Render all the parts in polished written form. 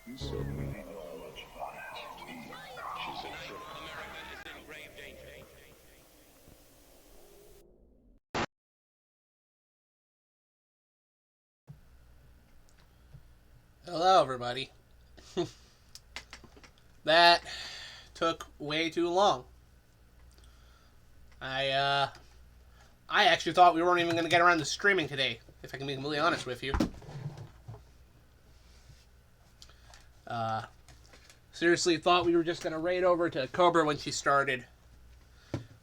You certainly know how much fun she's in trouble. America is in grave danger. Hello, everybody. That took way too long. I actually thought we weren't even going to get around to streaming today, if I can be completely honest with you. Seriously thought we were just going to raid over to Cobra when she started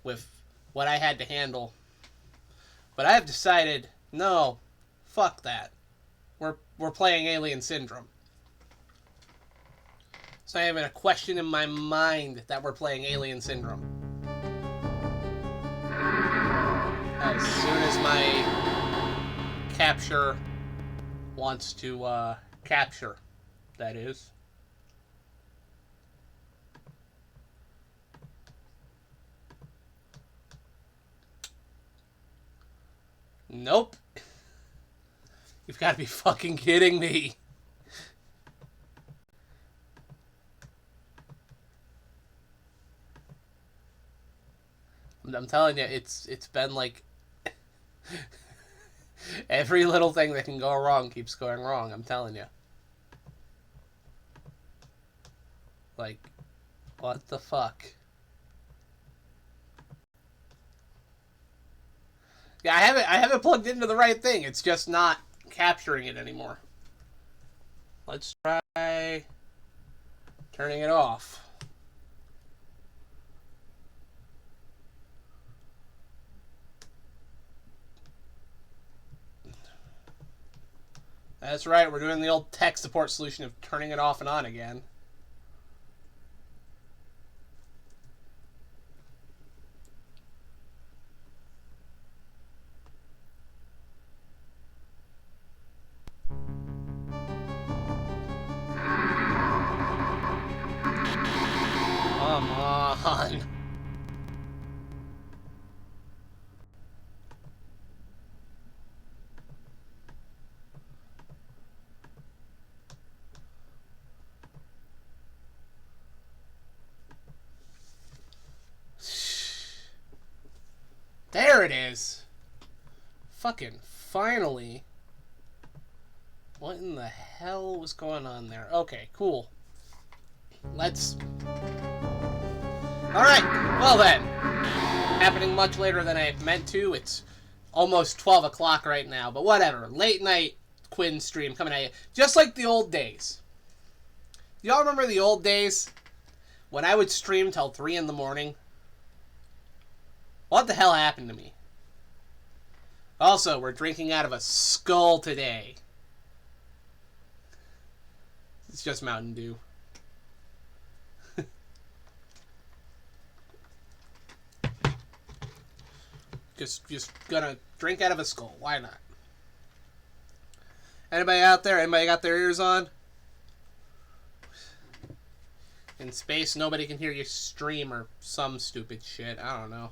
with what I had to handle. But I have decided, no, fuck that. We're playing Alien Syndrome. It's not even a question in my mind that we're playing Alien Syndrome. As soon as my capture wants to capture, that is. Nope. You've got to be fucking kidding me. I'm telling you, it's been like every little thing that can go wrong keeps going wrong. I'm telling you. Like, what the fuck? Yeah, I haven't plugged into the right thing. It's just not capturing it anymore. Let's try turning it off. That's right, we're doing the old tech support solution of turning it off and on again. Come on. There it is. Fucking finally. What in the hell was going on there? Okay, cool. Let's... Alright, well then. Happening much later than I meant to. It's almost 12 o'clock right now, but whatever. Late night Quinn stream coming at you. Just like the old days. Y'all remember the old days? When I would stream till 3 in the morning? What the hell happened to me? Also, we're drinking out of a skull today. It's just Mountain Dew. just gonna drink out of a skull. Why not? Anybody out there? Anybody got their ears on? In space, nobody can hear you stream or some stupid shit. I don't know.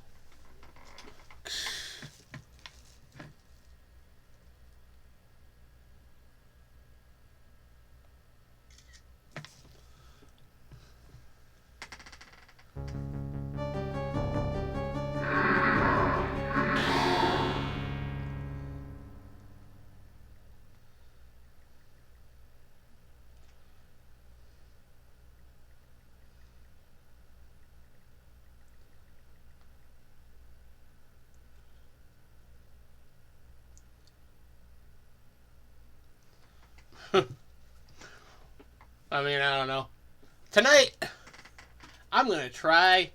I mean, I don't know. Tonight, I'm gonna try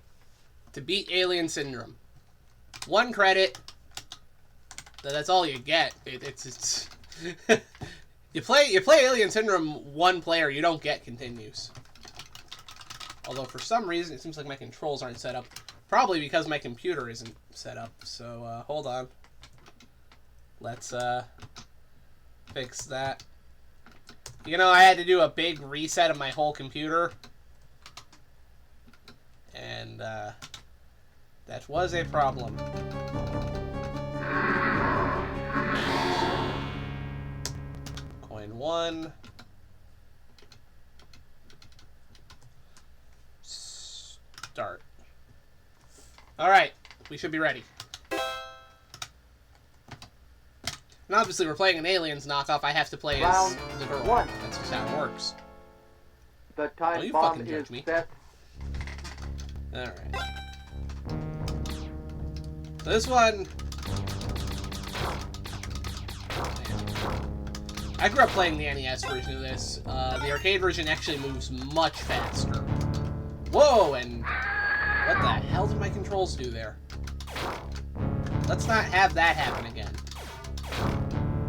to beat Alien Syndrome. 1 credit. That's all you get. It's you play Alien Syndrome 1 player, you don't get continues. Although for some reason it seems like my controls aren't set up. Probably because my computer isn't set up. So hold on. Let's fix that. You know, I had to do a big reset of my whole computer. And that was a problem. Coin 1. start. Alright, we should be ready. And obviously we're playing an Aliens knockoff. I have to play as the girl. One. That's just how it works. The time you bomb fucking is judge me. set. Alright. So this one... I grew up playing the NES version of this. The arcade version actually moves much faster. Whoa, and what the hell did my controls do there? Let's not have that happen again.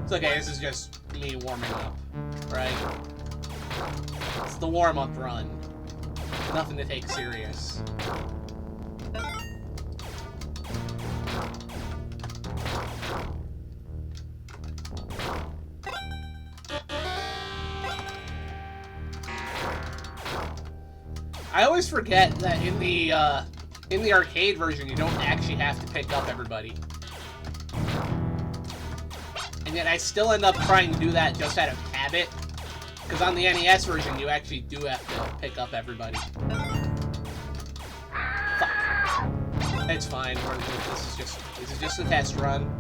It's okay, this is just me warming up, right? It's the warm-up run. Nothing to take serious. I always forget that in the arcade version, you don't actually have to pick up everybody. And yet I still end up trying to do that just out of habit. Because on the NES version, you actually do have to pick up everybody. Fuck. It's fine. This is just a test run.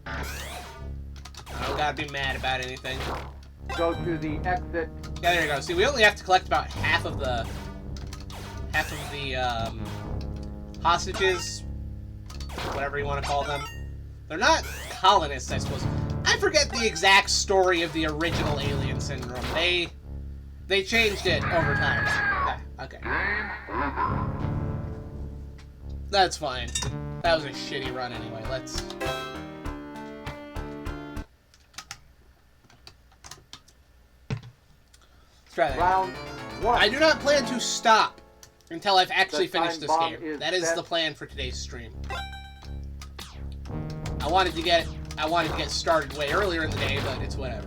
I don't gotta be mad about anything. Go to the exit. Yeah, there you go. See, we only have to collect about half of the hostages, whatever you want to call them. They're not colonists, I suppose. I forget the exact story of the original Alien Syndrome. They changed it over time. Okay. That's fine. That was a shitty run anyway. Let's try that. Round one. I do not plan to stop until I've actually The time finished this bomb game. is That is set. the plan for today's stream. I wanted to get started way earlier in the day, but it's whatever.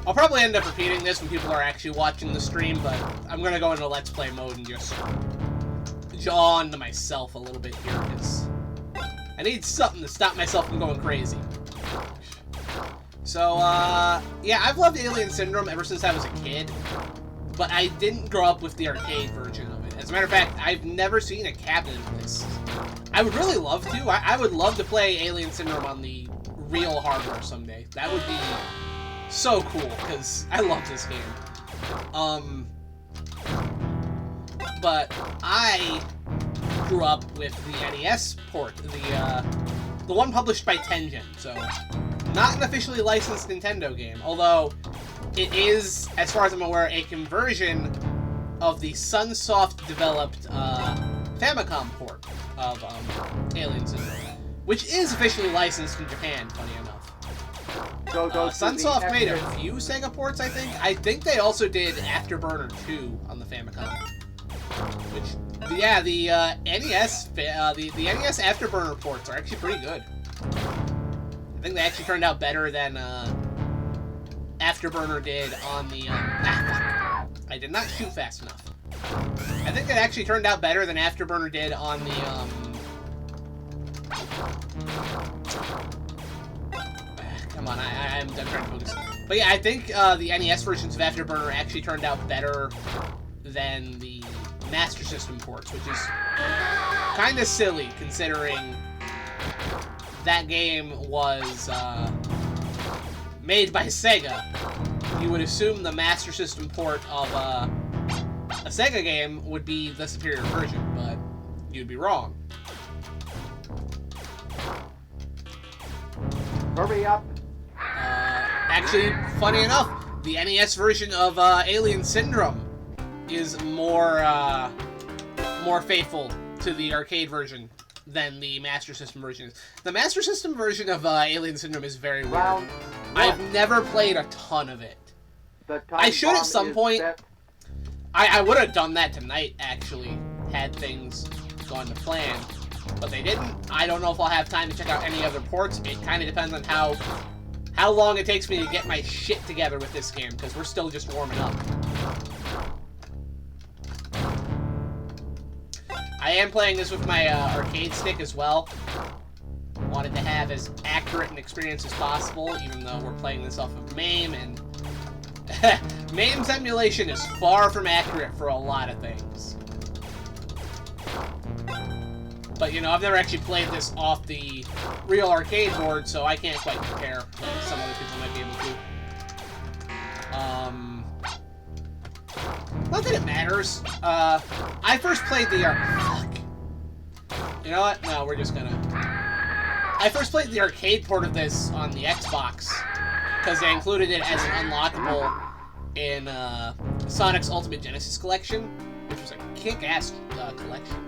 I'll probably end up repeating this when people are actually watching the stream, but I'm gonna go into Let's Play mode and just jaw onto myself a little bit here, because I need something to stop myself from going crazy. So, yeah, I've loved Alien Syndrome ever since I was a kid, but I didn't grow up with the arcade version of it. As a matter of fact, I've never seen a cabinet of this. I would really love to. I would love to play Alien Syndrome on the real hardware someday. That would be so cool, because I love this game. But I grew up with the NES port, the one published by Tengen, so not an officially licensed Nintendo game, although it is, as far as I'm aware, a conversion of the Sunsoft-developed Famicom port of Alien Syndrome, which is officially licensed in Japan, funny enough. Go to the Sunsoft made a exit. few Sega ports, I think. I think they also did Afterburner 2 on the Famicom. Which, yeah, the NES, the NES Afterburner ports are actually pretty good. I think they actually turned out better than Afterburner did on the. I did not shoot fast enough. I think it actually turned out better than Afterburner did on the. Come on, I'm trying to focus. But yeah, I think the NES versions of Afterburner actually turned out better than the Master System ports, which is kind of silly considering that game was made by Sega. You would assume the Master System port of a Sega game would be the superior version, but you'd be wrong. Hurry up. Actually, funny enough, the NES version of Alien Syndrome is more faithful to the arcade version than the Master System version is. The Master System version of Alien Syndrome is very weird. Round I've one. never played a ton of it. The time I should at bomb some is point. set. I would have done that tonight, actually, had things gone to plan. But they didn't. I don't know if I'll have time to check out any other ports. It kind of depends on how long it takes me to get my shit together with this game, because we're still just warming up. I am playing this with my arcade stick as well. Wanted to have as accurate an experience as possible, even though we're playing this off of MAME, and MAME's emulation is far from accurate for a lot of things. But, you know, I've never actually played this off the real arcade board, so I can't quite compare like some other people might be able to. Not that it matters. I first played the fuck. You know what? No, we're just gonna... I first played the arcade port of this on the Xbox, because they included it as an unlockable in Sonic's Ultimate Genesis Collection, which was a kick-ass collection.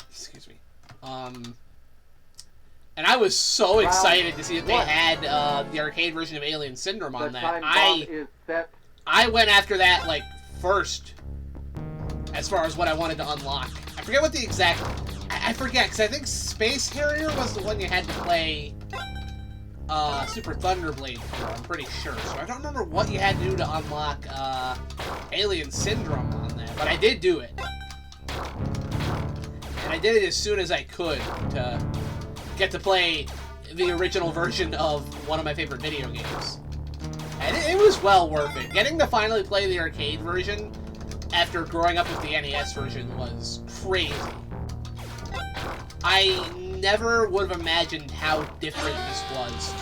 Excuse me. And I was so excited to see that they had the arcade version of Alien Syndrome on that. I went after that, like, first, as far as what I wanted to unlock. I forget what the exact... I forget, because I think Space Harrier was the one you had to play Super Thunderblade for, I'm pretty sure. So I don't remember what you had to do to unlock Alien Syndrome on that, but I did do it. And I did it as soon as I could to get to play the original version of one of my favorite video games. And it was well worth it. Getting to finally play the arcade version after growing up with the NES version was crazy. I never would have imagined how different this was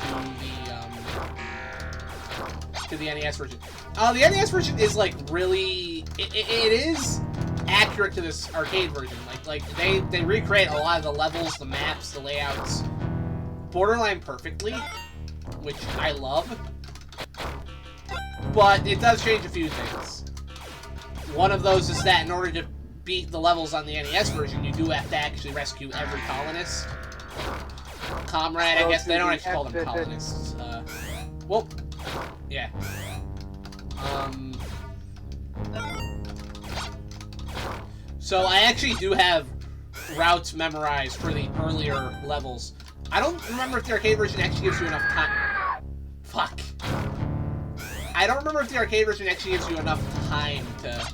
to the NES version. The NES version is like really, it is accurate to this arcade version. Like they recreate a lot of the levels, the maps, the layouts, borderline perfectly, which I love. But it does change a few things. One of those is that in order to beat the levels on the NES version, you do have to actually rescue every colonist. Comrade, I guess. They don't actually call them colonists. Well, yeah. So I actually do have routes memorized for the earlier levels. I don't remember if the arcade version actually gives you enough time. Fuck. I don't remember if the arcade version actually gives you enough time to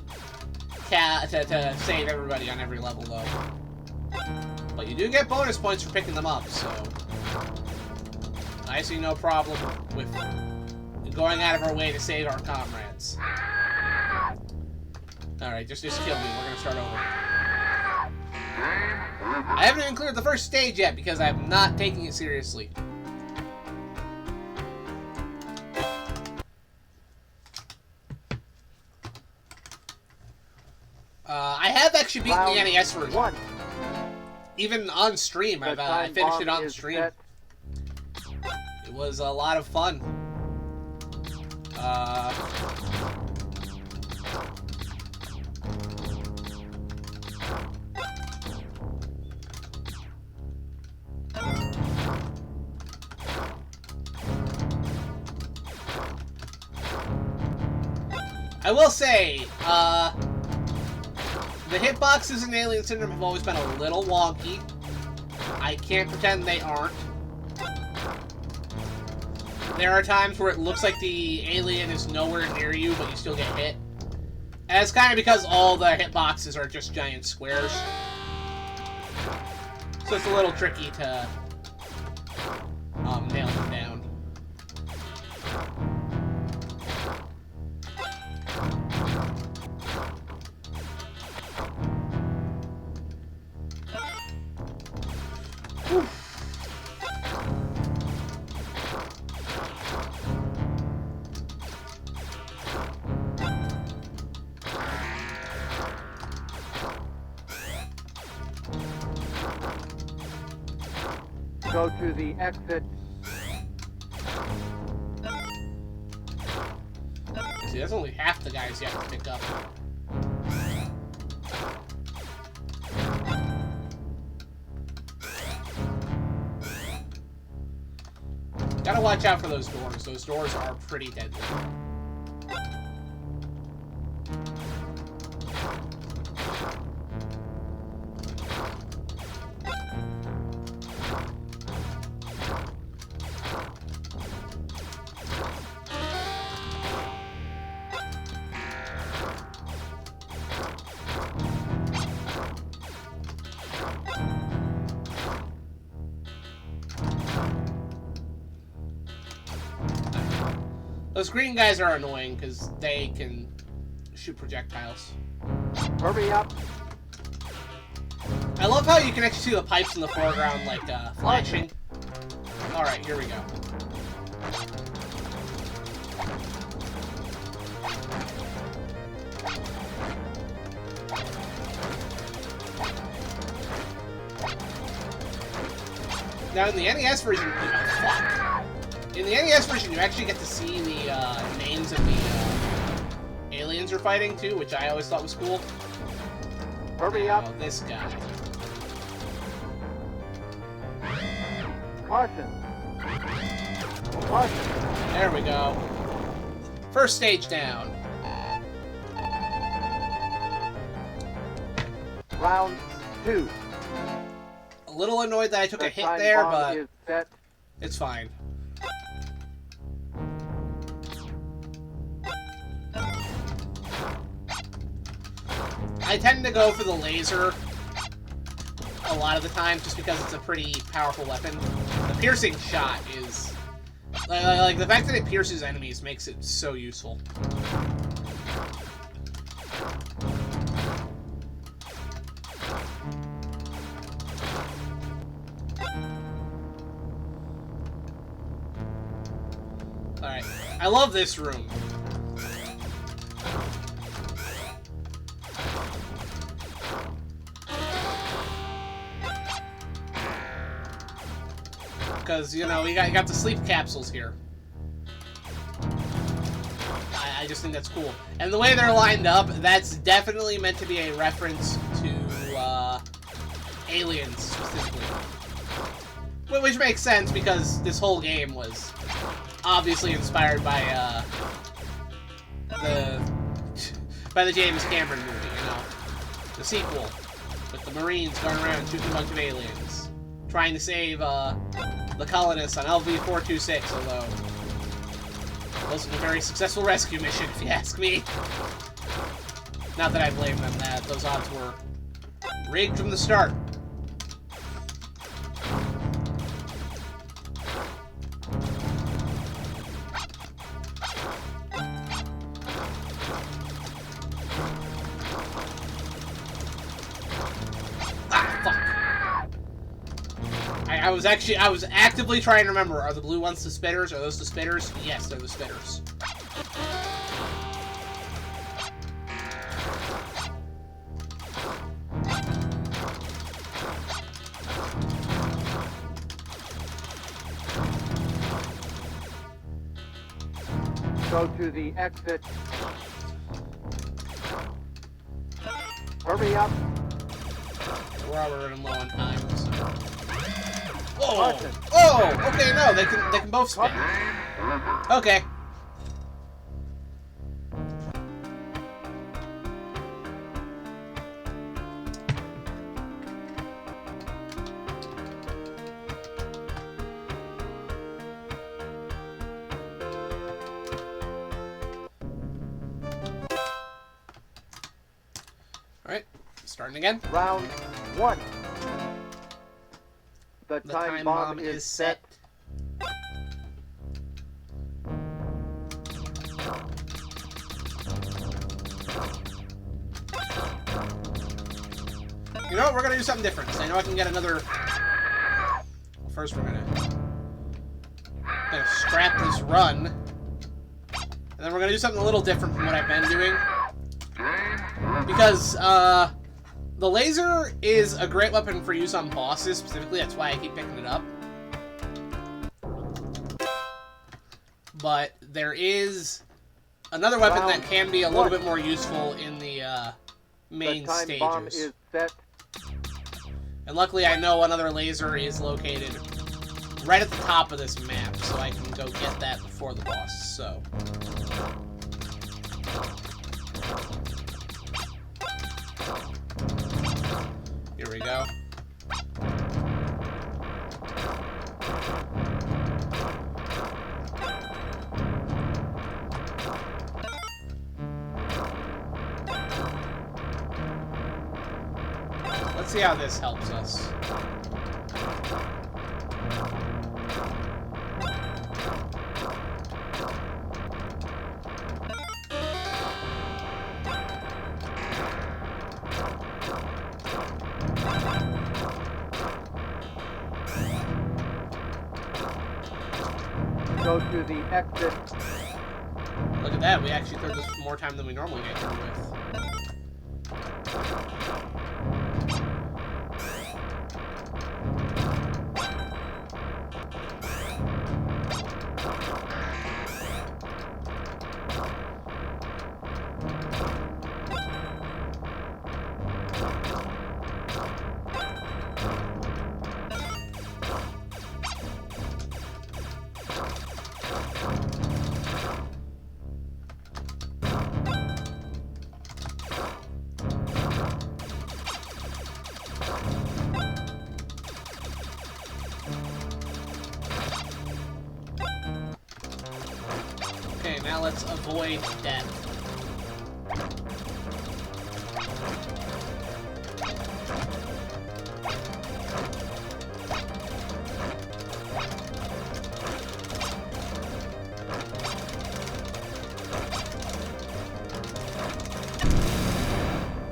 save everybody on every level, though. But you do get bonus points for picking them up, so I see no problem with going out of our way to save our comrades. Alright, just kill me. We're gonna start over. I haven't even cleared the first stage yet because I'm not taking it seriously. I have actually beaten the NES version. Even on stream, I finished it on stream. It was a lot of fun. I will say, the hitboxes in Alien Syndrome have always been a little wonky. I can't pretend they aren't. There are times where it looks like the alien is nowhere near you, but you still get hit. And it's kind of because all the hitboxes are just giant squares. So it's a little tricky to nail them down. Whew. Go to the exit. See, that's only half the guys you have to pick up. Gotta watch out for those doors. Those doors are pretty deadly. Those green guys are annoying because they can shoot projectiles. Hurry up. I love how you can actually see the pipes in the foreground, like, flashing. Alright, here we go. Now, in the NES version... Oh, fuck. In the NES version, you actually get to see the, names of the, aliens you're fighting, too, which I always thought was cool. Hurry up. Oh, this guy. Caution. Caution. There we go. First stage down. Round 2. A little annoyed that I took a hit time there, bomb but is set. it's fine. I tend to go for the laser a lot of the time, just because it's a pretty powerful weapon. The piercing shot is... Like, the fact that it pierces enemies makes it so useful. Alright, I love this room. Because, you know, you got the sleep capsules here. I just think that's cool. And the way they're lined up, that's definitely meant to be a reference to, Aliens, specifically. Which makes sense, because this whole game was obviously inspired by, the James Cameron movie, you know? The sequel, with the Marines going around shooting a bunch of aliens, trying to save, the colonists on LV-426, although it wasn't a very successful rescue mission, if you ask me. Not that I blame them, that those odds were rigged from the start. I was actively trying to remember, are the blue ones the spitters? Are those the spitters? Yes, they're the spitters. Go to the exit. Hurry up. We're already running low on time, so... Oh! Caution. Oh! Okay, no, they can both spin. Okay. Alright, starting again. Round 1. The The time bomb is set. You know what? We're gonna do something different. 'Cause I know I can get another. Well, first, we're gonna scrap this run, and then we're gonna do something a little different from what I've been doing. Because the laser is a great weapon for use on bosses specifically. That's why I keep picking it up. But there is another weapon that can be a little bit more useful in the main The time bomb stages. is set. And luckily I know another laser is located right at the top of this map, so I can go get that before the boss, so... Here we go. Let's see how this helps us. Go to the exit. Look at that, we actually cleared this more time than we normally get through with. Okay, now let's avoid death.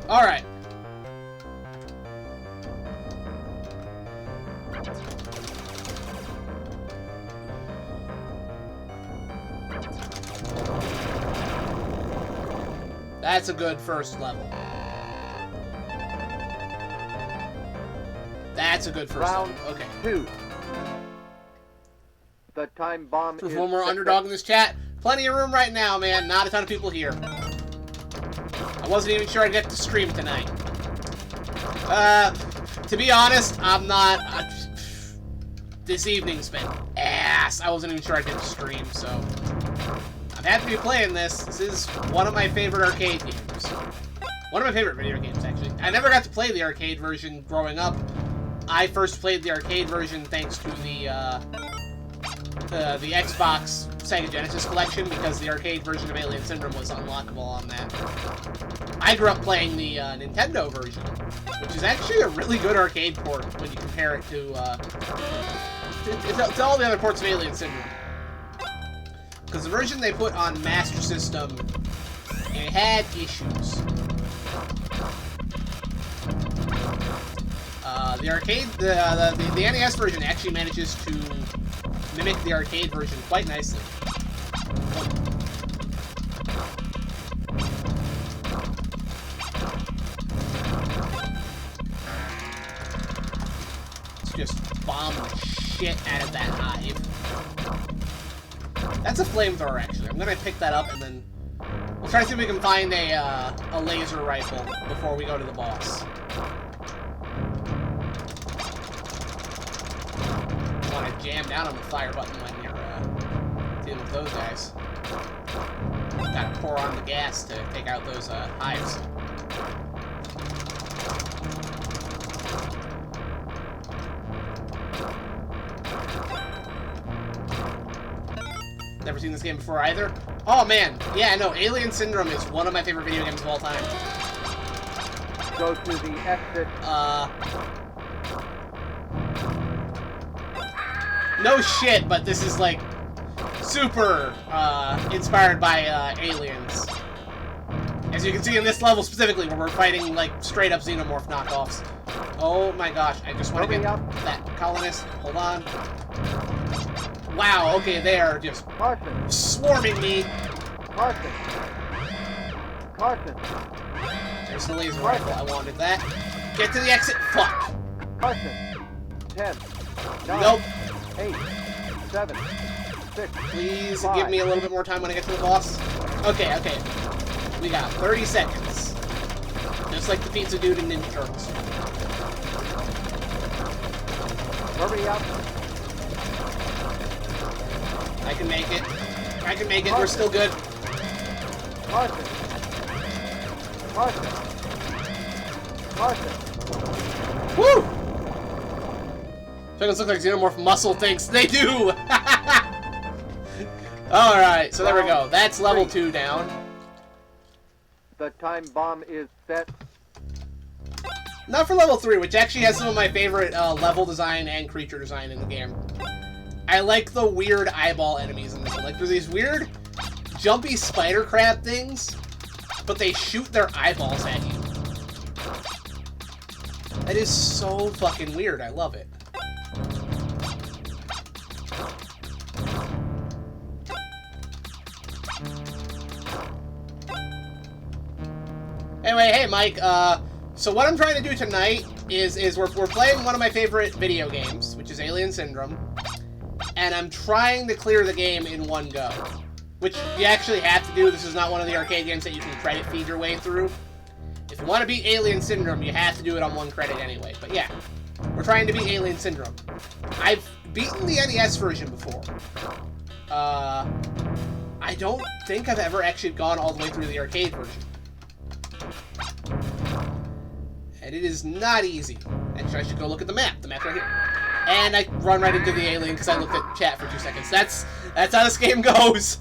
Alright. That's a good first level. That's a good first Round level. Okay. 2. The time bomb Proof is one more set. underdog in this chat. Plenty of room right now, man. Not a ton of people here. I wasn't even sure I'd get to stream tonight. To be honest, I'm not... this evening's been ass. I wasn't even sure I'd get to stream, so... I'm happy to be playing this. This is one of my favorite arcade games. One of my favorite video games, actually. I never got to play the arcade version growing up. I first played the arcade version thanks to the Xbox Sega Genesis collection because the arcade version of Alien Syndrome was unlockable on that. I grew up playing the Nintendo version, which is actually a really good arcade port when you compare it to all the other ports of Alien Syndrome. Because the version they put on Master System, it had issues. The arcade, the NES version actually manages to mimic the arcade version quite nicely. Let's just bomb the shit out of that hive. That's a flamethrower, actually. I'm gonna pick that up and then we'll try to see if we can find a laser rifle before we go to the boss. You want to jam down on the fire button when you're dealing with those guys. Gotta pour on the gas to take out those hives. Never seen this game before either. Oh man, yeah, no, Alien Syndrome is one of my favorite video games of all time. Go to the exit. No shit, but this is like super inspired by Aliens. As you can see in this level specifically, where we're fighting like straight up xenomorph knockoffs. Oh my gosh, I just want to get that colonist. Hold on. Wow, okay, they are just Caution. swarming me. Caution. Caution. There's the laser rifle, I wanted that. Get to the exit, fuck. Caution. 10. 9. Nope. 8. 7. 6. Please 5. give me a little bit more time when I get to the boss. Okay, okay. We got 30 seconds. Just like the pizza dude in Ninja Turtles. Hurry up. I can make it. I can make it. We're still good. Caution. Caution. Caution. Woo! Chickens look like xenomorph muscle things. They do! Alright, so there we go. That's level 2 down. The time bomb is set. Not for level 3, which actually has some of my favorite level design and creature design in the game. I like the weird eyeball enemies in this one. Like, there's these weird, jumpy spider crab things, but they shoot their eyeballs at you. That is so fucking weird. I love it. Anyway, hey Mike, so what I'm trying to do tonight is we're playing one of my favorite video games, which is Alien Syndrome, and I'm trying to clear the game in one go, which you actually have to do. This is not one of the arcade games that you can credit feed your way through. If you want to beat Alien Syndrome, you have to do it on one credit anyway, but yeah, we're trying to beat Alien Syndrome. I've beaten the NES version before. I don't think I've ever actually gone all the way through the arcade version. And it is not easy. Actually, I should go look at the map. The map's right here. And I run right into the alien because I looked at chat for 2 seconds. That's how this game goes.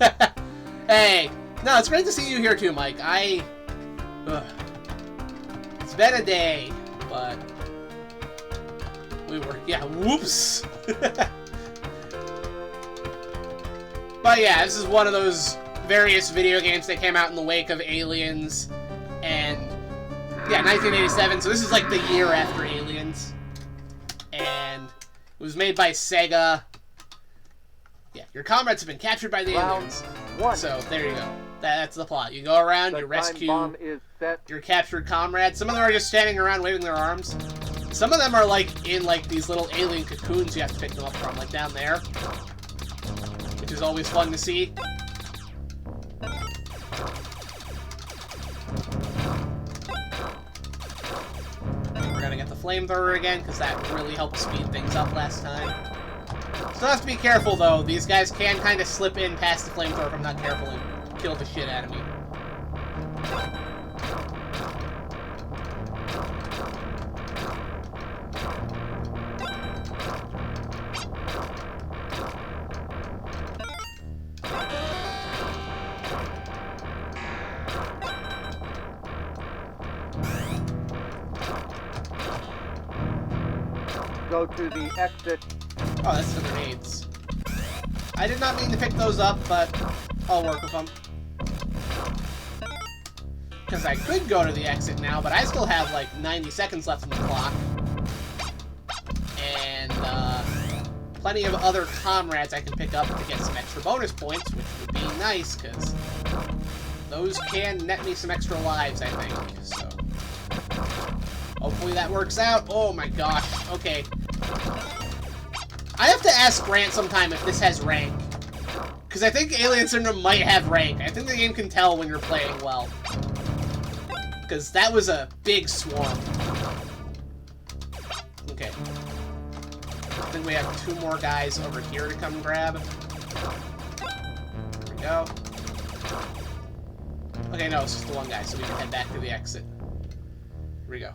Hey, no, it's great to see you here too, Mike. It's been a day, but whoops. But yeah, this is one of those various video games that came out in the wake of Aliens, and yeah, 1987, so this is like the year after Aliens, and it was made by Sega. Yeah, your comrades have been captured by the aliens. So, there you go. That's the plot. You go around, you rescue your captured comrades. Some of them are just standing around waving their arms. Some of them are like in like these little alien cocoons you have to pick them up from, like down there. Which is always fun to see. We're gonna get the flamethrower again, because that really helped speed things up last time. Still have to be careful though, these guys can kind of slip in past the flamethrower if I'm not careful and kill the shit out of me. Go to the exit. Oh, that's the grenades. I did not mean to pick those up, but I'll work with them. Because I could go to the exit now, but I still have like 90 seconds left on the clock. And plenty of other comrades I can pick up to get some extra bonus points, which would be nice, because those can net me some extra lives, I think. So hopefully that works out. Oh my gosh. Okay. I have to ask Grant sometime if this has rank. Because I think Alien Syndrome might have rank. I think the game can tell when you're playing well. Because that was a big swarm. Okay. I think we have 2 more guys over here to come grab. There we go. Okay, no, it's just the one guy, so we can head back to the exit. Here we go.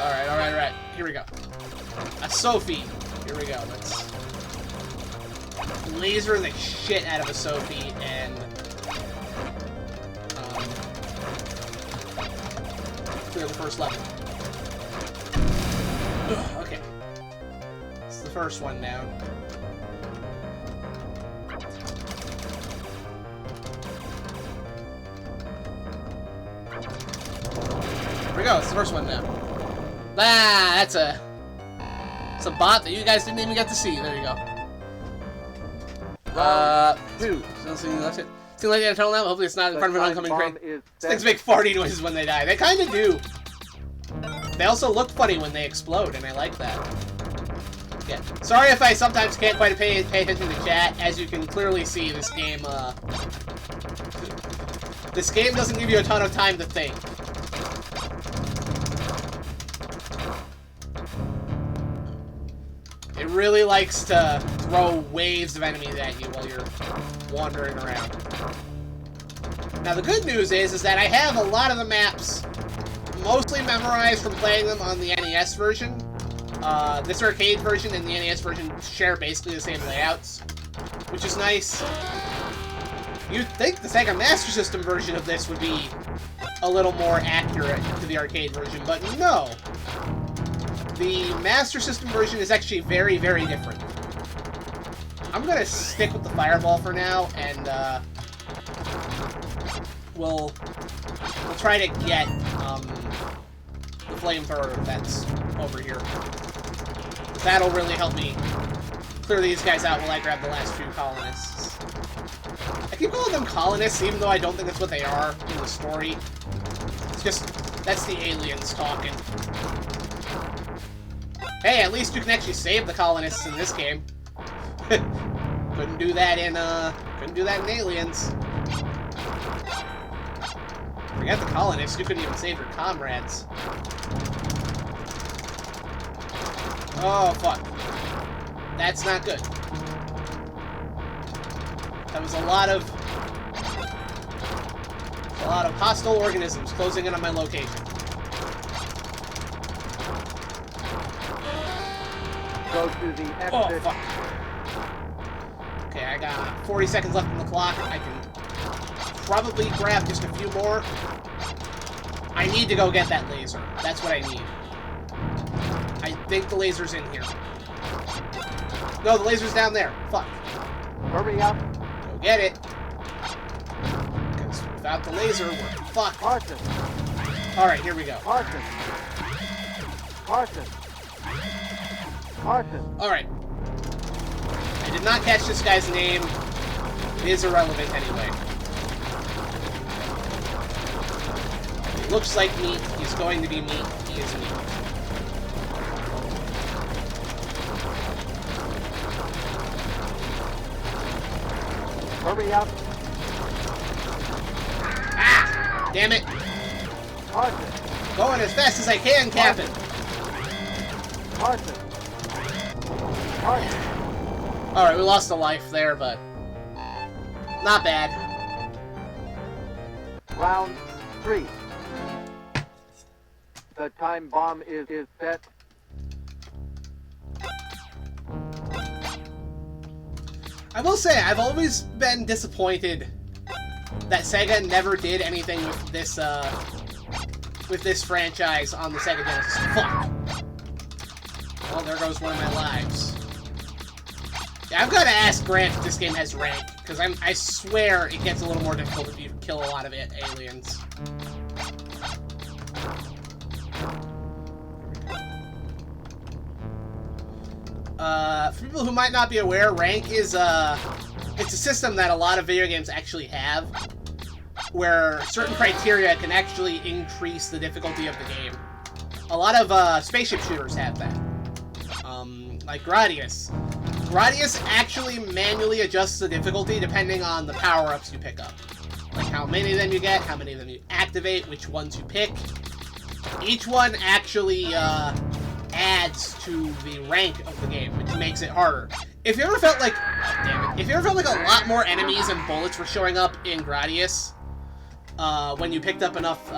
Alright. Here we go. A Sophie. Here we go. Let's laser the shit out of a Sophie and clear the first level. Okay. It's the first one down. Here we go. It's the first one down. Ah, that's a bot that you guys didn't even get to see. There you go. Two. Seems like they tell them. Hopefully it's not in front of an oncoming crane. These things make farty noises when they die. They kind of do. They also look funny when they explode, and I like that. Yeah. Sorry if I sometimes can't quite pay attention to chat. As you can clearly see, this game doesn't give you a ton of time to think. It really likes to throw waves of enemies at you while you're wandering around. Now the good news is that I have a lot of the maps mostly memorized from playing them on the NES version. This arcade version and the NES version share basically the same layouts, which is nice. You'd think the Sega Master System version of this would be a little more accurate to the arcade version, but no. The Master System version is actually very, very different. I'm gonna stick with the Fireball for now, and we'll try to get the Flamethrower that's over here. That'll really help me clear these guys out while I grab the last few colonists. I keep calling them colonists, even though I don't think that's what they are in the story. It's just, that's the aliens talking. Hey, at least you can actually save the colonists in this game. Couldn't do that in Aliens. Forget the colonists, you couldn't even save your comrades. Oh, fuck. That's not good. That was a lot of hostile organisms closing in on my location. Go to the exit. Oh, fuck. Okay, I got 40 seconds left on the clock. I can probably grab just a few more. I need to go get that laser. That's what I need. I think the laser's in here. No, the laser's down there. Fuck. Hurry up. Go get it. Because without the laser, we're fucked. Carson. Alright, here we go. Carson. Carson. Carson. Alright. I did not catch this guy's name. It is irrelevant anyway. He looks like meat. He's going to be meat. He is meat. Hurry up. Ah! Damn it. Carson. Going as fast as I can, Captain. Carson. Carson. Alright, we lost a life there, but not bad. Round 3. The time bomb is set. I will say, I've always been disappointed that Sega never did anything with this franchise on the Sega Genesis. Fuck! Well, there goes one of my lives. Yeah, I've got to ask Grant if this game has rank, because I swear it gets a little more difficult if you kill a lot of aliens. For people who might not be aware, rank is it's a system that a lot of video games actually have, where certain criteria can actually increase the difficulty of the game. A lot of spaceship shooters have that. Like Gradius. Gradius actually manually adjusts the difficulty depending on the power-ups you pick up. Like how many of them you get, how many of them you activate, which ones you pick. Each one actually adds to the rank of the game, which makes it harder. If you ever felt like, oh, damn it, if you ever felt like a lot more enemies and bullets were showing up in Gradius, when you picked up enough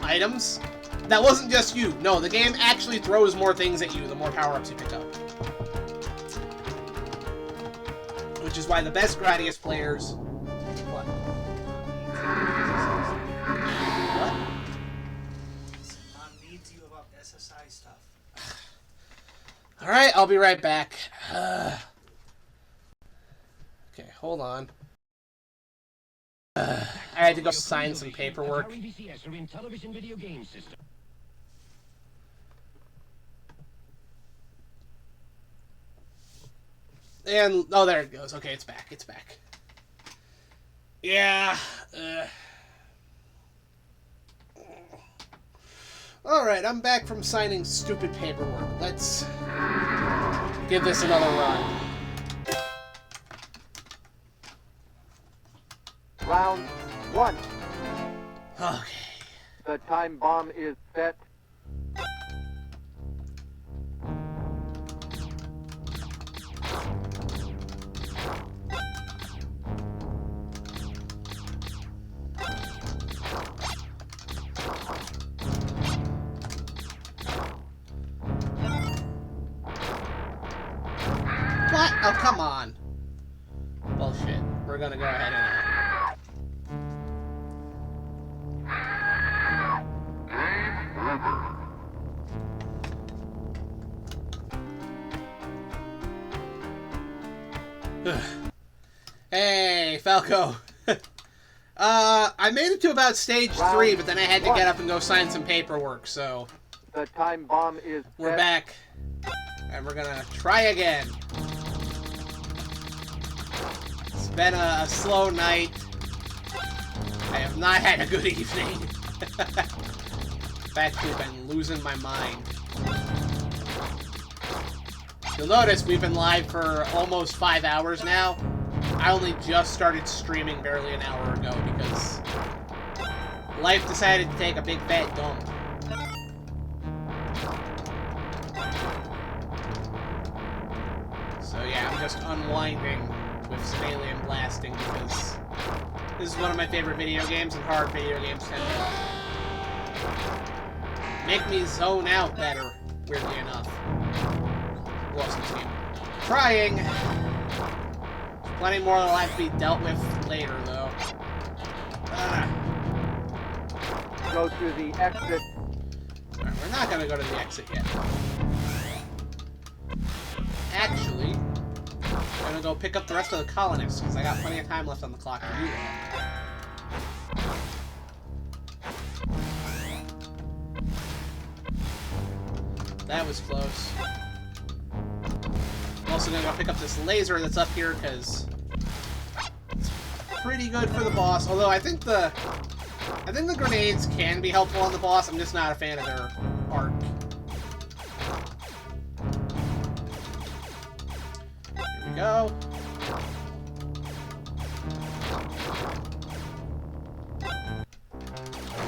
items, that wasn't just you. No, the game actually throws more things at you the more power-ups you pick up. Which is why the best Gradius players... What? What? Mom needs you about SSI stuff. Alright, I'll be right back. Okay, hold on. I had to go sign some paperwork. And, oh, there it goes. Okay, it's back. It's back. Yeah. Alright, I'm back from signing stupid paperwork. Let's give this another run. Round 1. Okay. The time bomb is set. What? Oh, come on. Bullshit. We're gonna go ahead and... Hey, Falco. I made it to about stage 3, but then I had to get up and go sign some paperwork, so... The time bomb is We're set. back. And we're gonna try again. been a slow night. I have not had a good evening. I've actually been losing my mind. You'll notice we've been live for almost 5 hours now. I only just started streaming barely an hour ago because life decided to take a big fat dump. So yeah, I'm just unwinding with some alien blasting because this is one of my favorite video games, and hard video games tend to make me zone out better, weirdly enough. Lost the team. Trying! Plenty more that'll have to be dealt with later, though. Go through the exit. Alright, we're not gonna go to the exit yet. Actually, I'm gonna go pick up the rest of the colonists, because I got plenty of time left on the clock to do that. That was close. I'm also gonna go pick up this laser that's up here, because it's pretty good for the boss. Although I think the grenades can be helpful on the boss. I'm just not a fan of their art. Here we go.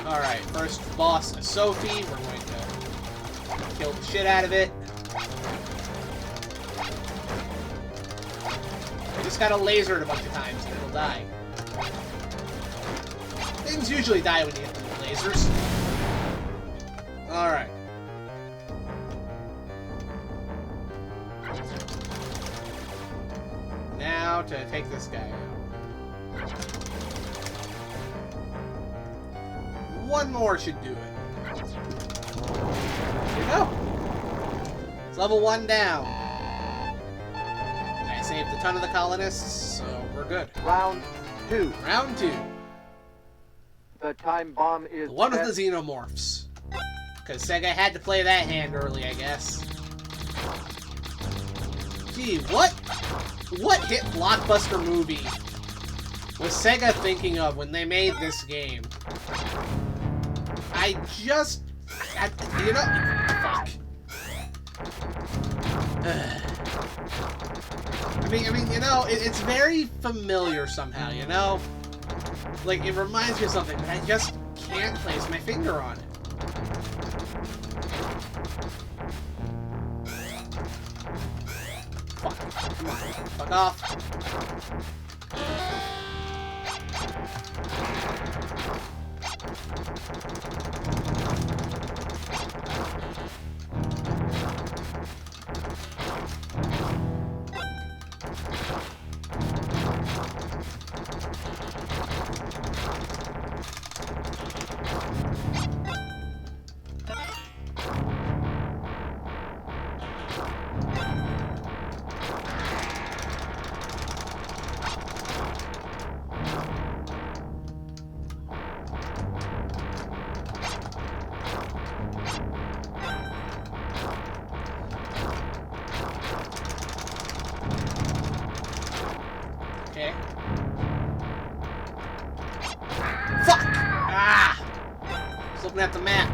Alright, first boss, a Sophie. We're going to kill the shit out of it. I just got a laser it a bunch of times and it'll die. Things usually die when you hit them with lasers. Alright. Now to take this guy out. One more should do it. There we go. It's level 1 down. I saved a ton of the colonists, so we're good. Round 2. Round 2. The time bomb is The one with set. the xenomorphs. Because Sega had to play that hand early, I guess. Gee, what hit blockbuster movie was Sega thinking of when they made this game? You know, fuck. I mean, you know, it's very familiar somehow, you know? Like, it reminds me of something, but I just can't place my finger on it. Fuck. Come on. Fuck off. Okay. Fuck! Ah! Just looking at the map.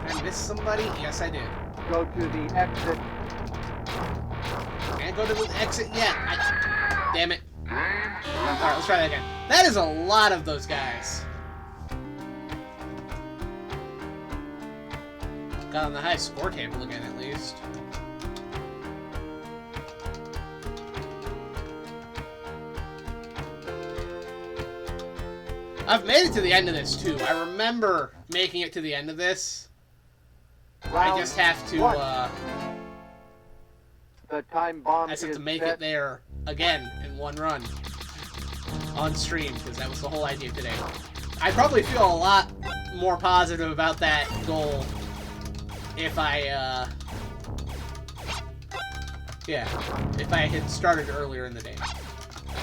Did I miss somebody? Yes, I did. Go to the exit. Can't go to the exit yet. Damn it. Alright, let's try that again. That is a lot of those guys. Got on the high score table again, at least. I've made it to the end of this, too. I remember making it to the end of this. I just have to, The time bomb I just is have to make set. it there again in one run. On stream, because that was the whole idea today. I'd probably feel a lot more positive about that goal if I, yeah, if I had started earlier in the day.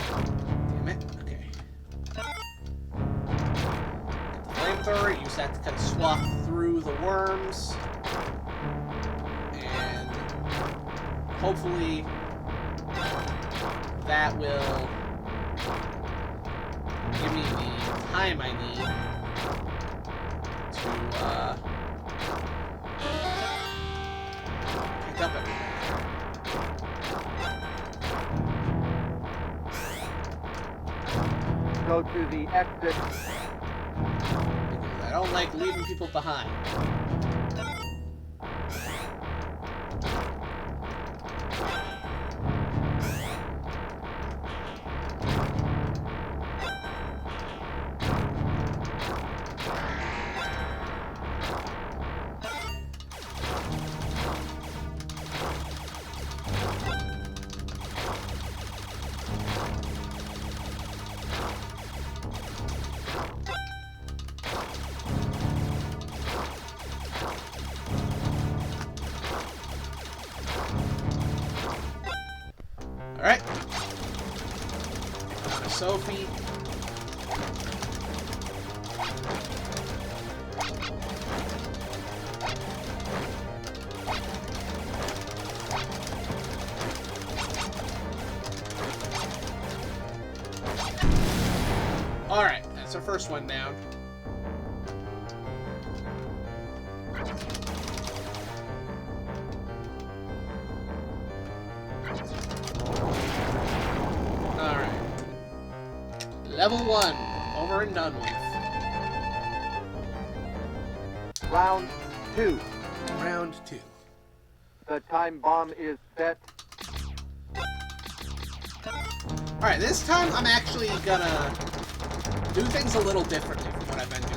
Damn it. Okay. Get the flamethrower, use that to kind of swap through the worms. And hopefully that will give me the time I need to pick up everything. Go to the exit. Because I don't like leaving people behind. Alright. Sophie. Alright, that's our first one down. Alright. Level 1, over and done with. Round 2. Round 2. The time bomb is set. Alright, this time I'm actually gonna do things a little differently from what I've been doing.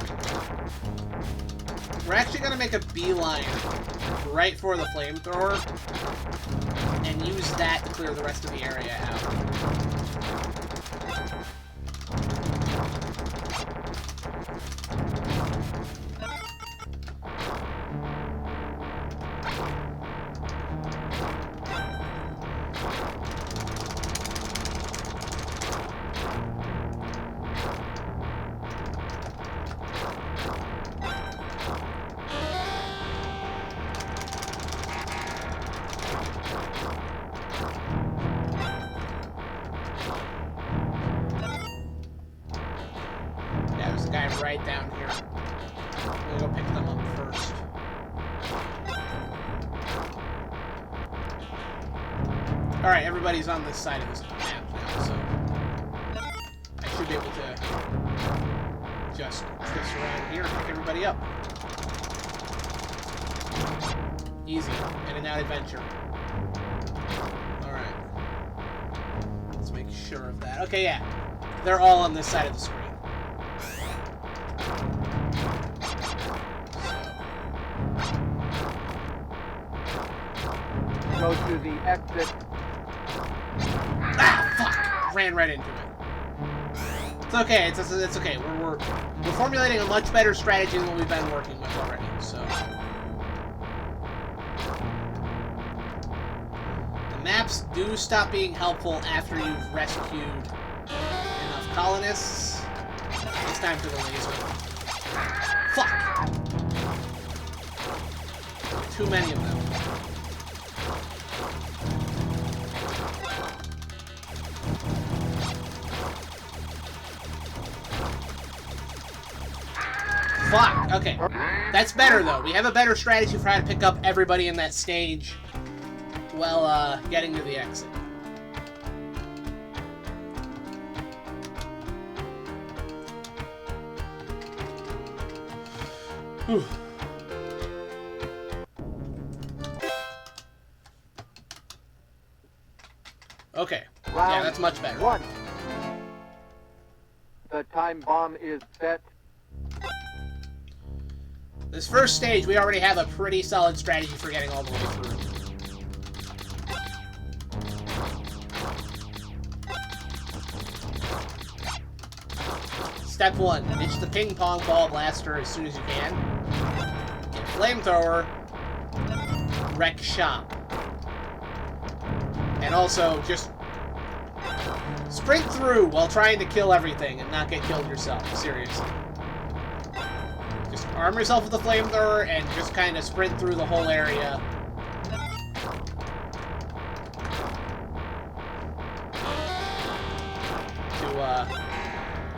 We're actually gonna make a beeline right for the flamethrower and use that to clear the rest of the area out. Yeah, there's a guy right down here. I'm gonna go pick them up first. Alright, everybody's on this side of this map now, so I should be able to just twist around here and pick everybody up. Easy. In and out adventure. Alright. Let's make sure of that. Okay, yeah. They're all on this side of the screen. Go to the exit. Ah, fuck! Ran right into it. It's okay. It's okay. We're formulating a much better strategy than what we've been working with already. So the maps do stop being helpful after you've rescued enough colonists. It's time for the laser. Fuck! Too many of them. Fuck, okay. That's better, though. We have a better strategy for how to pick up everybody in that stage while getting to the exit. Whew. Okay. Yeah, that's much better. 1. The time bomb is set. This first stage, we already have a pretty solid strategy for getting all the way through. Step 1, ditch the ping pong ball blaster as soon as you can. Get flamethrower, wreck shop. And also, just sprint through while trying to kill everything and not get killed yourself, seriously. Just arm yourself with the flamethrower and just kind of sprint through the whole area.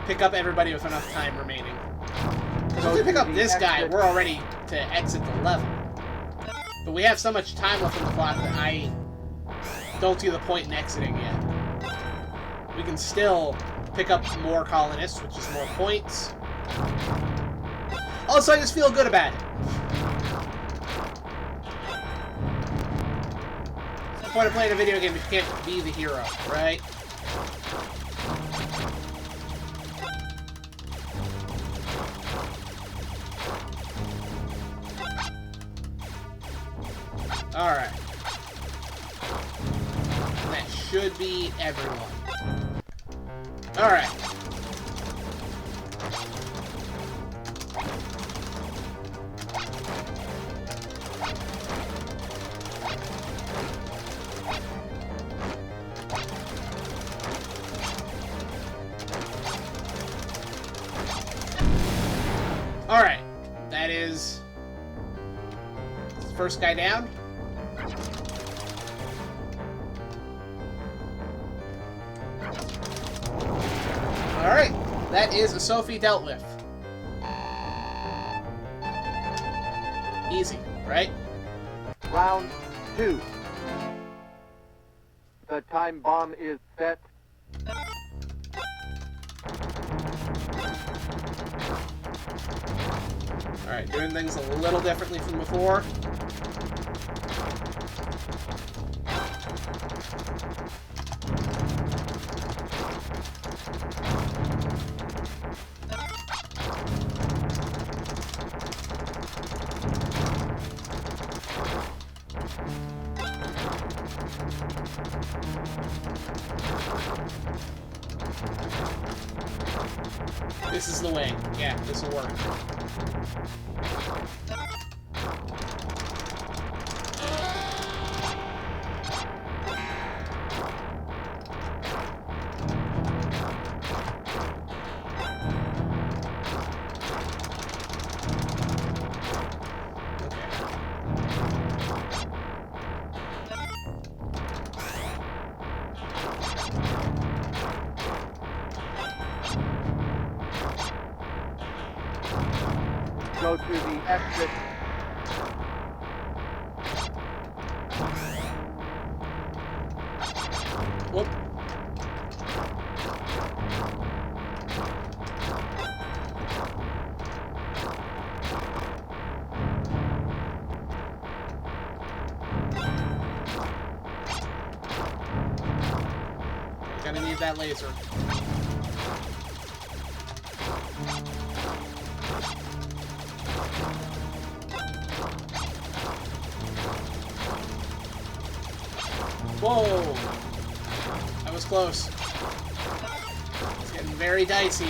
To pick up everybody with enough time remaining. Because once we pick up this guy, we're all ready to exit the level. But we have so much time left on the clock that I don't see the point in exiting yet. We can still pick up more colonists, which is more points. Also, I just feel good about it. What's the point of playing a video game if you can't be the hero, right? Alright. That should be everyone. Alright. Alright. That is the first guy down. Alright, that is a Sophie dealt with. Easy, right? Round 2. The time bomb is set. Alright, doing things a little differently from before. This is the way. Yeah, this will work. Go to the exit. Whoop. Gonna need that laser. Whoa! That was close. It's getting very dicey.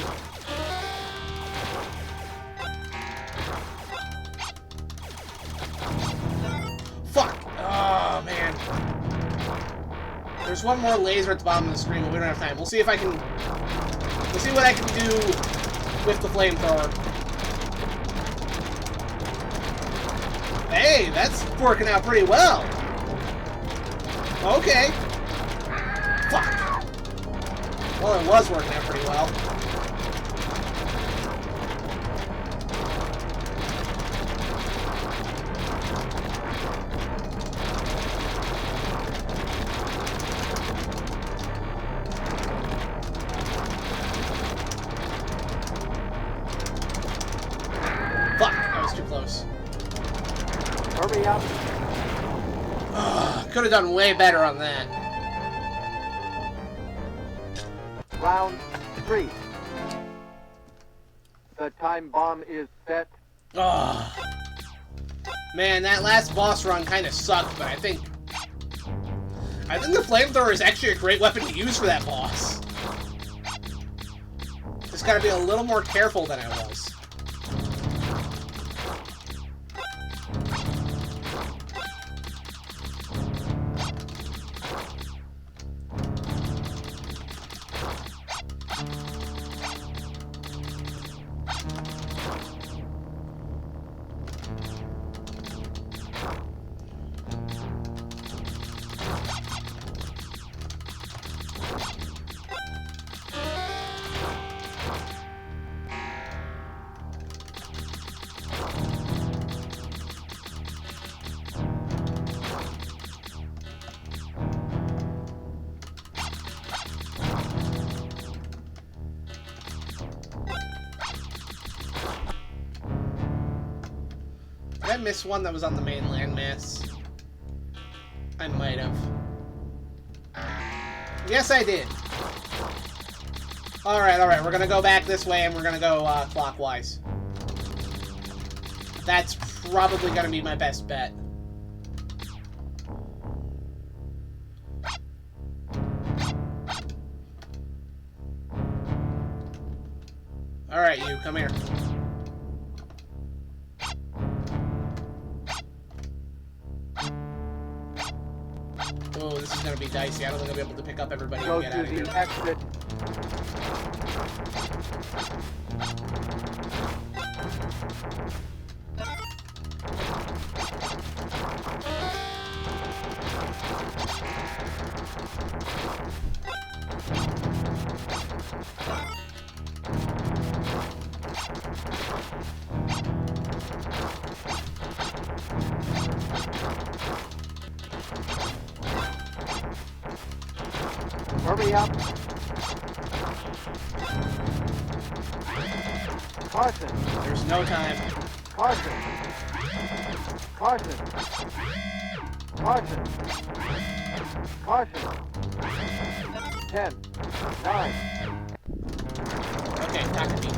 Fuck! Oh, man. There's one more laser at the bottom of the screen, but we don't have time. We'll see if I can... We'll see what I can do with the flamethrower. Hey, that's working out pretty well. Okay. Fuck. Well, it was working out pretty well. Fuck, that was too close. Hurry up. Could have done way better on that. Round 3. The time bomb is set. Oh. Man, that last boss run kind of sucked, but I think the flamethrower is actually a great weapon to use for that boss. Just gotta be a little more careful than I was. miss one that was on the main landmass? I might have. Yes, I did. Alright, alright. We're gonna go back this way, and we're gonna go clockwise. That's probably gonna be my best bet. Alright, you, come here. Oh, this is gonna be dicey. I don't think I'll be able to pick up everybody Go and get out to of here. the exit. Hurry up. Carson. There's no time. Carson. Carson. Carson. Carson. 10. 9. Okay, Takagi.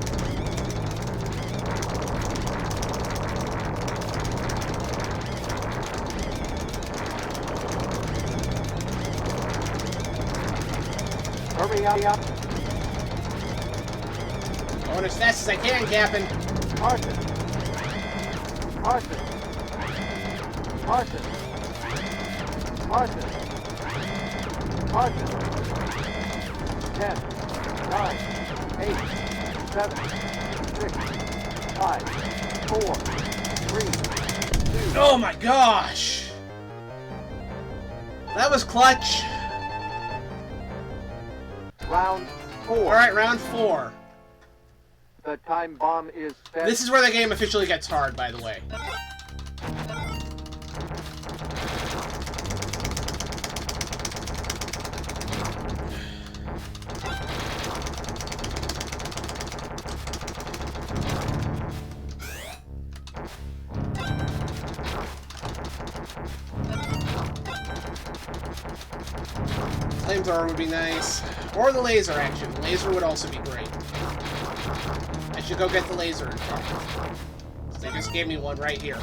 Hurry up. Going as fast as I can, Captain. Carson. Carson. Carson. Carson. Carson. 10. 9. 8. 7. 6. 5. 4. 3. 2. Oh my gosh! That was clutch. Round 4. Alright, round 4. The time bomb is set. This is where the game officially gets hard, by the way. Flamethrower would be nice. Or the laser, actually. The laser would also be great. I should go get the laser attack. They just gave me one right here.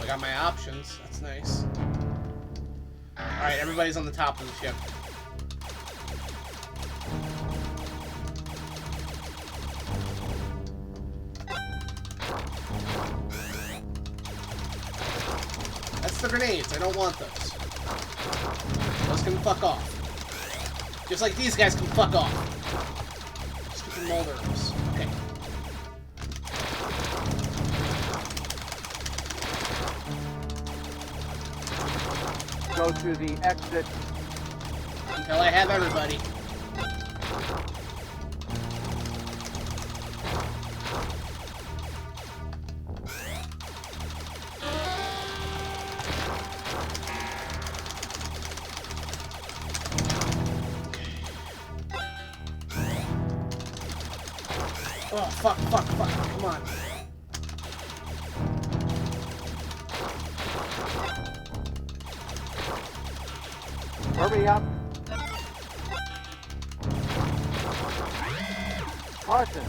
We got my options. That's nice. Alright, everybody's on the top of the ship. That's the grenades. I don't want those. Those can fuck off. Just like these guys can fuck off. Stupid molders. Okay. Go to the exit. Until I have everybody. Oh, fuck, come on. Hurry up. Carson.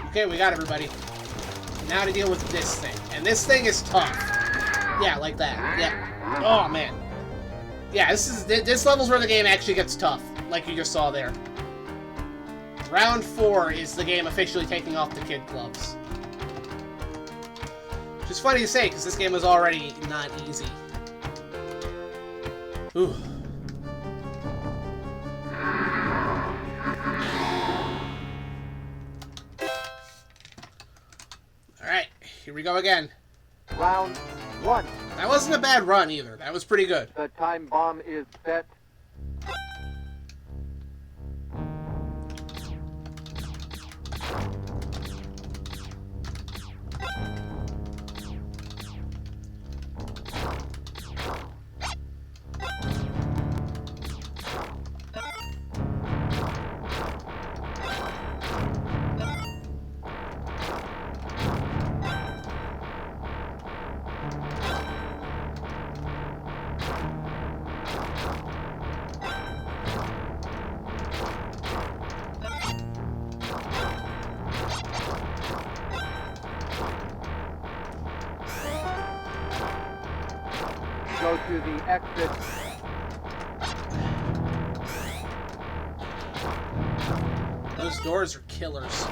Okay, we got everybody. Now to deal with this thing. And this thing is tough. Yeah, like that. Yeah. Oh, man. Yeah, this level's where the game actually gets tough, like you just saw there. Round 4 is the game officially taking off the kid gloves. Which is funny to say, because this game was already not easy. Ooh. Alright, here Here we go again. Round 1. That wasn't a bad run either. That was pretty good. The time bomb is set. Go to the exit. Those doors are killers.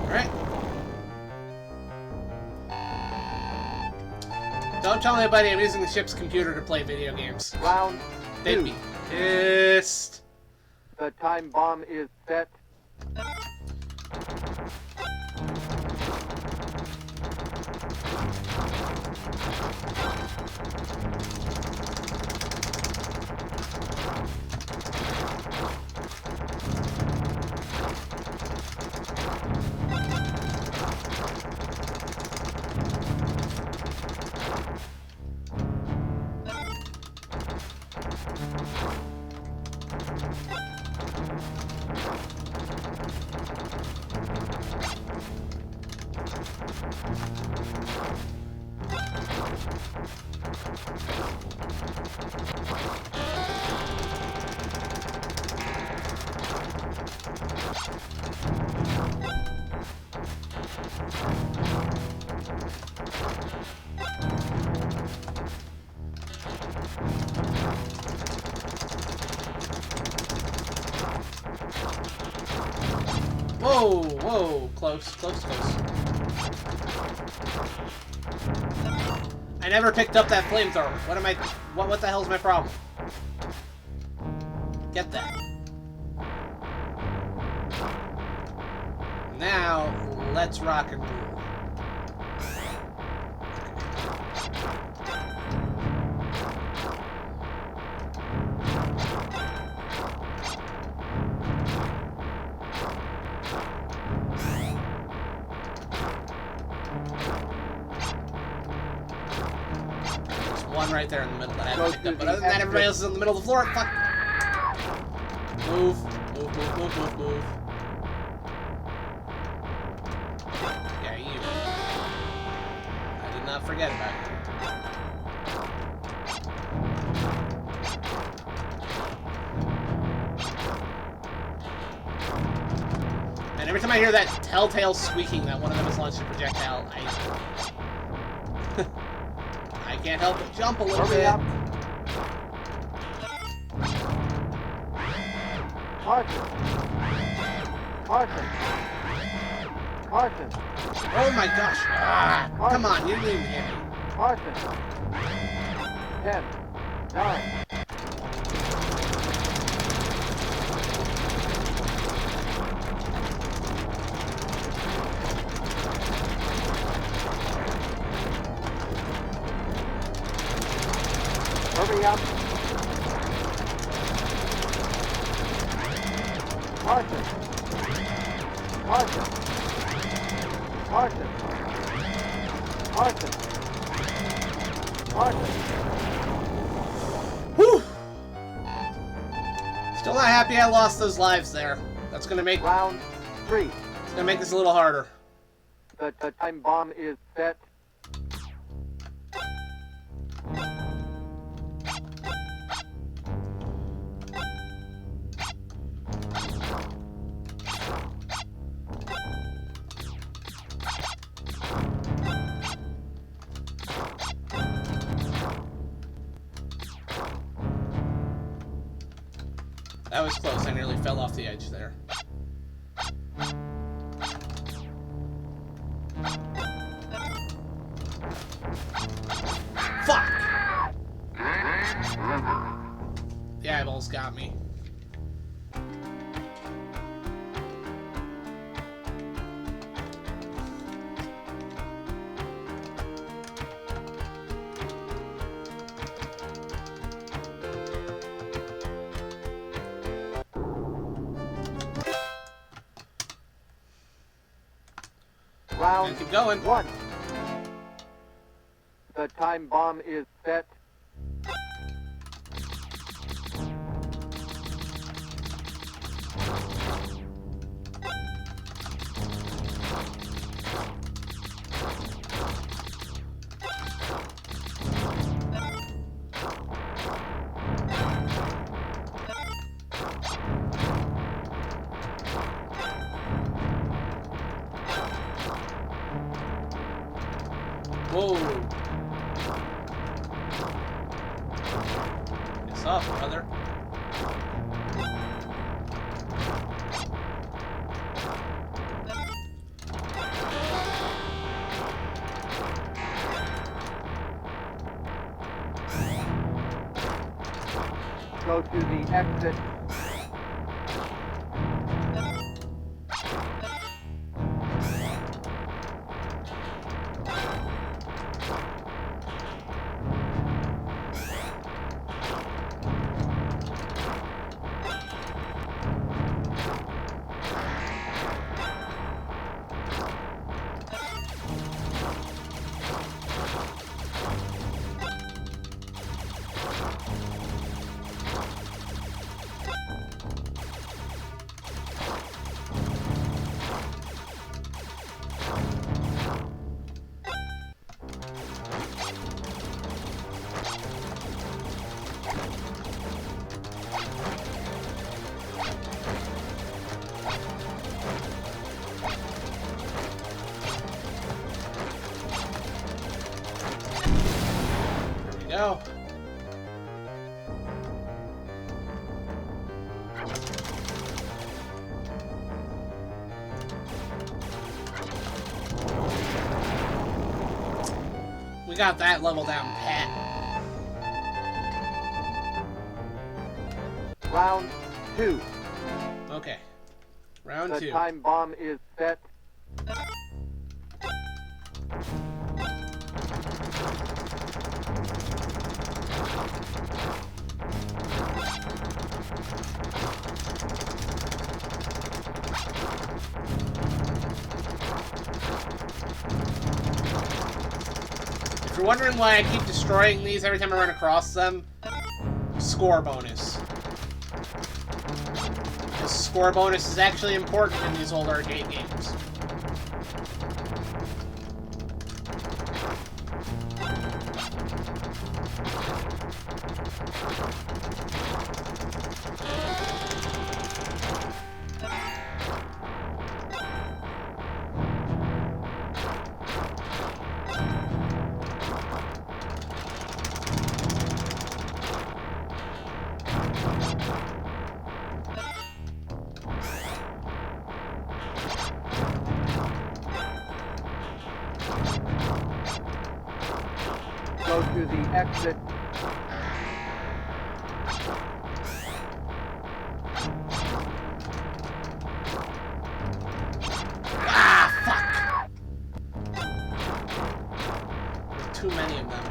Alright. Don't tell anybody I'm using the ship's computer to play video games. Round They'd 2. be pissed. The time bomb is set. Whoa, whoa, close, close, close. I never picked up that flamethrower. What the hell's my problem? Get that. Now, let's rock and roll. One right there in the middle that I haven't picked up, but other than that, everybody else is in the middle of the floor. Fuck! Move. Move, move, move, move, move. Yeah, you. I did not forget about you. And every time I hear that telltale squeaking that one of them has launched a projectile, I can't help but jump a little Hurry bit. up. Carson. Carson. Carson. Oh my gosh. Ah, come on, you didn't even hit me. Carson. 10. 9. Hurry up. Martin. Martin. Martin. Martin. Martin. Whew! Still not happy I lost those lives there. That's gonna make Round 3. it's gonna make this a little harder. The time bomb is set. That was close. I nearly fell off the edge there. Fuck! The eyeballs got me. Round Keep going. 1. The time bomb is set. Whoa. What's up, brother? Go to the exit. Go. We got that level down pat. Round 2. Okay. Round The 2. time bomb is set. If you're wondering why I keep destroying these every time I run across them, score bonus. This score bonus is actually important in these old arcade games. Go to the exit. Ah, fuck! Too many of them.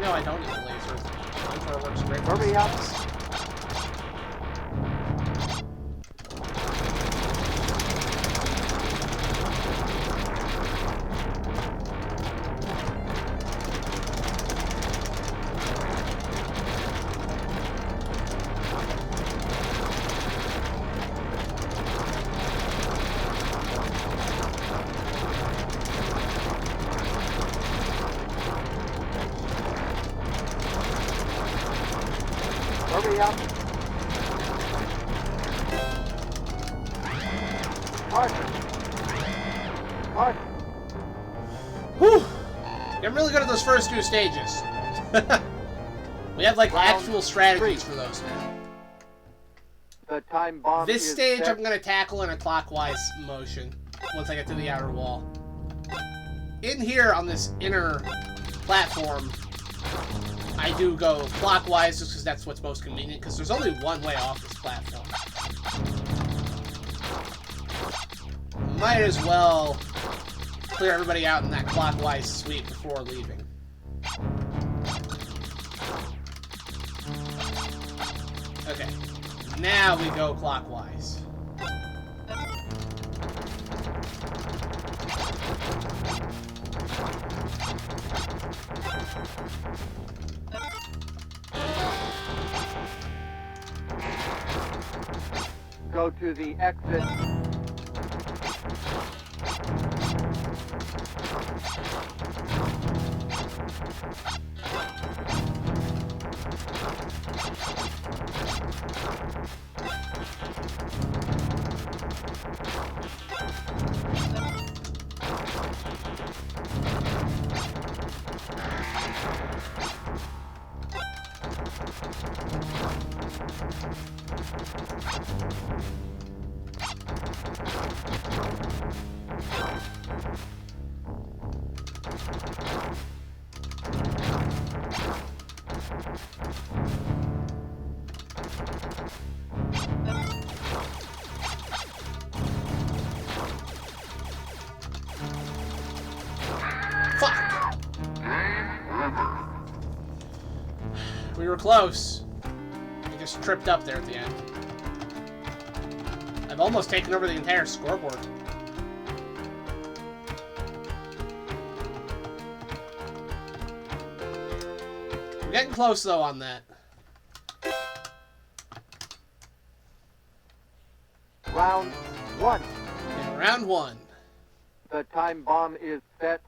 No, I don't need a laser. Flamethrower works great. Hurry up. Hurry up. Mark. Mark. Whew! I'm really good at those first two stages. We have like Round actual strategies 3. for those now. The time bomb This is stage set. I'm gonna tackle in a clockwise motion once I get to the outer wall. In here on this inner platform, I do go clockwise just because that's what's most convenient, because there's only one way off this platform. Might as well clear everybody out in that clockwise sweep before leaving. Okay, now we go clockwise. Go to the exit. Fuck! We were close. I just tripped up there at the end. I've almost taken over the entire scoreboard. We're getting close, though, on that. Round 1. In round 1. The time bomb is set.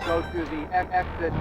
Go to the exit.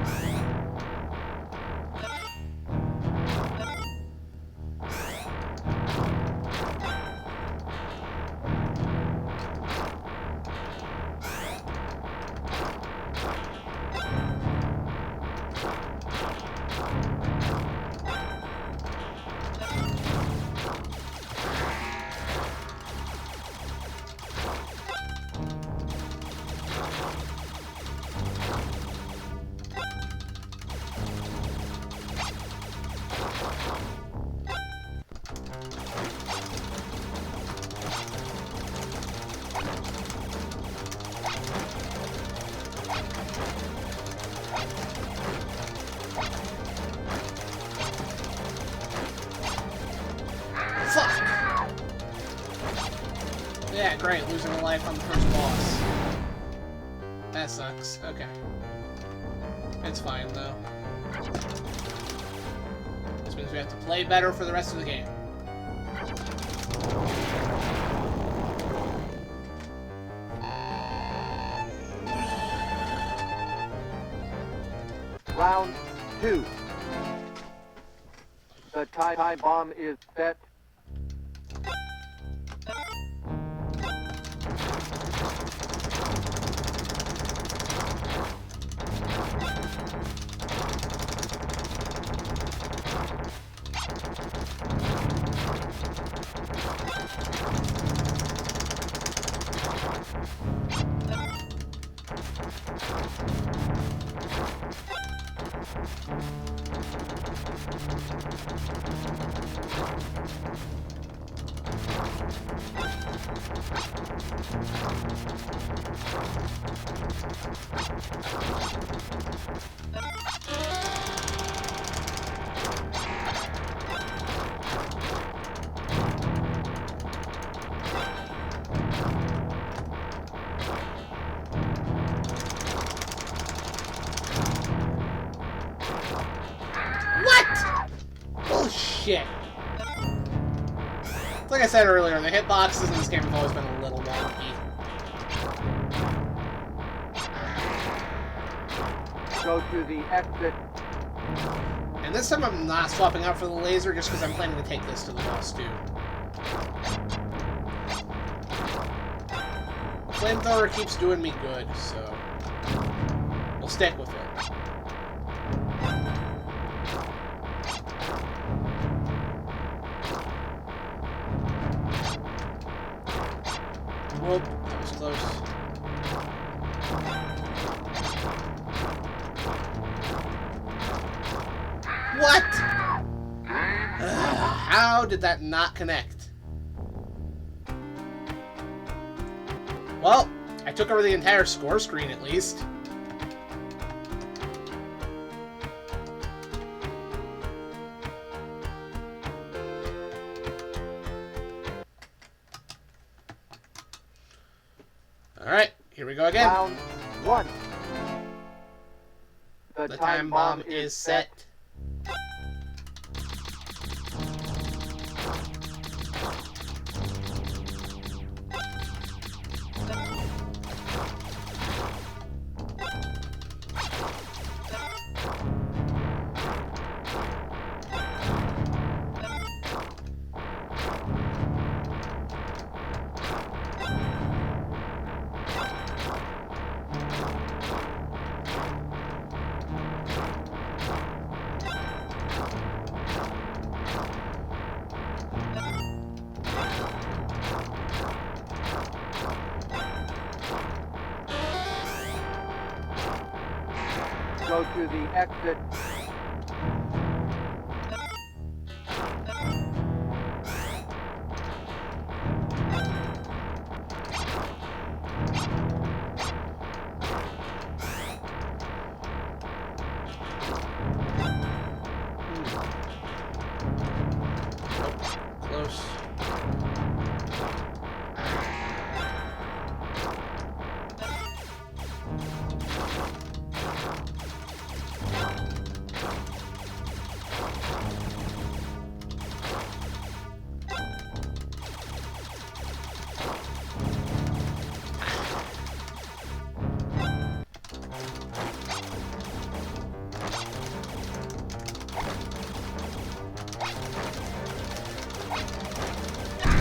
Fuck! Yeah, great. Losing a life on the first boss. That sucks. Okay. It's fine, though. This means we have to play better for the rest of the game. Round 2. The time bomb is set. What? Bullshit. Like I said earlier, the hitboxes in this game have always been a little wonky. Go to the exit. And this time I'm not swapping out for the laser just because I'm planning to take this to the boss too. Flamethrower keeps doing me good, so we'll stick with it. Whoop, that was close. What? How did that not connect? Well, I took over the entire score screen at least. Alright, here we go again. Round 1. The time bomb is set. Go to the exit. Close.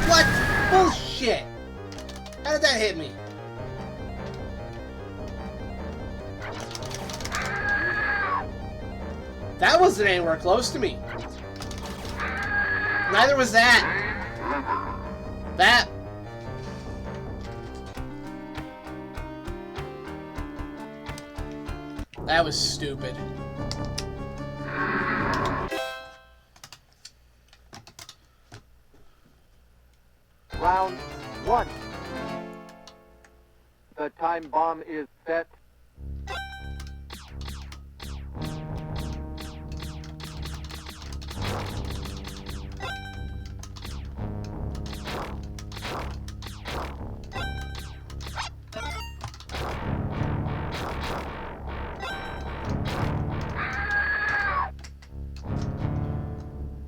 What? Bullshit! How did that hit me? That wasn't anywhere close to me. Neither was that. That. That was stupid. Round 1. The time bomb is set.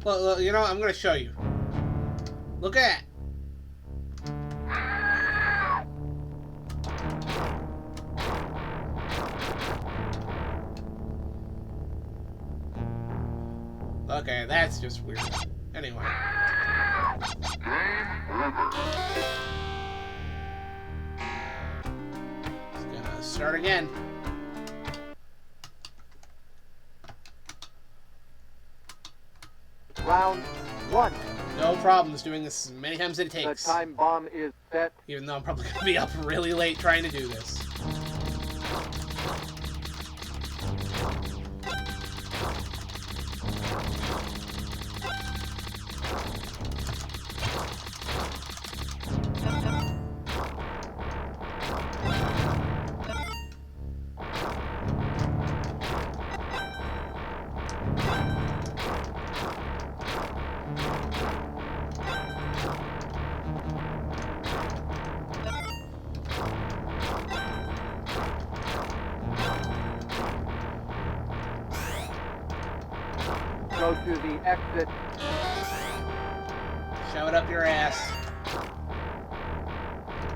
Well, you know, I'm gonna show you. Look at. Okay, that's just weird. Anyway. Just gonna start again. Round 1. No problems doing this as many times as it The takes. time bomb is set. Even though I'm probably gonna be up really late trying to do this. Go to the exit. Shove it up your ass.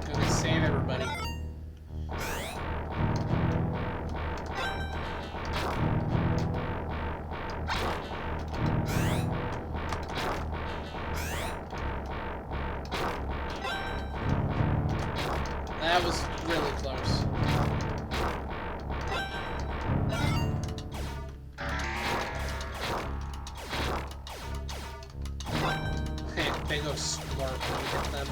Gonna save everybody. That was really close. They go smart when you hit them.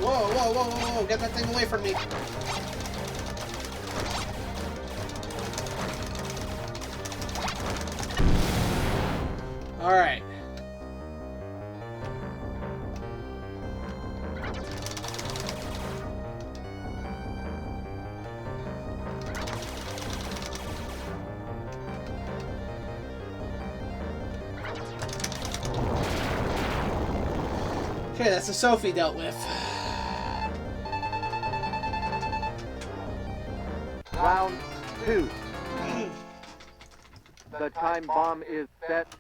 Whoa, whoa, whoa, whoa, whoa, get that thing away from me. Alright. Okay, that's a Sophie dealt with. Round 2. The time bomb is set.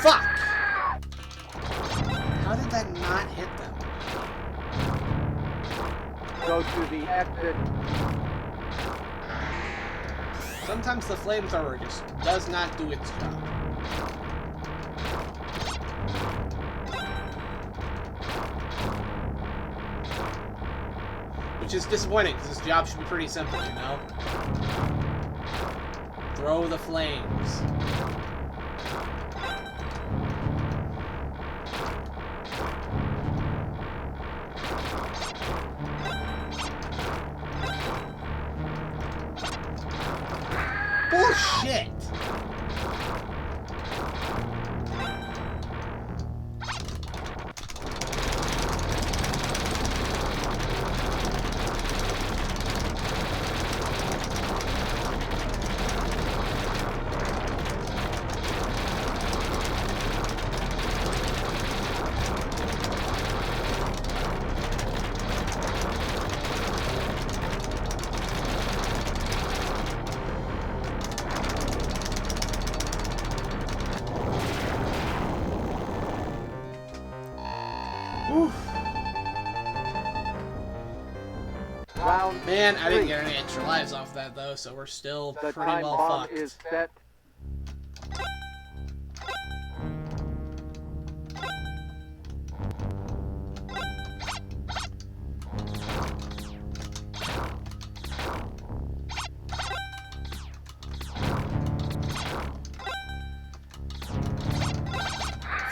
Fuck! How did that not hit them? Go to the exit. Sometimes the flamethrower just does not do its job. Which is disappointing, because this job should be pretty simple, you know? Throw the flames. Bullshit! Man, I didn't get any extra lives off that though, so we're still The pretty time well bomb fucked. is set.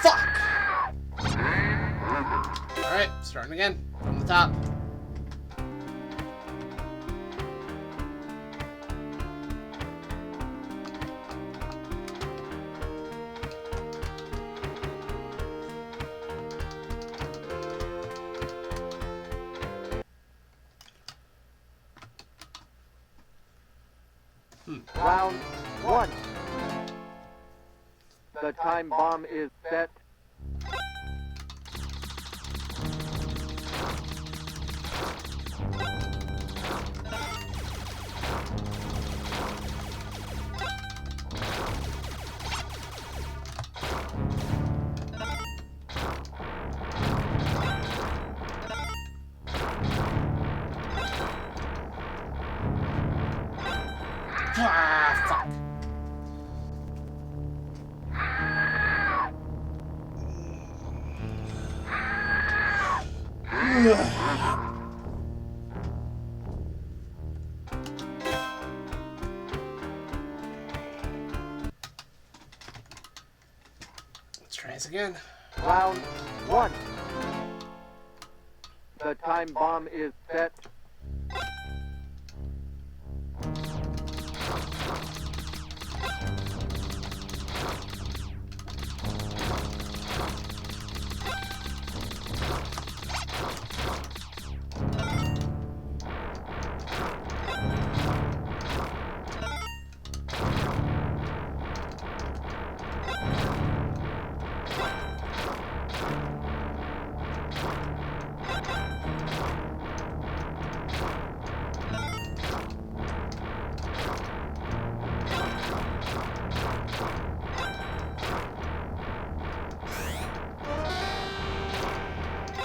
Fuck! Alright, starting again from the top. Round 1. The time bomb is set. Ah, fuck. Let's try this again. Round 1. The time bomb is set.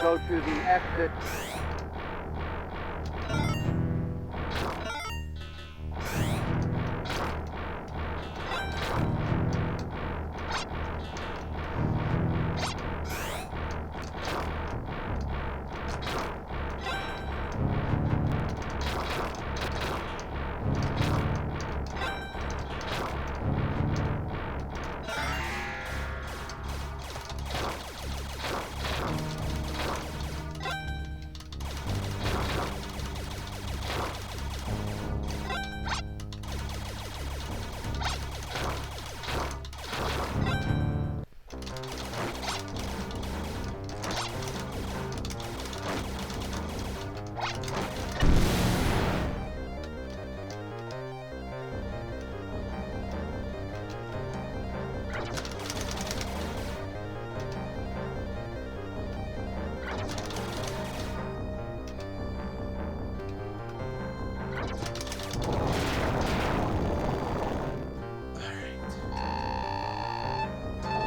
Go to the exit.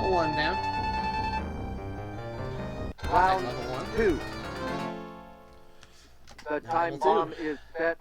One down. Round Level 1. 2. The time Level 2. bomb is set.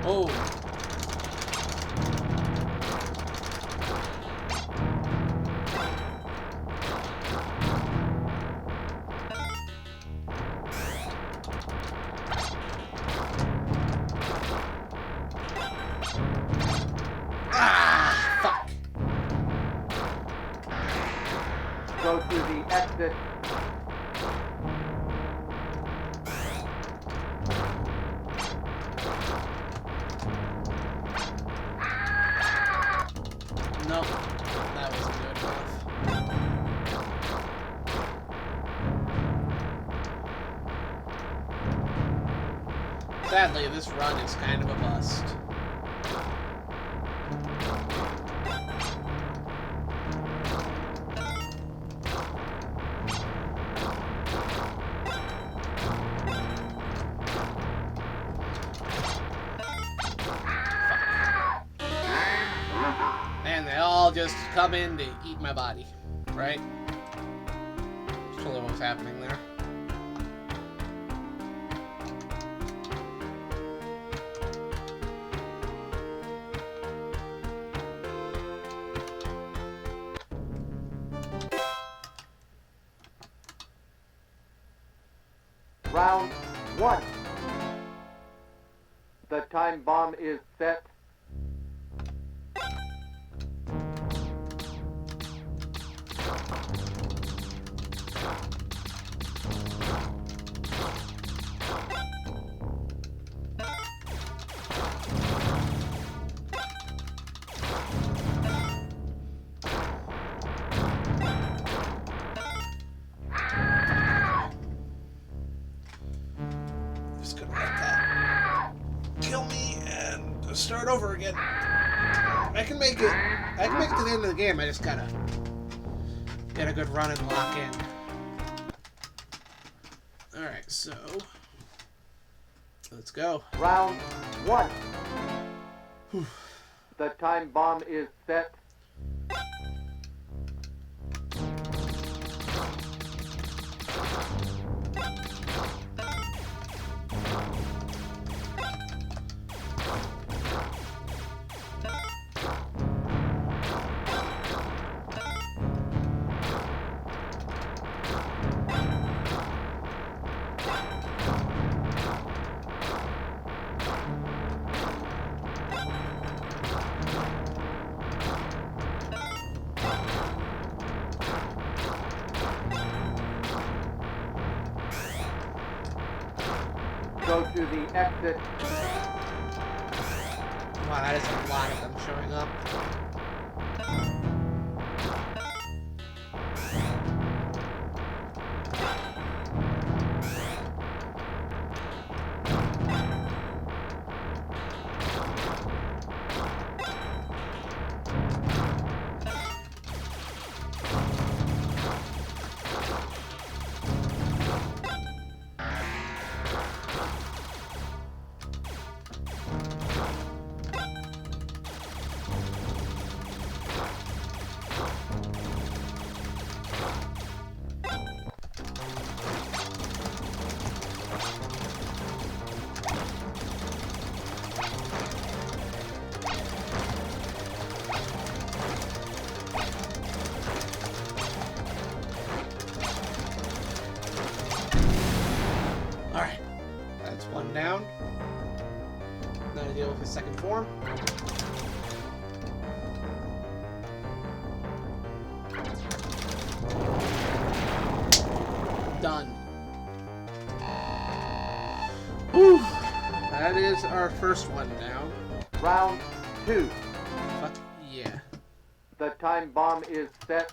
Oh. Ah, fuck. Go to the exit. No, that wasn't good enough. Sadly, this run is kind of a bust. And they all just come in to eat my body, right? That's totally what was happening there. Round 1. The time bomb is set. Just gonna let that kill me and start over again. I can make it. I can make it to the end of the game. I just gotta get a good run and lock in. All right, so let's go. Round 1. The time bomb is set. Go to the exit. Wow, that is a lot of them showing up. Alright, that's one down. Now to deal with his second form. Done. Whew. That is our first one down. Round 2. Fuck yeah. The time bomb is set.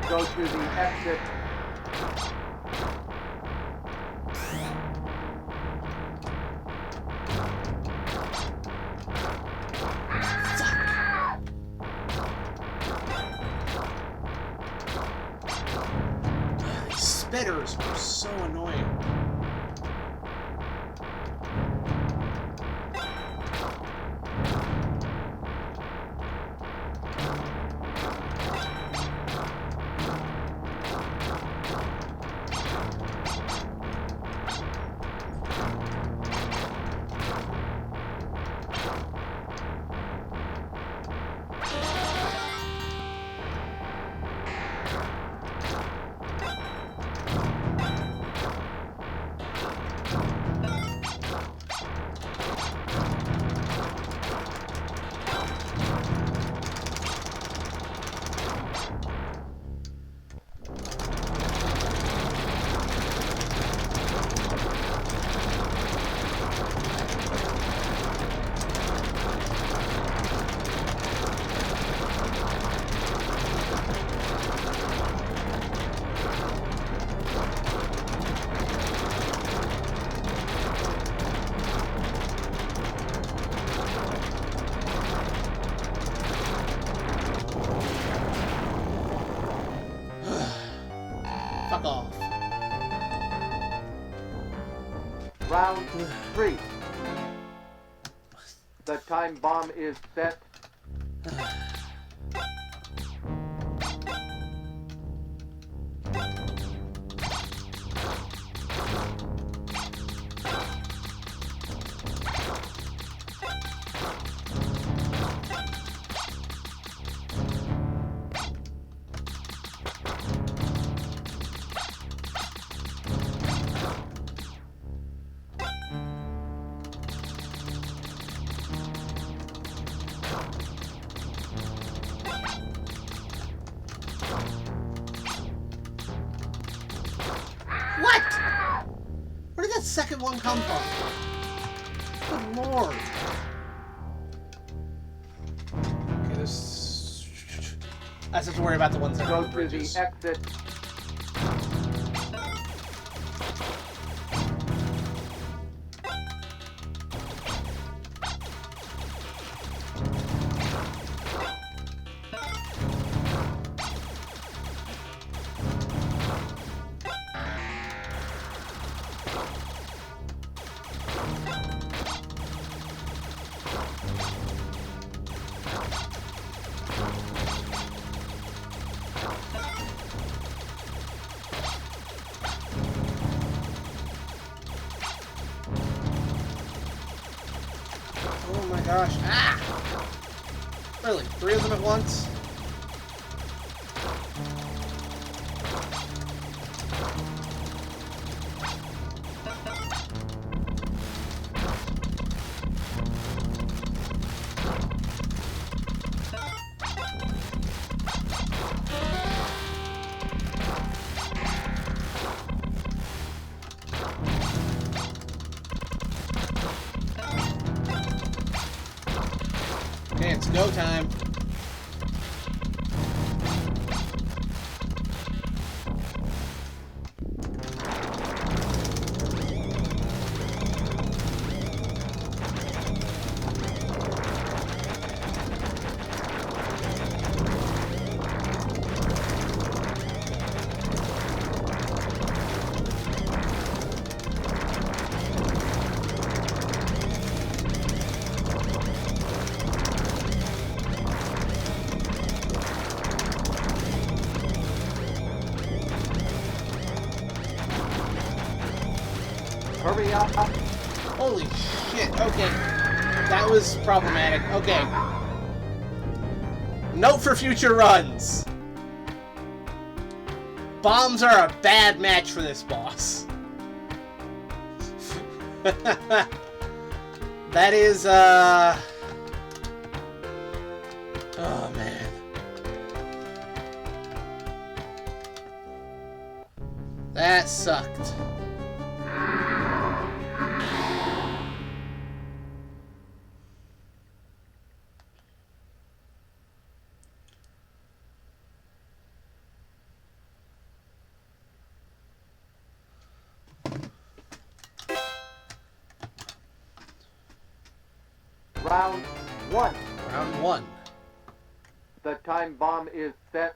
Go to the exit. spiders are so annoying. Fuck off. Round 3. The time bomb is set. What? Where did that second one come from? Good lord. Okay, this. I just have to worry about the ones that are Go on the to bridges. the exit. Oh my gosh. Ah! Really? 3 of them at once? Okay, it's go time. Hurry up. Holy shit, okay. That was problematic. Okay. Note for future runs. Bombs are a bad match for this boss. That is, oh, man. That sucked. Round 1. Round 1. The time bomb is set.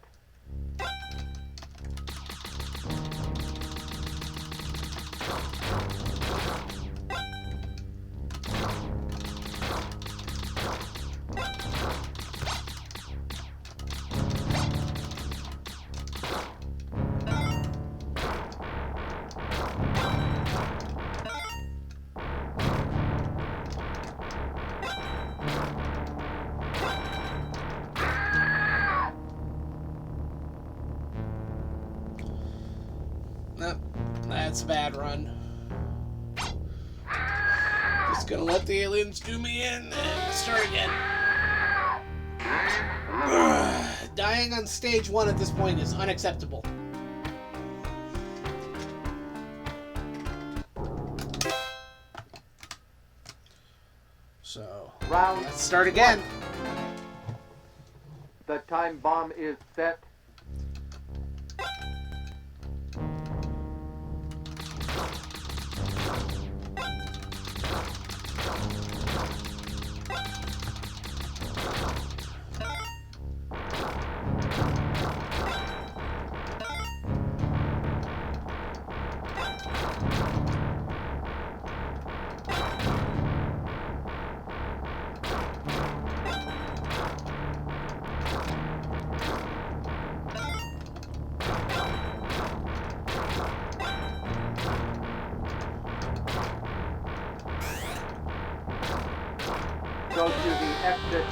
that's a bad run. Just gonna let the aliens do me in and start again. Dying on stage 1 at this point is unacceptable. So, Round let's start again. The time bomb is set. Go to the exit.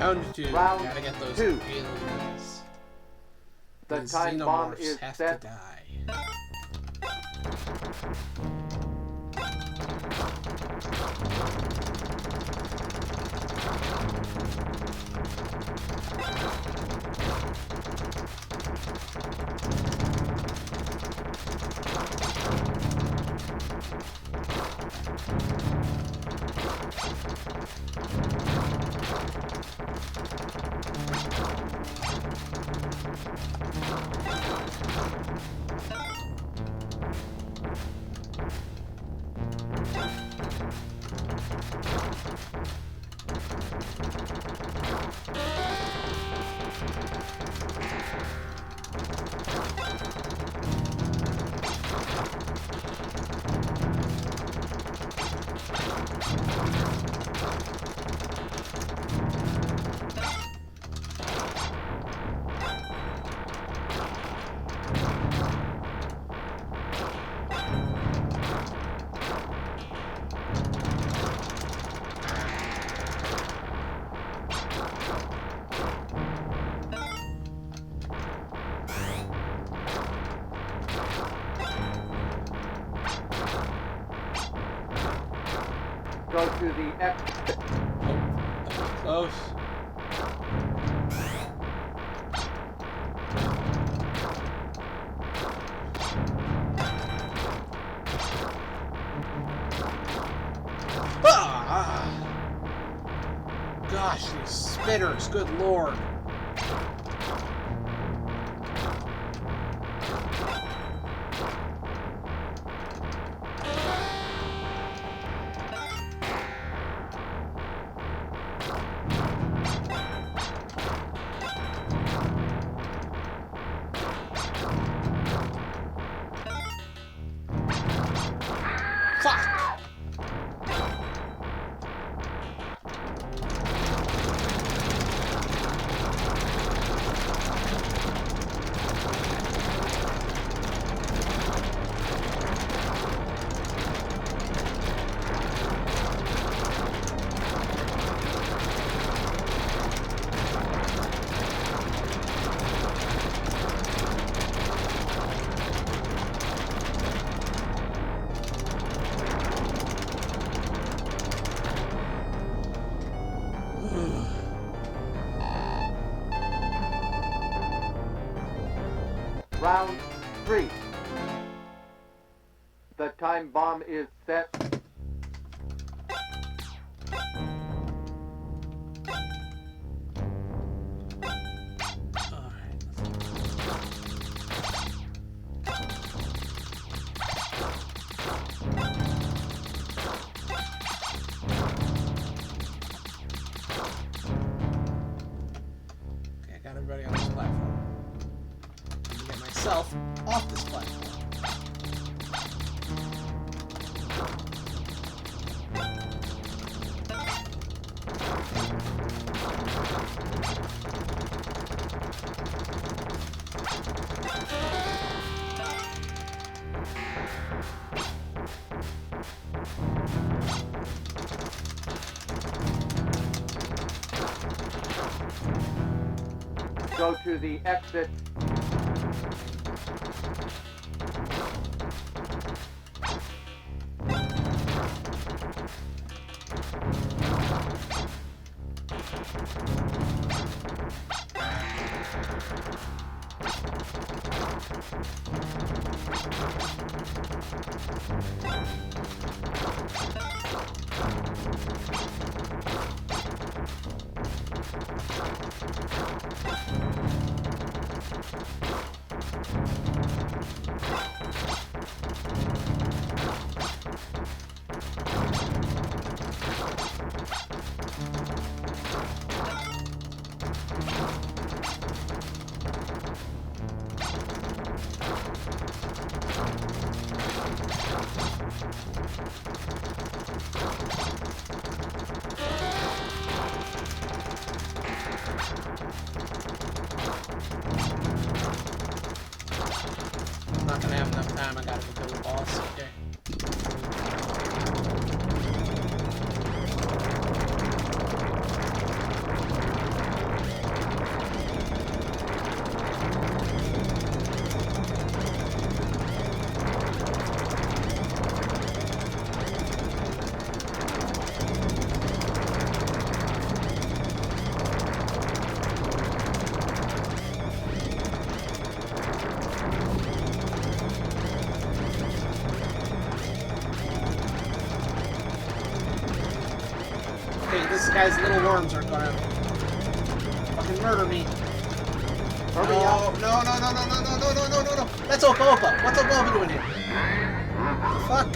Round 2. Round Gotta get those 2. aliens. The These time bomb xenomorphs is have set. to die. Go to the exit. Close. Ah! Gosh, these spitters, good lord. Fuck! Round 3. The time bomb is set. Okay, I got everybody on this platform. I can get myself off this platform. Go to the exit. I'm not gonna have enough time. I gotta go kill the boss. Okay. Okay, this guy's little worms are gonna fucking murder me. Hurry up. No, no, no, no, no, no, no, no, no, no, no. That's Opa Opa. What's Opa Opa doing here? Fuck.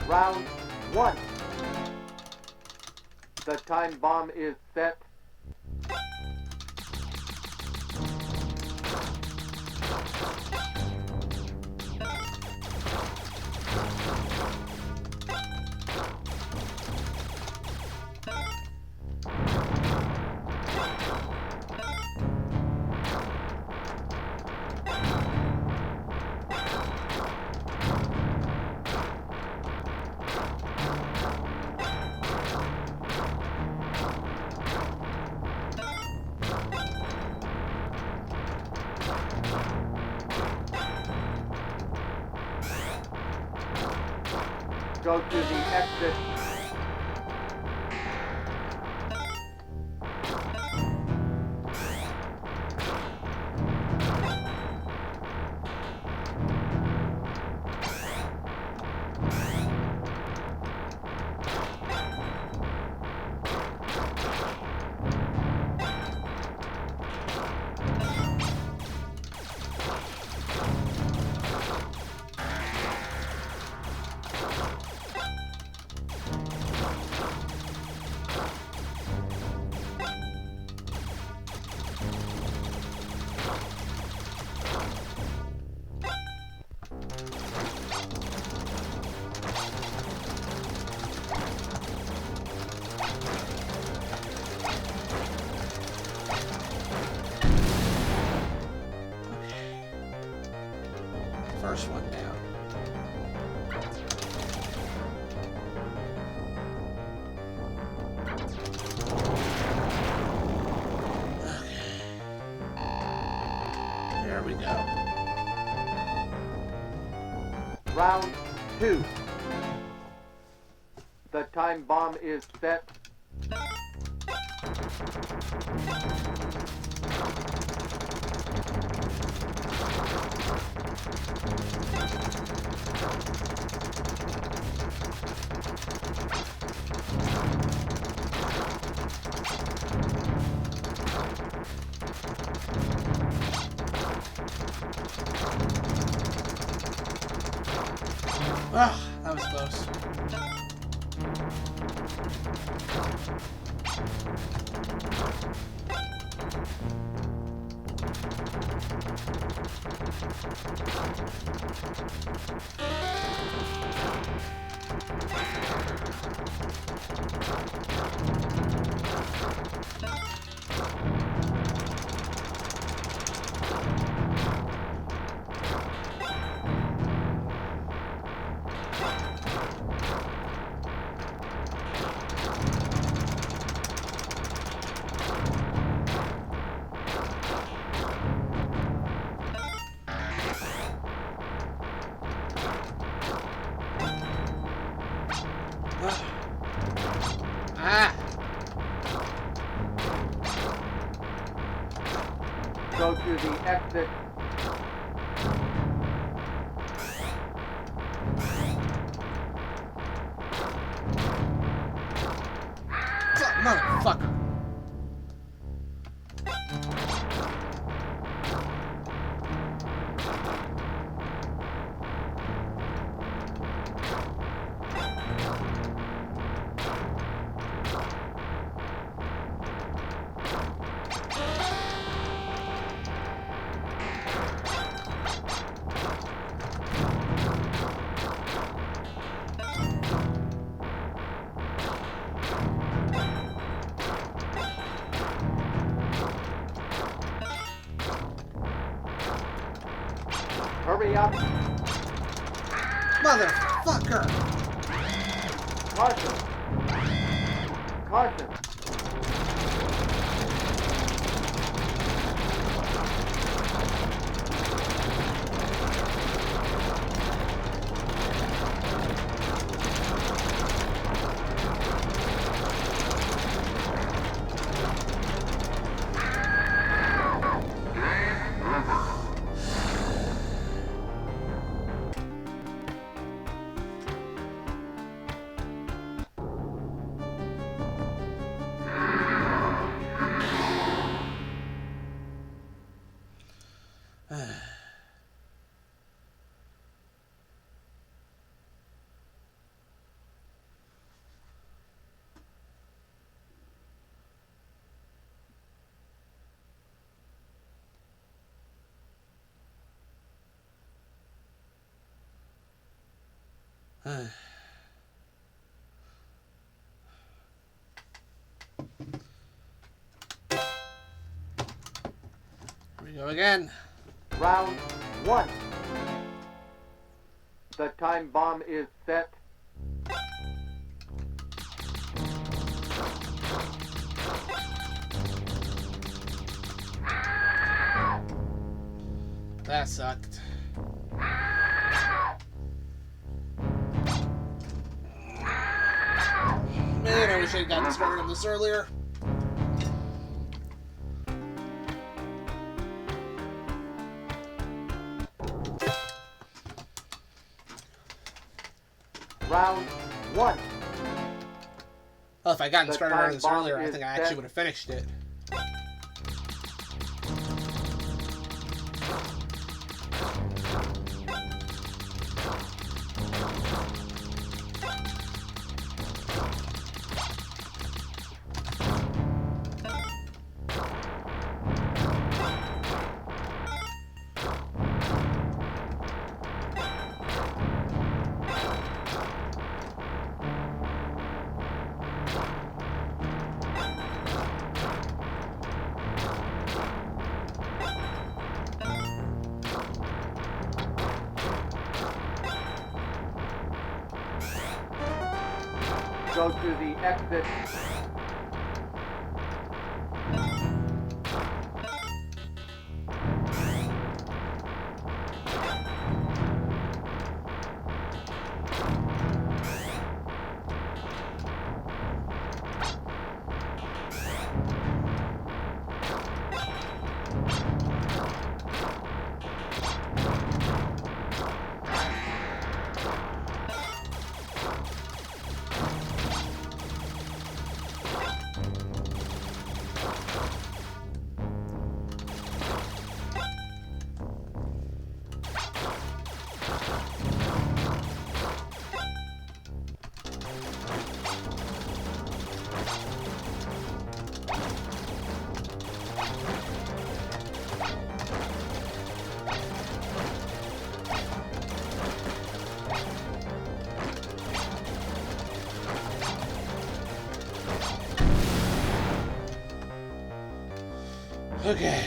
Round 1. The time bomb is set. Go to the exit. first one down. Okay. There we go. Round 2. The time bomb is set. Ah, that was close. Ah! Go to the exit. Motherfucker. Hurry up. Motherfucker! Caution. Caution. Here we go again. Round 1. The time bomb is set. That sucked. Man, I wish I had gotten started on this earlier. Round 1. Well, if I gotten The started on time this bomb earlier, I is think I set. actually would have finished it. Go to the exit. Okay.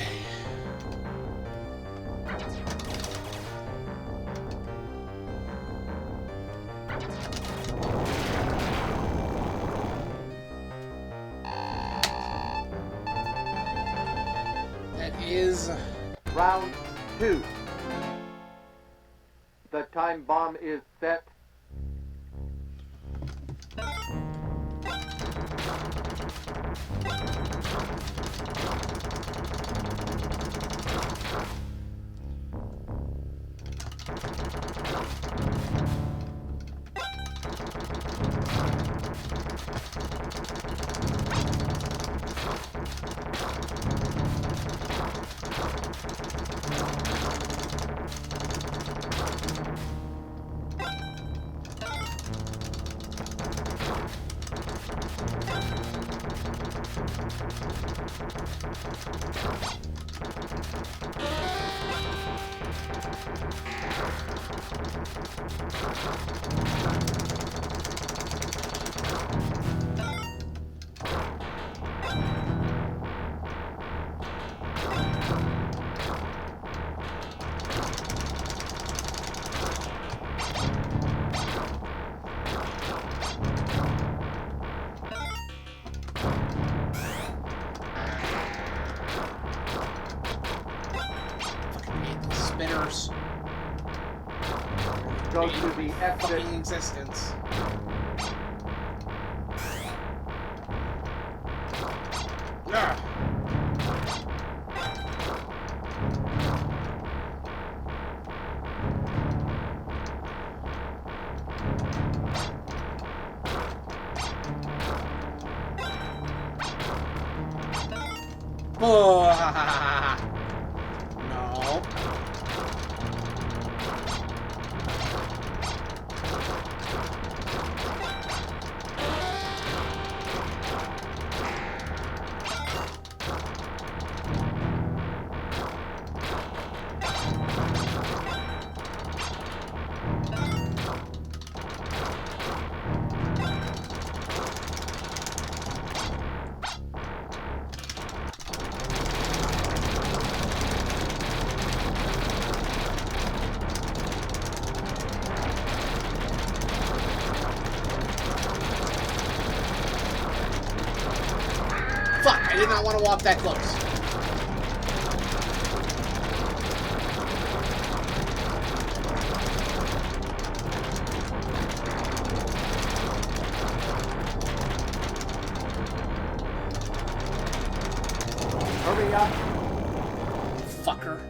That is Round 2. The time bomb is set. spinners. Go to the exit. Fucking existence. Yeah. Oh, no. Fuck, I did not want to walk that close. Hurry up. Fucker.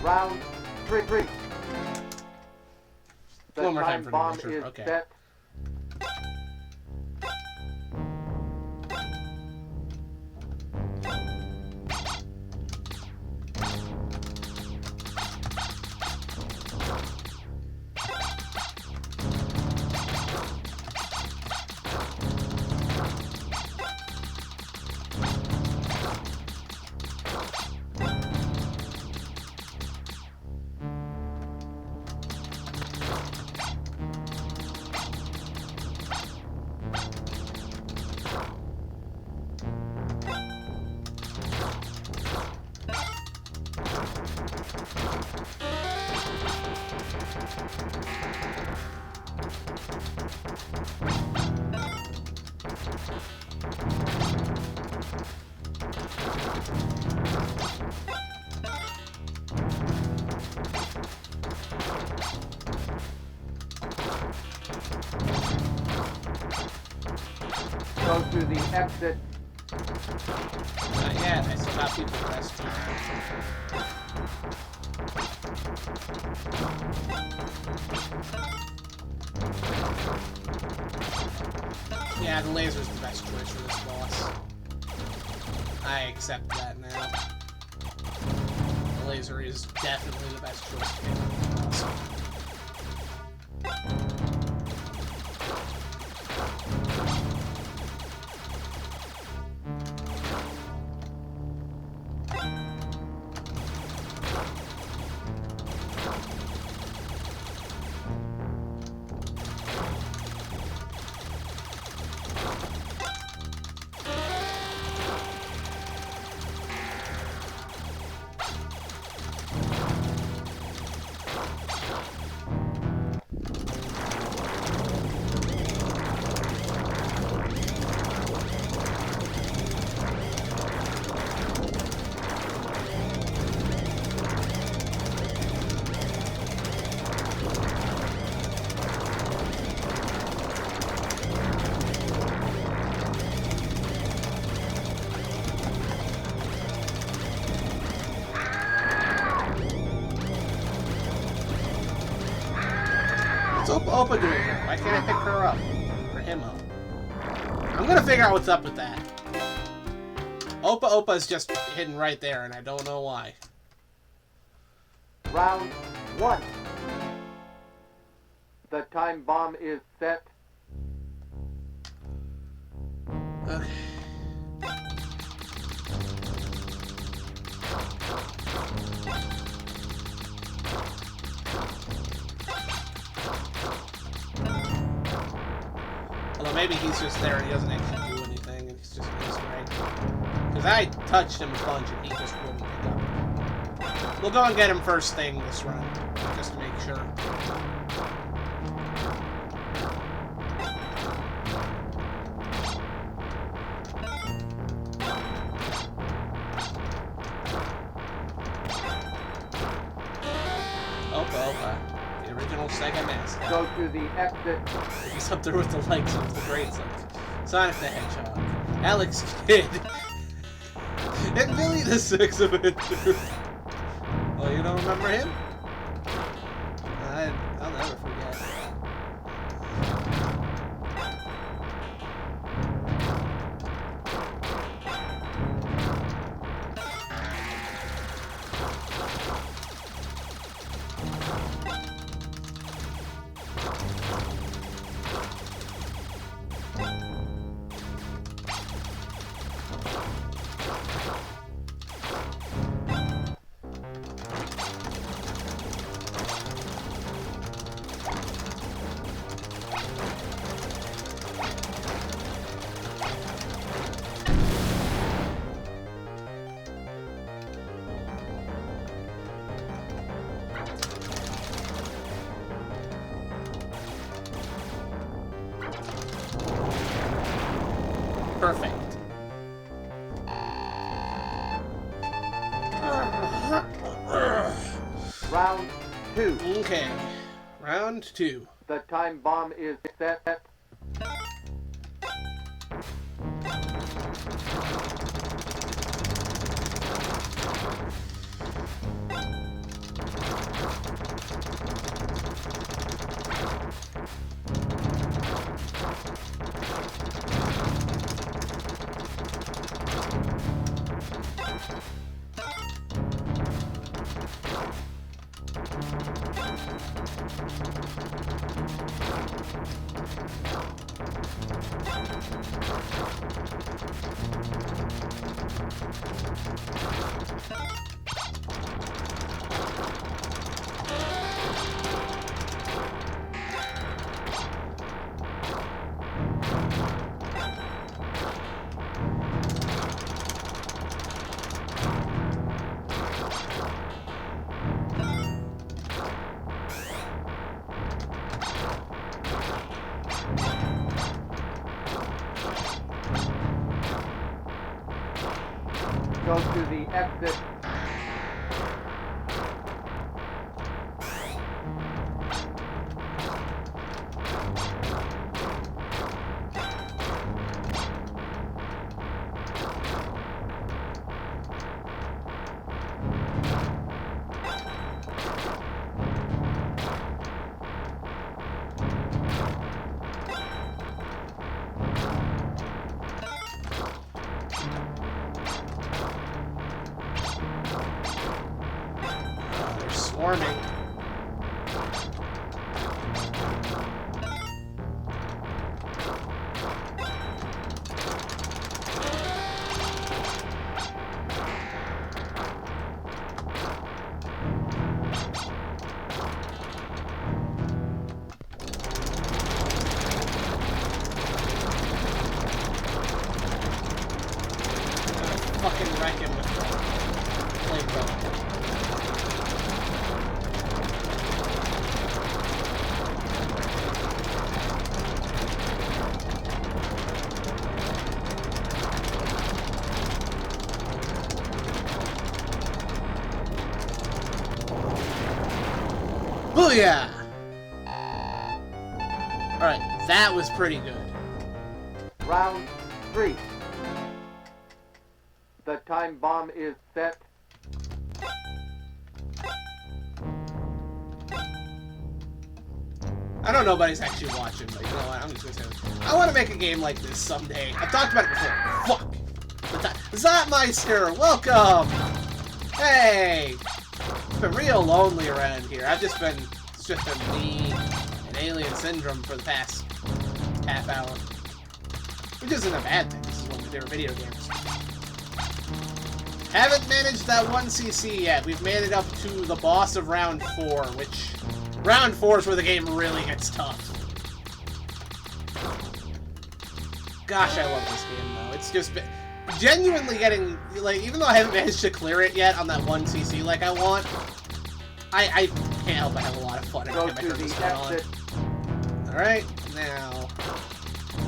Round 3. The One more time time for bomb me, sure. is Okay. set. Go to the exit. Not yet. I still got people to rescue. Yeah, the laser's the best choice for this boss. I accept that now. The laser is definitely the best choice to pick for this boss. What's Opa doing here? Why can't I pick her up? Or him up? I'm gonna figure out what's up with that. Opa's just hidden right there, and I don't know why. Round 1. The time bomb is set. Okay. Although maybe he's just there and he doesn't actually do anything, and he's just in his way. Because I touched him a bunch and he just wouldn't pick up. We'll go and get him first thing this run, just to make sure. Opa, the original Sega mascot. Go to the exit. He's up there with the likes of the greats like Sonic the Hedgehog, Alex Kidd, and Billy the Six Avenger. Well, you don't remember him? I'll never forget. Perfect. Round 2. Okay. Round 2. The time bomb is set. Go to the exit. transforming. Fucking wreck him with the flamethrower. Booyah! Alright, that was pretty good. Round 3. The time bomb is set. I know nobody's actually watching, but you know what? I'm just gonna say this. I want to make a game like this someday. I've talked about it before. Fuck! Zotmeister, welcome! Hey! It's been real lonely around here. It's just been me and Alien Syndrome for the past half hour. Which isn't a bad thing. This is one of my favorite video games. Haven't managed that 1cc yet. We've made it up to the boss of round 4, which... Round 4 is where the game really gets tough. Gosh, I love this game, though. It's just been... Genuinely getting... Like, even though I haven't managed to clear it yet on that 1cc like I want, I can't help but have a lot of fun every Go time I to turn the this one on. exit. Alright, now...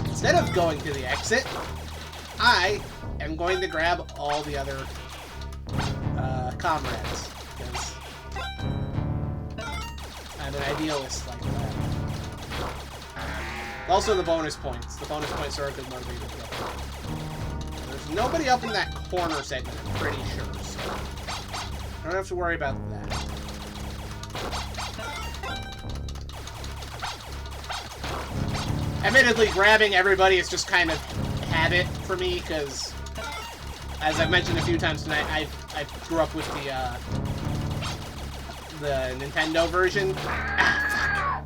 Instead of going to the exit, I am going to grab all the other comrades, because I'm an idealist like that. Also the bonus points. The bonus points are a good motivator to get. There's nobody up in that corner segment, I'm pretty sure, so I don't have to worry about that. Admittedly, grabbing everybody is just kind of habit for me, because, as I've mentioned a few times tonight, I grew up with the Nintendo version. Ah, fuck.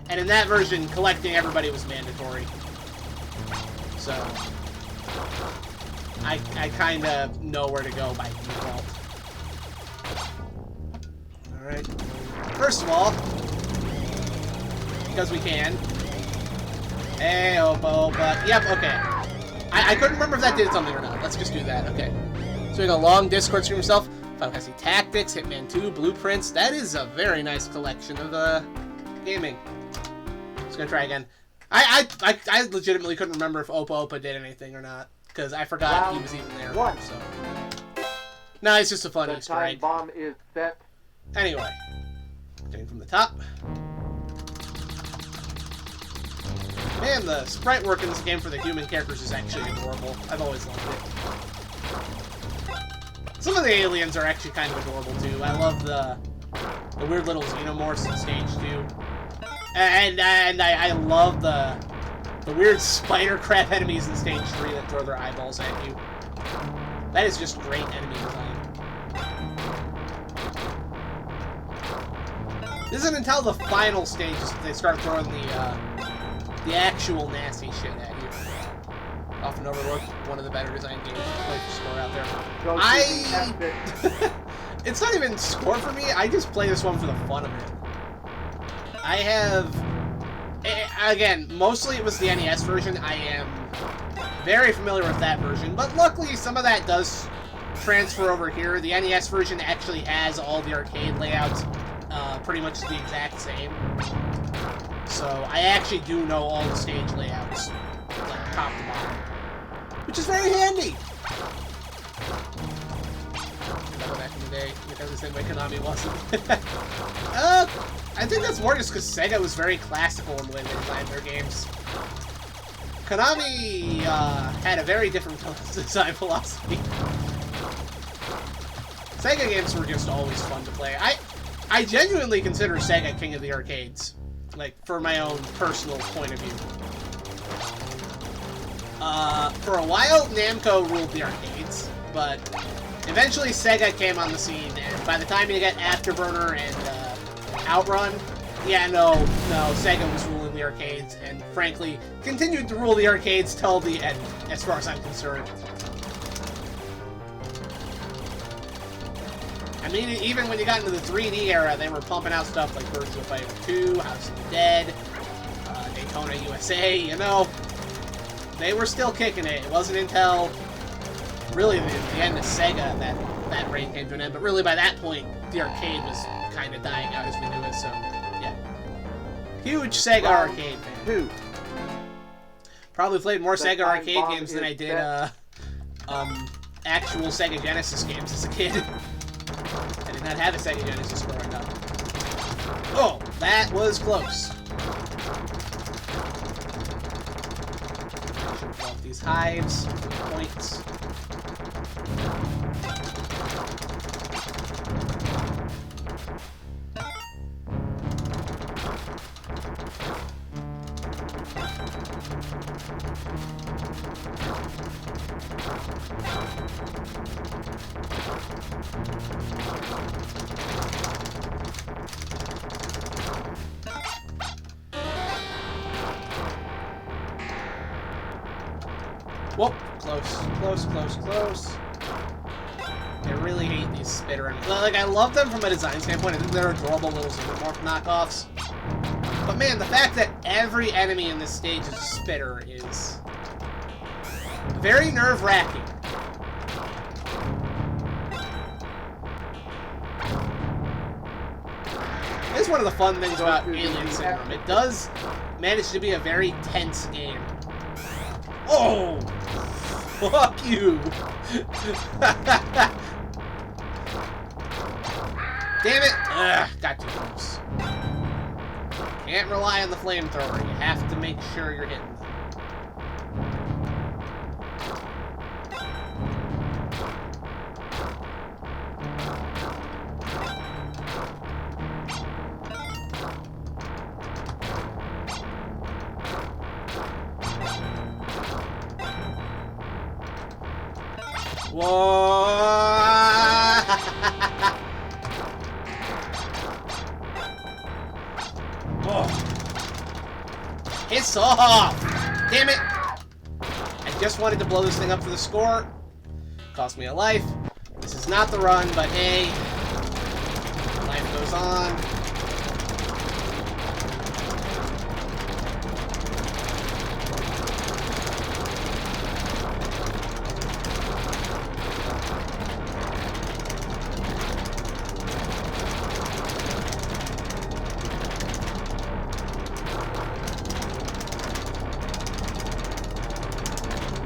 And in that version, collecting everybody was mandatory. So, I kind of know where to go by default. Alright. First of all, because we can. Hey, Oppo, but... Yep, okay. I couldn't remember if that did something or not. Let's just do that, okay. So we got a long Discord stream himself. Final Fantasy Tactics, Hitman 2, Blueprints. That is a very nice collection of gaming. Just gonna try again. I legitimately couldn't remember if Oppo did anything or not, because I forgot he was even there. One. So. No, it's just a fun The Easter time egg. bomb is set. Anyway, getting from the top. Man, the sprite work in this game for the human characters is actually adorable. I've always loved it. Some of the aliens are actually kind of adorable too. I love the weird little xenomorphs in stage 2. And I love the weird spider crab enemies in stage 3 that throw their eyeballs at you. That is just great enemy design. This isn't until the final stages that they start throwing the actual nasty shit at you. Often overlooked, one of the better designed games to play for score out there. Go to the exit. It's not even score for me, I just play this one for the fun of it. I have... Again, mostly it was the NES version. I am very familiar with that version, but luckily some of that does transfer over here. The NES version actually has all the arcade layouts pretty much the exact same. So I actually do know all the stage layouts, like top to bottom, which is very handy. Back in the day, because the same way Konami wasn't. I think that's more just because Sega was very classical in the way they designed their games. Konami had a very different design philosophy. Sega games were just always fun to play. I genuinely consider Sega king of the arcades. Like, for my own personal point of view. For a while, Namco ruled the arcades, but Eventually, Sega came on the scene, and by the time you get Afterburner and Outrun, yeah, no, Sega was ruling the arcades, and frankly, continued to rule the arcades till the end, as far as I'm concerned. I mean, even when you got into the 3D era, they were pumping out stuff like Virtua Fighter 2, House of the Dead, Daytona USA, you know. They were still kicking it. It wasn't until really the end of Sega that reign came to an end, but really by that point, the arcade was kind of dying out as we knew it, so, yeah. Huge Sega arcade fan. 2. Probably played more The Sega time arcade bomb games than is I did, actual Sega Genesis games as a kid. I did not have a Sega Genesis growing up. Oh, that was close. Should blow up these hives, points. Whoop! Close. I really hate these spitter enemies. Like, I love them from a design standpoint. I think they're adorable little Xenomorph knockoffs. But man, the fact that every enemy in this stage is a spitter is very nerve-wracking. This is one of the fun things about Alien Syndrome. It does manage to be a very tense game. Oh! Fuck you! Damn it! Ugh, got too close. Can't rely on the flamethrower. You have to make sure you're hitting them. Whoa! Oh. Piss off! Damn it! I just wanted to blow this thing up for the score. Cost me a life. This is not the run, but hey, life goes on.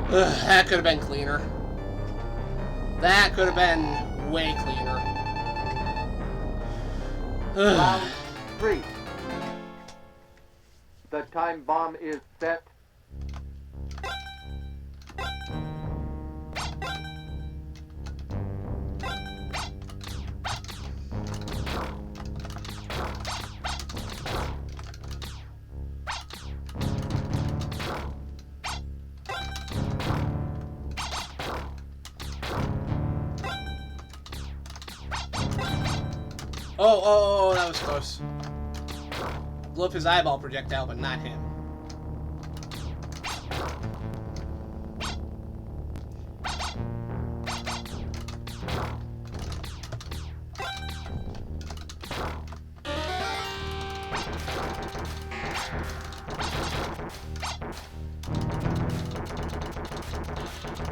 Ugh, that could have been cleaner. That could have been way cleaner. Ugh. Round 3. The time bomb is set. Oh, that was close. Blew up his eyeball projectile, but not him.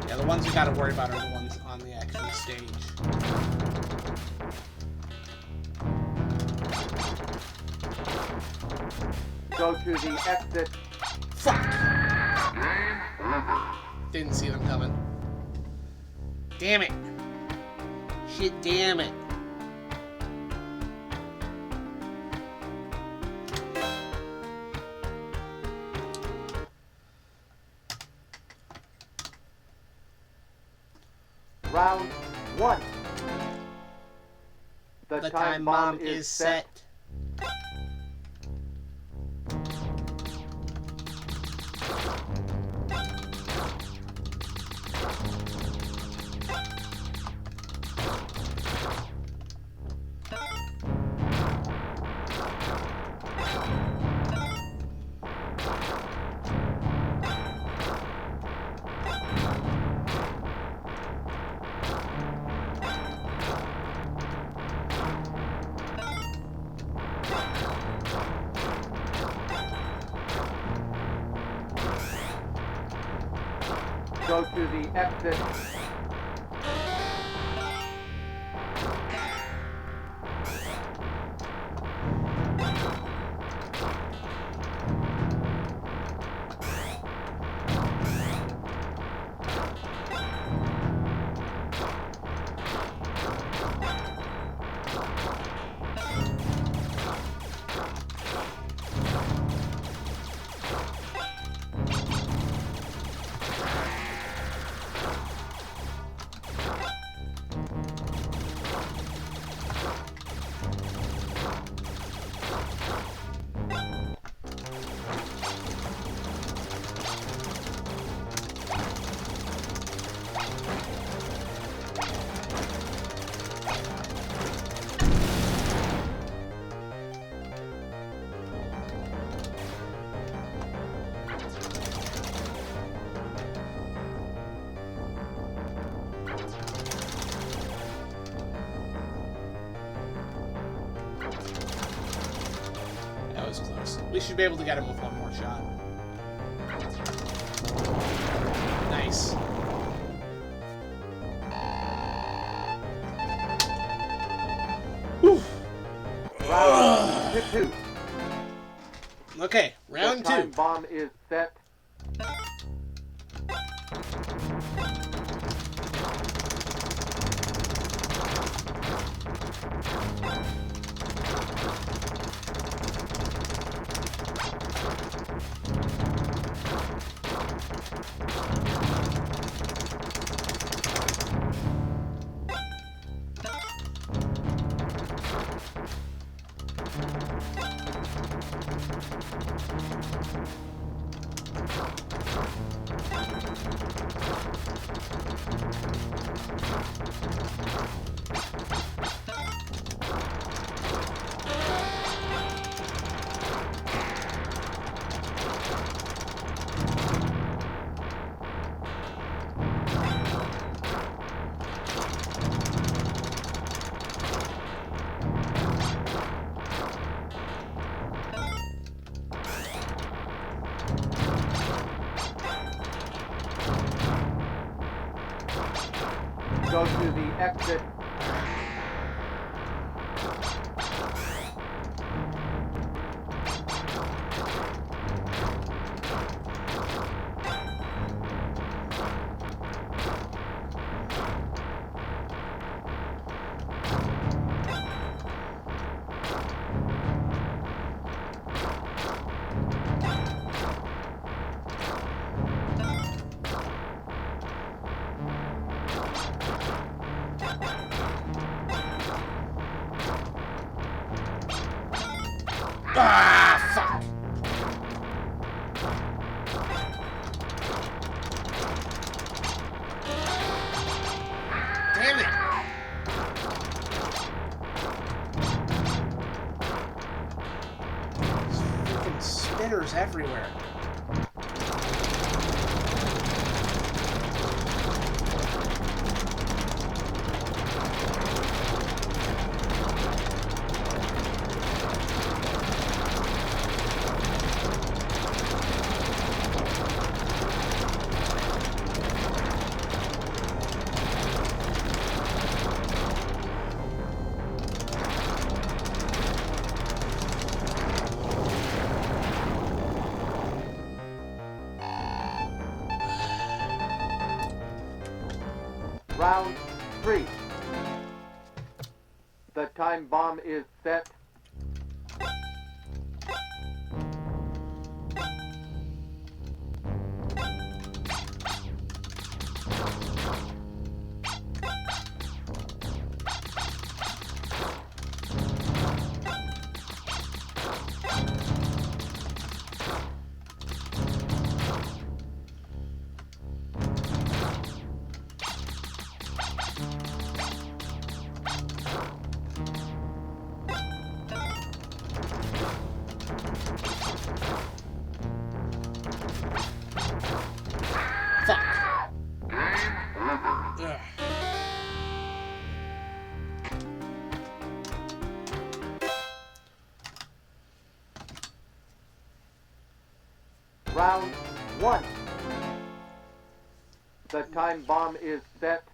Yeah, the ones we gotta worry about are the ones on the actual stage. Go to the exit. Fuck! Didn't see them coming. Damn it! Shit, damn it! Round 1. The time bomb is set. Go to the exit. That was close. We should be able to get him with one more shot. Nice. Whew. Round 2. Okay, round The time 2. bomb is set. Go to the exit. Ah, fuck. Damn it. There's freaking spinners everywhere. Round 3. The time bomb is set. Fuck. Ugh. Round 1. The time bomb is set.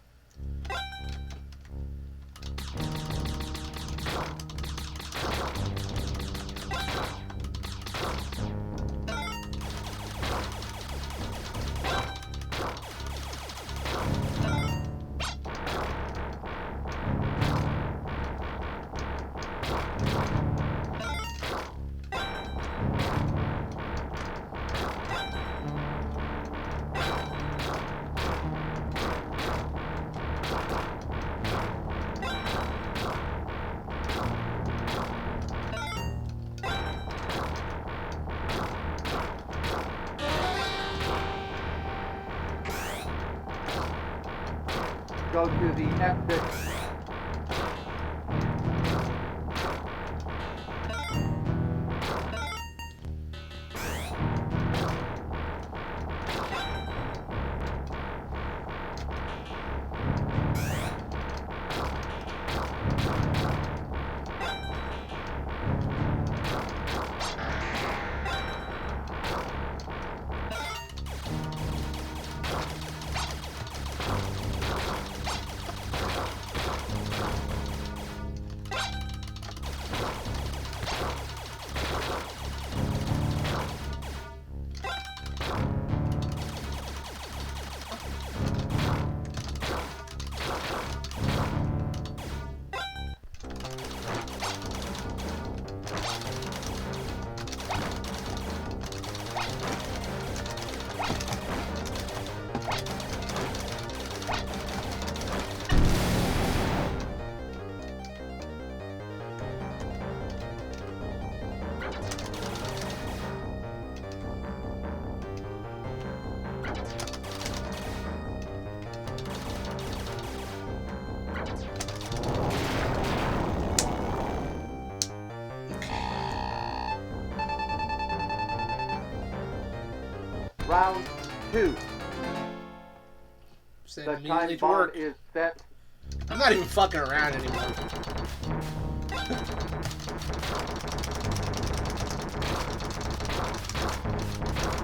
Go to the exit. Round 2. Said The immediately time to bomb work. is set. I'm not even fucking around anymore.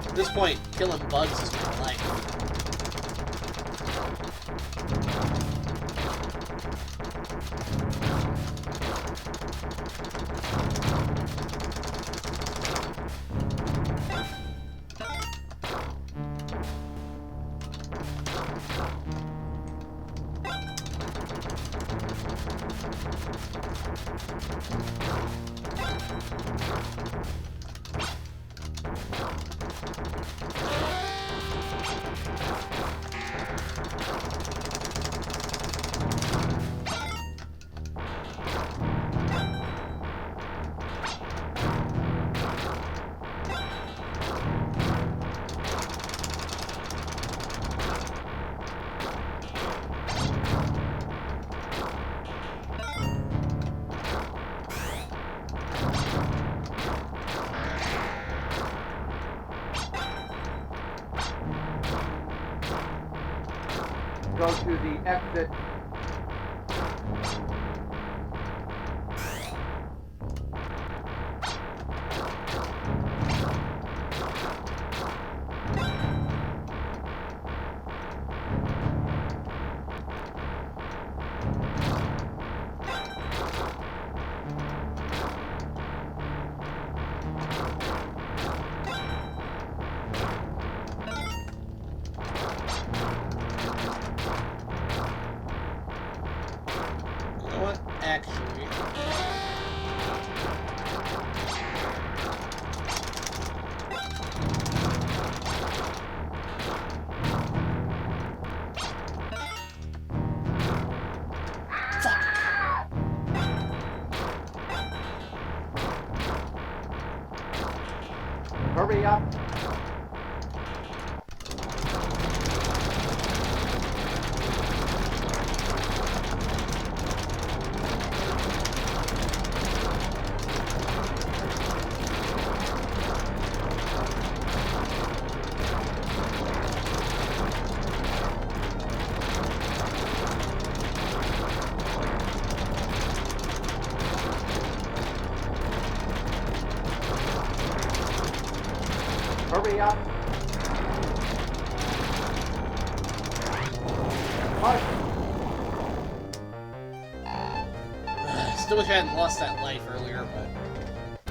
At this point, killing bugs is my life. Go to the exit. You know what? Actually. Hurry up. Hurry up. Hush. Still wish I hadn't lost that life earlier, but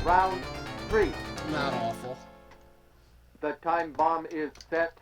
Round 3. not awful. The time bomb is set.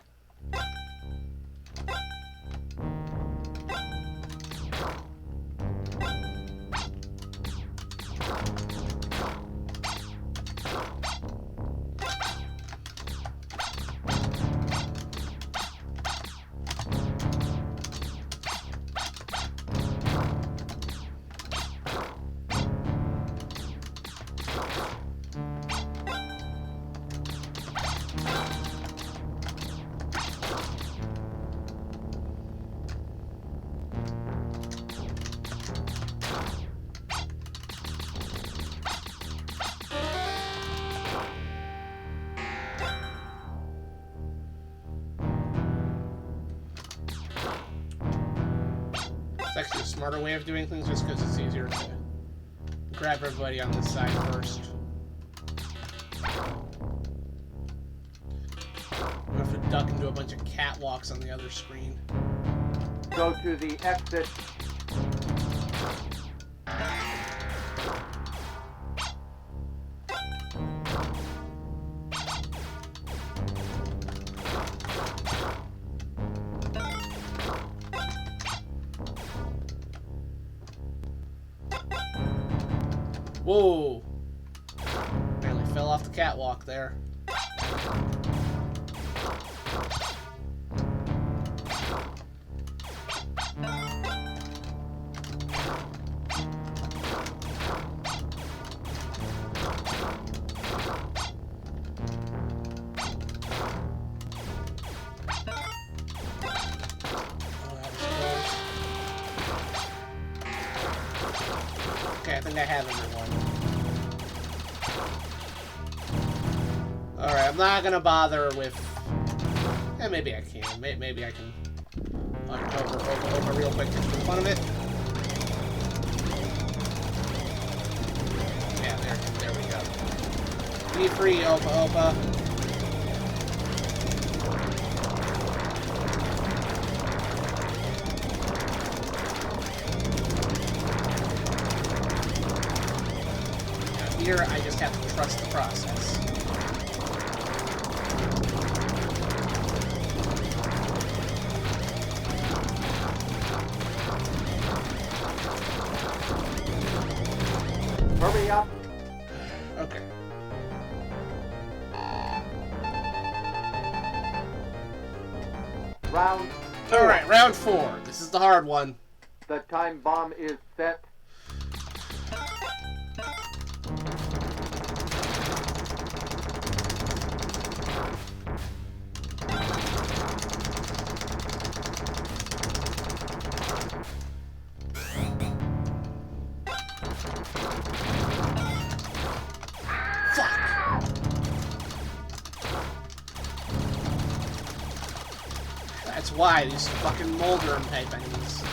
It's actually a smarter way of doing things just because it's easier to grab everybody on this side first. I'm gonna have to duck into a bunch of catwalks on the other screen. Go to the exit. Whoa! Barely fell off the catwalk there. Okay, I think I have everyone. Alright, I'm not gonna bother with... maybe I can. Maybe I can... over real quick just for fun of it. Yeah, there we go. Be free, Opa Opa. Here, I just have to trust the process. Hurry up. Okay. Round 4. Alright, round 4. This is the hard one. The time bomb is set. That's why, these fucking Moldrum type enemies.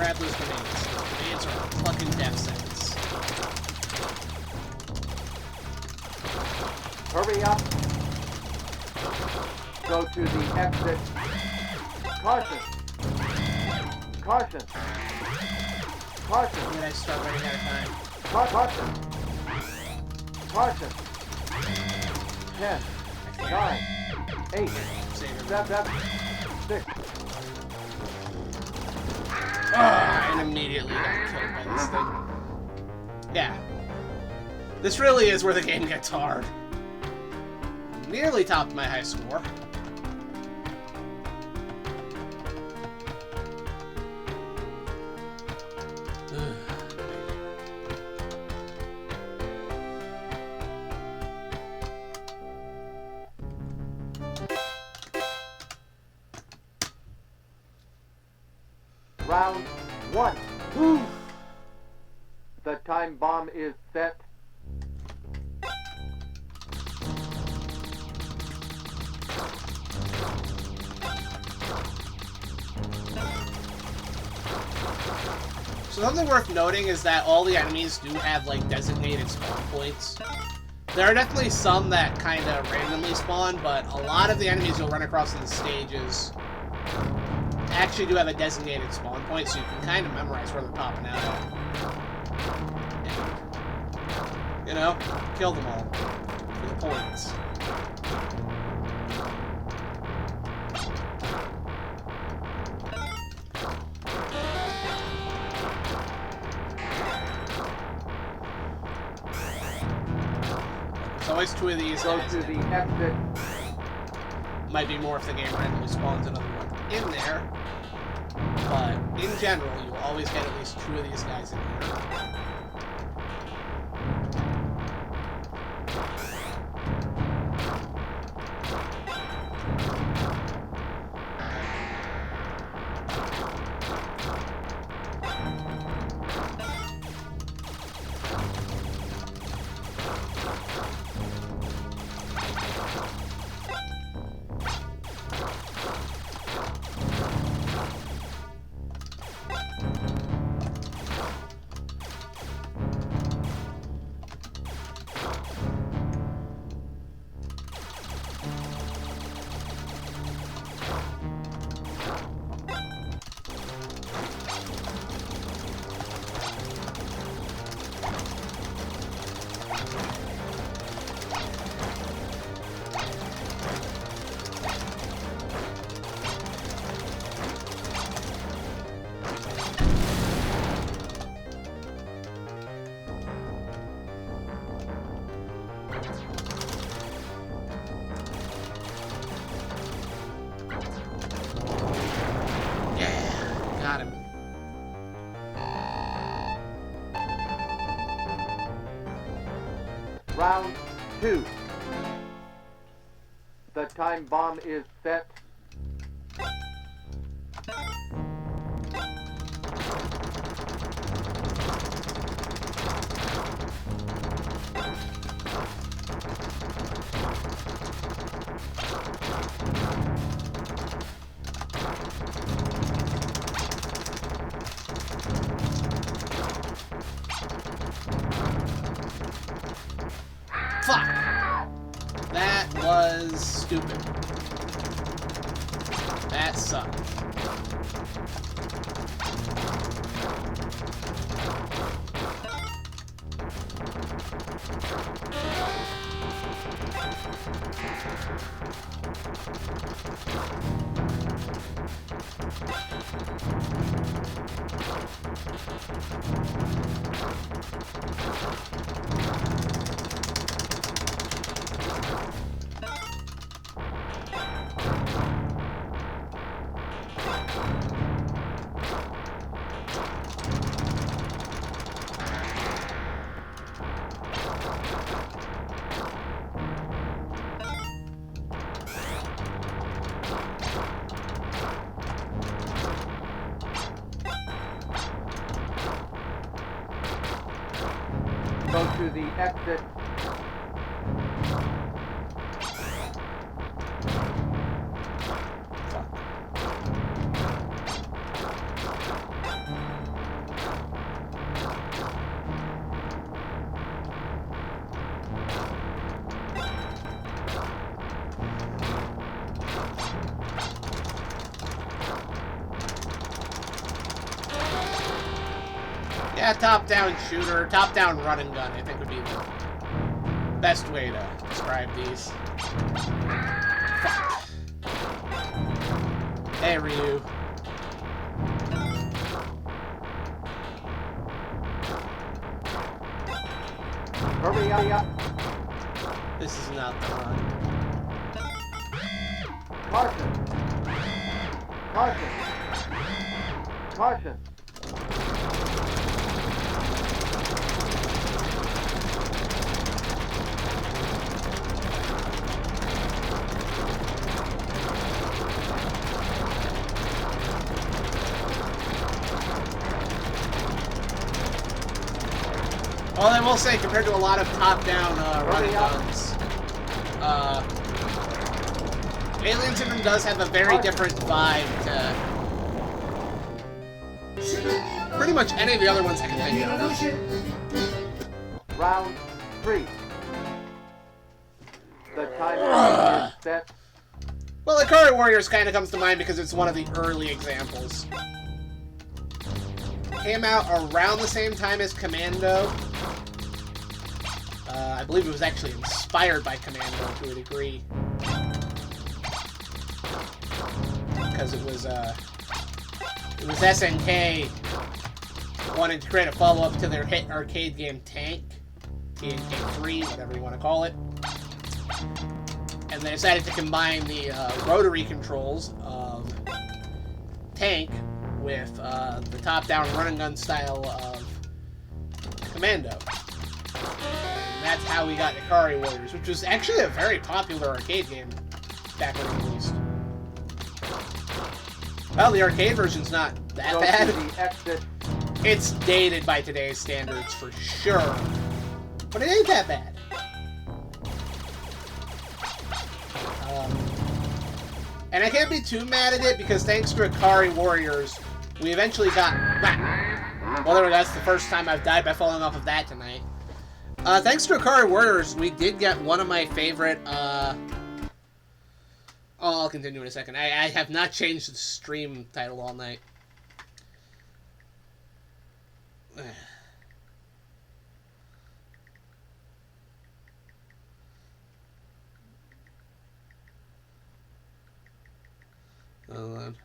grab those grenades. Those grenades are a fucking death sentence. Hurry up. Go to the exit. Caution. Caution. Caution. When I start running out of time. Caution. Caution. 10, 9, 8, Save it. 7, 6. And immediately got killed by this thing. Yeah. This really is where the game gets hard. Nearly topped my high score. Round 1. The time bomb is set. So something worth noting is that all the enemies do have, like, designated spawn points. There are definitely some that kind of randomly spawn, but a lot of the enemies you'll run across in the stages actually do have a designated spawn point, so you can kind of memorize where they're popping out at. And, you know, kill them all for the points. There's always two of these. Go to the exit. Might be more if the game randomly spawns another one in there. But in general, you'll always get at least two of these guys in here. Got him. Round 2. The time bomb is set. Fuck! That was stupid. That sucked. Go to the exit. Yeah, top-down shooter, top-down run and gun, I think would be the best way to describe these. Fuck. Hey, Ryu. Hurry up. This is not the run. Caution. Caution. Caution. Well, I will say, compared to a lot of top-down run and guns, Alien Syndrome does have a very different vibe to pretty much any of the other ones I can think of. Round 3. The time bomb is set. Well, Ikari Warriors kind of comes to mind because it's one of the early examples. Came out around the same time as Commando. I believe it was actually inspired by Commando to a degree. Because it was SNK wanting to create a follow-up to their hit arcade game Tank. TNK 3, whatever you want to call it. And they decided to combine the rotary controls of Tank with the top-down run-and-gun style of Commando. And that's how we got Ikari Warriors, which was actually a very popular arcade game back when it released. Well, the arcade version's not that Go bad. to the exit. It's dated by today's standards for sure, but it ain't that bad. And I can't be too mad at it because thanks to Ikari Warriors, we eventually got... Well, there we go. That's the first time I've died by falling off of that tonight. Thanks to Ikari Warriors, we did get one of my favorite... I'll continue in a second. I have not changed the stream title all night. Hold on.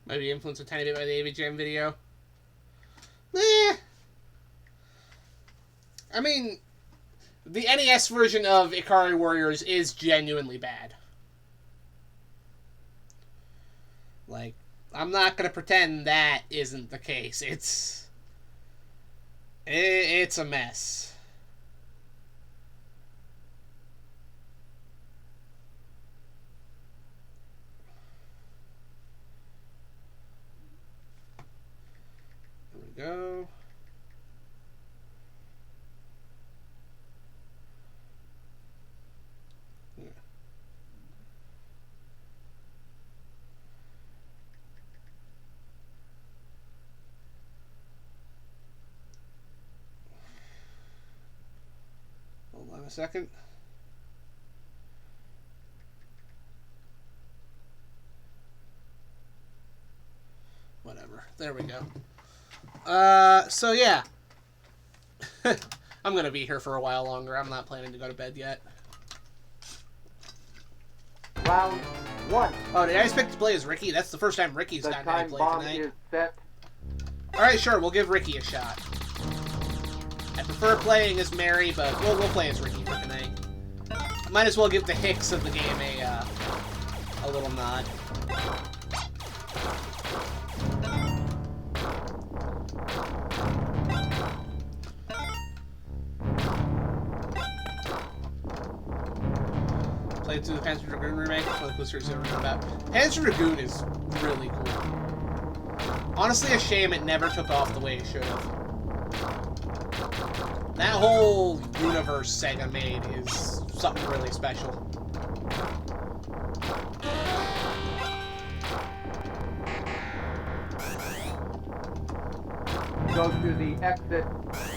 Maybe influenced a tiny bit by the AV Jam video. I mean, the NES version of Ikari Warriors is genuinely bad. Like, I'm not gonna pretend that isn't the case. It's a mess. Go. Yeah. Hold on a second. Whatever. There we go. So yeah. I'm gonna be here for a while longer. I'm not planning to go to bed yet. Round 1. Oh, did I expect to play as Ricky? That's the first time Ricky's The gotten to time play bomb tonight. is set. Alright, sure, we'll give Ricky a shot. I prefer playing as Mary, but we'll play as Ricky for tonight. Might as well give the Hicks of the game a little nod. Played through the Panzer Dragoon remake. One of the coolest series I've ever heard about. Panzer Dragoon is really cool. Honestly, a shame it never took off the way it should have. That whole universe Sega made is something really special. Go to the exit.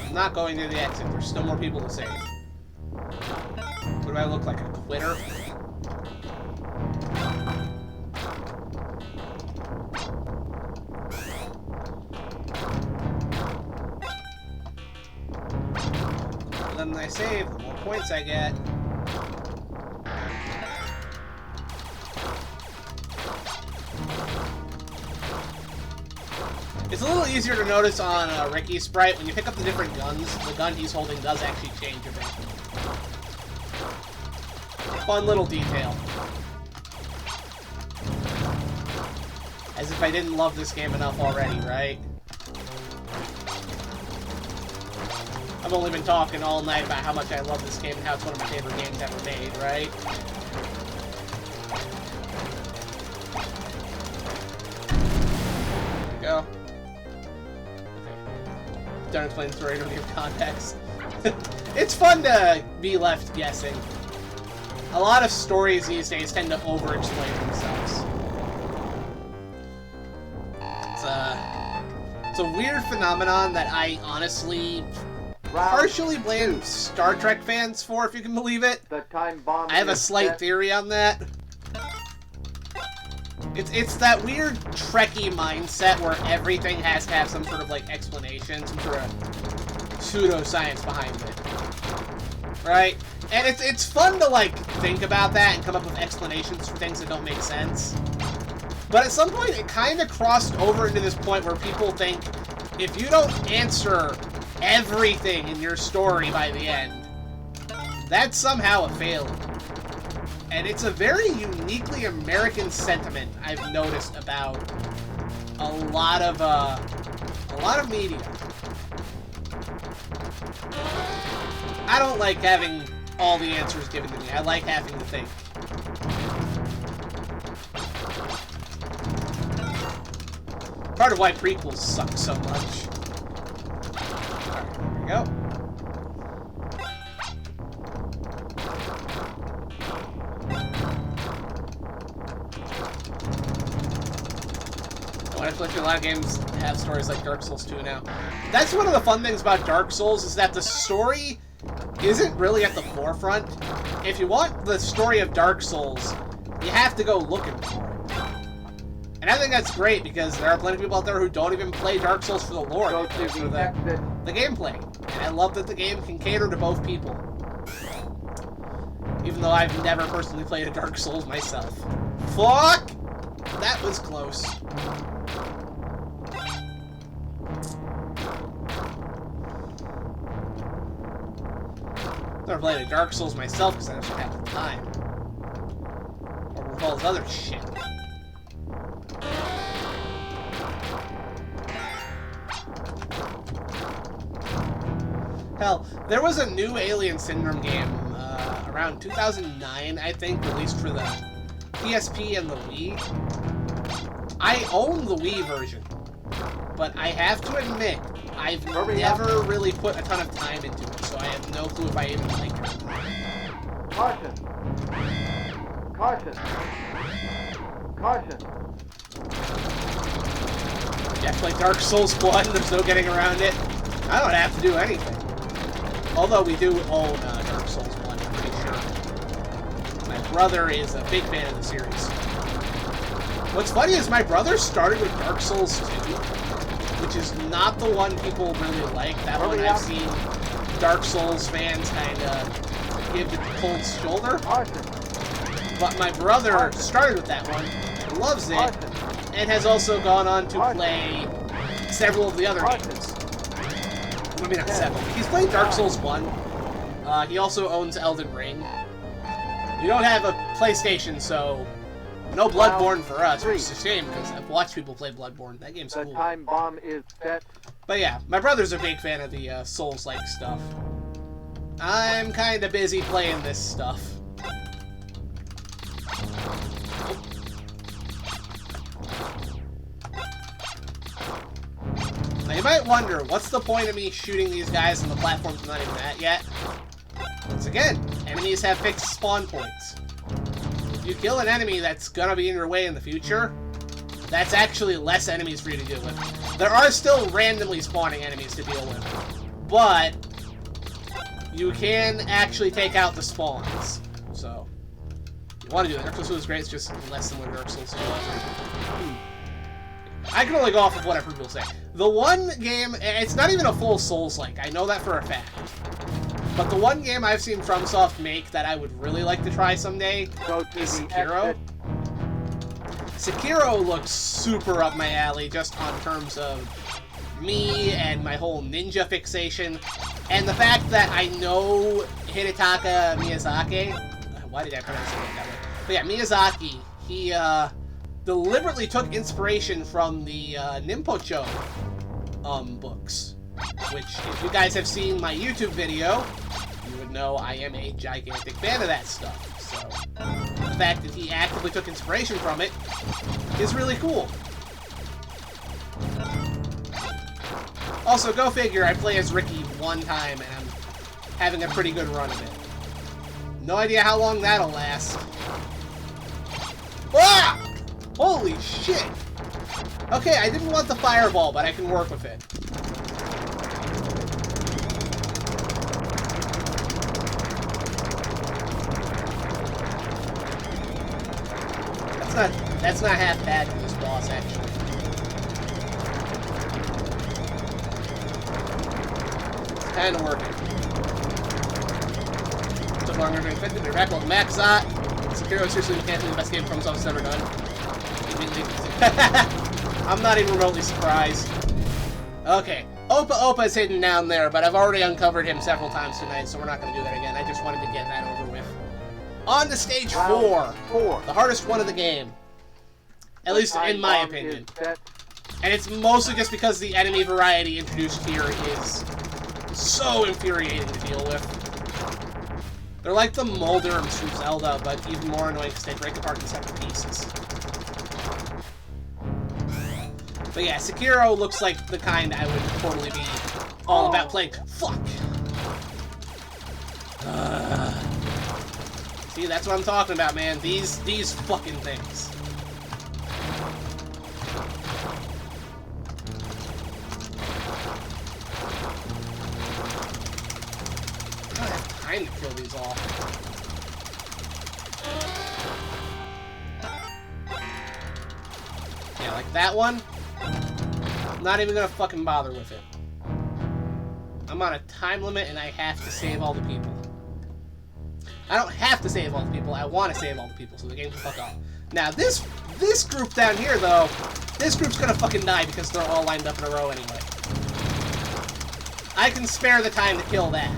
I'm not going to the exit. There's still more people to save. What do I look like, a quitter? The more I save, the more points I get. It's a little easier to notice on Ricky's sprite. When you pick up the different guns, the gun he's holding does actually change a bit. Fun little detail. As if I didn't love this game enough already, right? I've only been talking all night about how much I love this game and how it's one of my favorite games ever made, right? There we go. Okay. Done explaining the story, don't give context. It's fun to be left guessing. A lot of stories these days tend to over-explain themselves. It's a weird phenomenon that I honestly partially blame Star Trek fans for, if you can believe it. The time bomb. I have a is slight set. theory on that. It's that weird Trekkie mindset where everything has to have some sort of like explanation, some sort of pseudoscience behind it, right? And it's fun to like think about that and come up with explanations for things that don't make sense. But at some point, it kind of crossed over into this point where people think if you don't answer everything in your story by the end, that's somehow a failure. And it's a very uniquely American sentiment I've noticed about a lot of media. I don't like having all the answers given to me. I like having to think. Part of why prequels suck so much. Alright, there we go. I feel like a lot of games have stories like Dark Souls 2 now. That's one of the fun things about Dark Souls, is that the story isn't really at the forefront. If you want the story of Dark Souls, you have to go looking for it. And I think that's great, because there are plenty of people out there who don't even play Dark Souls for the lore. Go They play to for the exit. the gameplay. And I love that the game can cater to both people. Even though I've never personally played a Dark Souls myself. Fuck! That was close. Never played a Dark Souls myself because I just don't have the time. Or with all this other shit. Hell, there was a new Alien Syndrome game around 2009, I think, released for the PSP and the Wii. I own the Wii version, but I have to admit, I've never really put a ton of time into it, so I have no clue if I even like it. Caution. Caution. Caution. Yeah, I play Dark Souls 1, there's no getting around it. I don't have to do anything. Although we do own Dark Souls 1, I'm pretty sure. My brother is a big fan of the series. What's funny is my brother started with Dark Souls 2, which is not the one people really like. That one I've seen Dark Souls fans kind of give the cold shoulder. But my brother started with that one, loves it, and has also gone on to play several of the other games. I mean, not several. He's played Dark Souls 1. He also owns Elden Ring. We don't have a PlayStation, so no Bloodborne for us, which is a shame, because I've watched people play Bloodborne. That game's The cool. time bomb is set. But yeah, my brother's a big fan of the Souls-like stuff. I'm kind of busy playing this stuff. you might wonder, what's the point of me shooting these guys on the platform's not even at yet? Once again, enemies have fixed spawn points. If you kill an enemy that's gonna be in your way in the future, that's actually less enemies for you to deal with. There are still randomly spawning enemies to deal with, but you can actually take out the spawns. So, if you want to do that. Dark Souls 2 is great, it's just less than what Dark Souls 2 is. I can only go off of what I've heard people say. The one game, it's not even a full Souls-like, I know that for a fact. But the one game I've seen FromSoft make that I would really like to try someday Go to is the Sekiro. exit. Sekiro looks super up my alley just on terms of me and my whole ninja fixation. And the fact that I know Hidetaka Miyazaki. Why did I pronounce it like that way? But yeah, Miyazaki, he deliberately took inspiration from the Ninpocho books. Which, if you guys have seen my YouTube video, you would know I am a gigantic fan of that stuff. So, the fact that he actively took inspiration from it is really cool. Also, go figure, I play as Ricky one time and I'm having a pretty good run of it. No idea how long that'll last. Ah! Holy shit! Okay, I didn't want the fireball, but I can work with it. That's not half bad for this boss, actually. It's kind of working. So far, I'm going to infect the Miracle of Maxot. Sekiro is seriously can't be the best game FromSoft's ever done. I'm not even remotely surprised. Okay, Opa is hidden down there, but I've already uncovered him several times tonight, so we're not going to do that again. I just wanted to get that over with. On to stage 4. The hardest one of the game. At least in my opinion. And it's mostly just because the enemy variety introduced here is so infuriating to deal with. They're like the Mulderums from Zelda, but even more annoying because they break apart in separate pieces. But yeah, Sekiro looks like the kind I would totally be all about playing. Fuck! See, that's what I'm talking about, man. These fucking things. I don't have time to kill these all. Yeah, like that one. I'm not even gonna fucking bother with it. I'm on a time limit and I have to save all the people. I don't have to save all the people, I want to save all the people, so the game can fuck off. Now, this group down here, though, this group's gonna fucking die because they're all lined up in a row anyway. I can spare the time to kill that.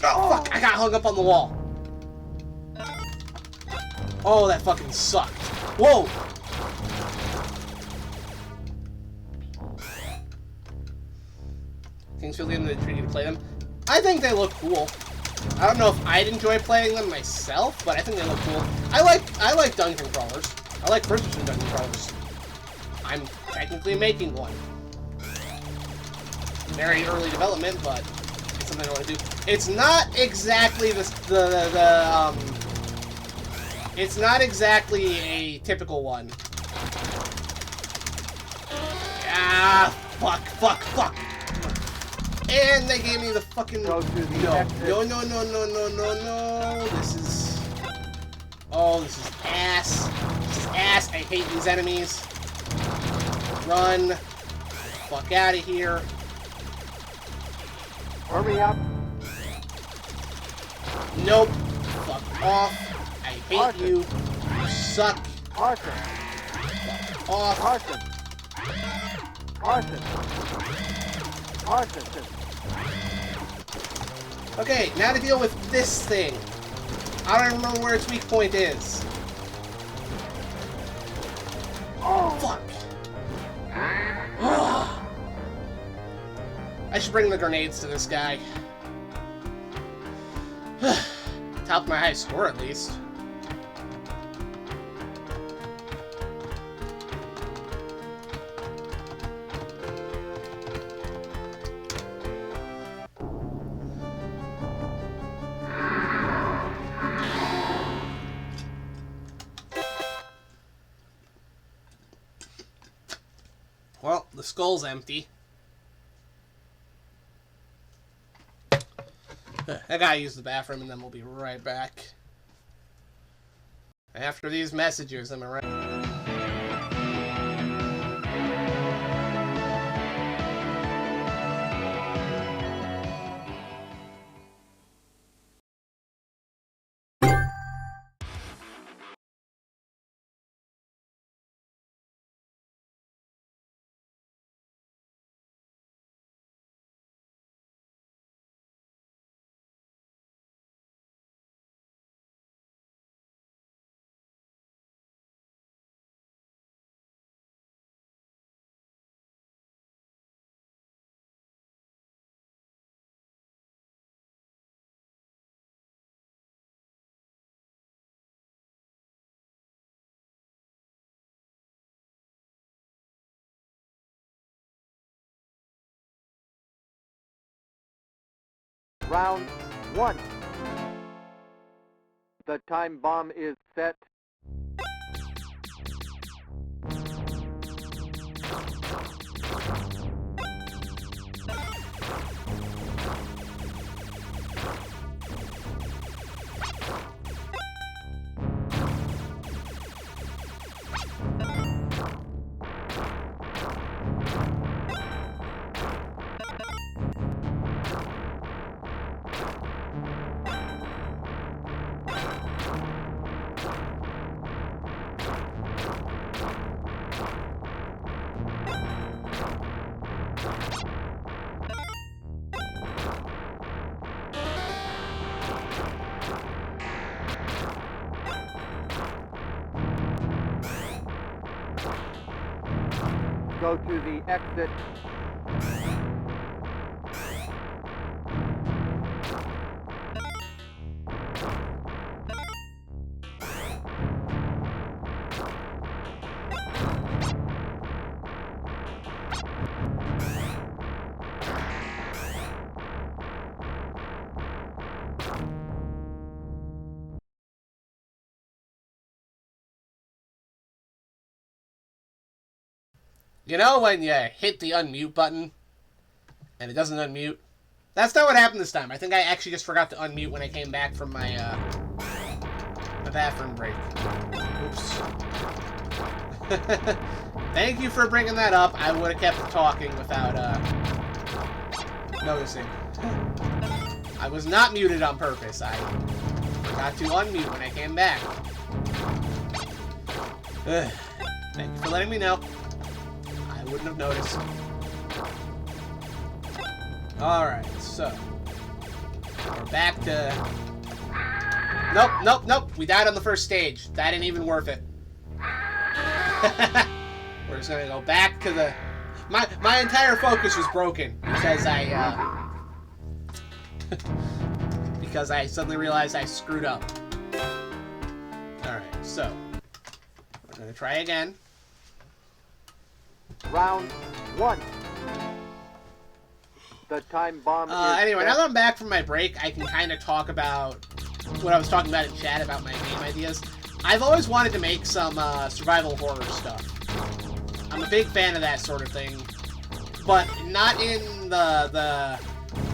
Oh, fuck! I got hung up on the wall. Oh, that fucking sucked. Whoa! Things feel good to treat you to play them. I think they look cool. I don't know if I'd enjoy playing them myself, but I think they look cool. I like dungeon crawlers. I like first-person dungeon crawlers. I'm technically making one. Very early development, but it's something I want to do. It's not exactly it's not exactly a typical one. Ah, fuck. And they gave me the fucking... No. This is... Oh, this is ass. This is ass. I hate these enemies. Run. Fuck out of here. Hurry up. Nope. Fuck off. I hate you. You suck. Carson. Fuck off. Carson. Okay, now to deal with this thing. I don't even remember where its weak point is. Oh, fuck. I should bring the grenades to this guy. Top of my high score, at least. The skull's empty. I gotta use the bathroom and then we'll be right back. After these messages, am I right? Round 1. The time bomb is set. Go to the exit. You know when you hit the unmute button and it doesn't unmute? That's not what happened this time. I think I actually just forgot to unmute when I came back from my my bathroom break. Oops. Thank you for bringing that up. I would have kept talking without noticing. I was not muted on purpose. I forgot to unmute when I came back. Thank you for letting me know. I wouldn't have noticed. Alright, so we're back to... Nope. We died on the first stage. That ain't even worth it. We're just gonna go back to the... My entire focus was broken because because I suddenly realized I screwed up. Alright, so we're gonna try again. Round 1. The time bomb is anyway, set. now that I'm back from my break, I can kind of talk about what I was talking about in chat about my game ideas. I've always wanted to make some survival horror stuff. I'm a big fan of that sort of thing, but not in the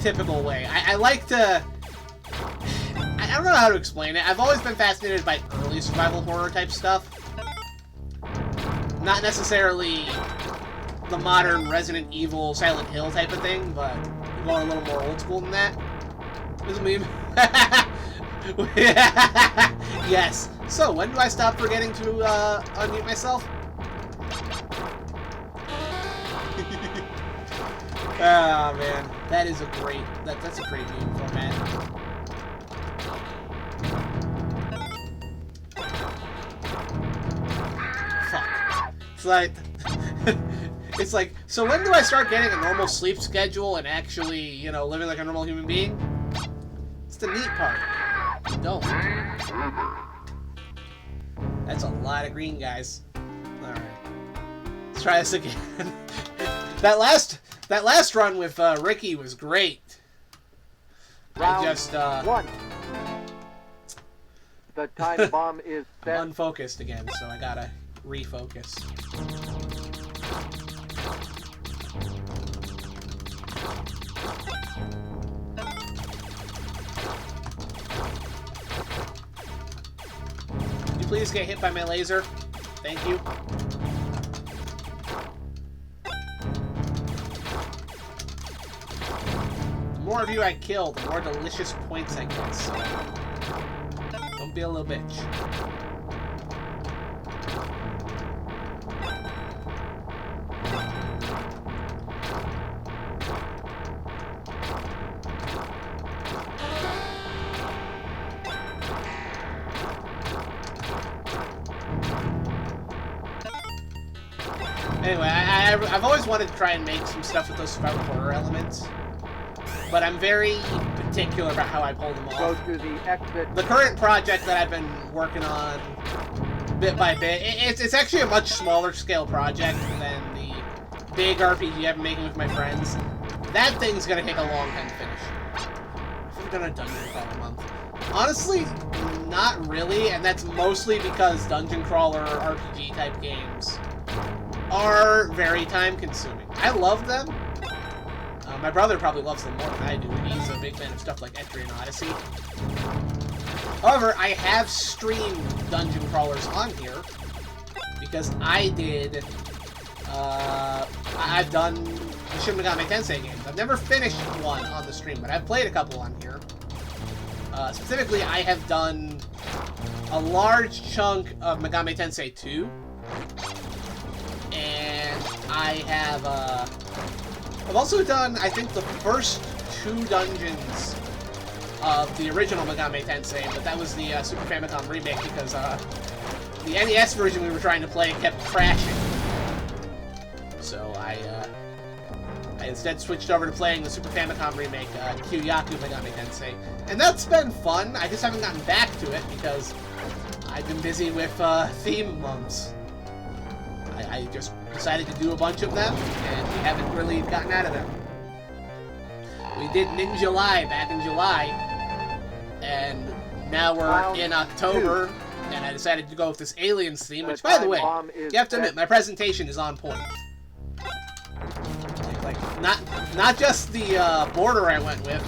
typical way. I like to... I don't know how to explain it. I've always been fascinated by early survival horror type stuff. Not necessarily the modern Resident Evil, Silent Hill type of thing, but going a little more old school than that. There's a meme. Yes. So, when do I stop forgetting to unmute myself? Oh man, that is a great. That's a great meme format. Fuck. It's like. It's like, so when do I start getting a normal sleep schedule and actually, you know, living like a normal human being? It's the neat part. You don't. That's a lot of green, guys. Alright. Let's try this again. That last run with Ricky was great. Round I just, 1. The time bomb is set. I'm unfocused again, so I gotta refocus. please get hit by my laser? Thank you. The more of you I kill, the more delicious points I get, so don't be a little bitch. Anyway, I've always wanted to try and make some stuff with those survival horror elements, but I'm very particular about how I pull them Go off. to the exit. The current project that I've been working on, bit by bit, it's actually a much smaller scale project than the big RPG I've been making with my friends. That thing's gonna take a long time to finish. I've done a dungeon crawler a month. Honestly, not really, and that's mostly because dungeon crawler RPG type games are very time consuming. I love them. My brother probably loves them more than I do. He's a big fan of stuff like Etrian Odyssey. However, I have streamed dungeon crawlers on here because I did. I've done the Shin Megami Tensei games. I've never finished one on the stream, but I've played a couple on here. Specifically, I have done a large chunk of Megami Tensei 2. And I have, I've also done, I think, the first 2 dungeons of the original Megami Tensei, but that was the Super Famicom remake because the NES version we were trying to play kept crashing. So I instead switched over to playing the Super Famicom remake, Kyoyaku Megami Tensei. And that's been fun. I just haven't gotten back to it because I've been busy with theme months. I just decided to do a bunch of them, and we haven't really gotten out of them. We did Ninja back in July, and now we're in October, and I decided to go with this Aliens theme, which, by the way, you have to admit, my presentation is on point. Like not just the border I went with,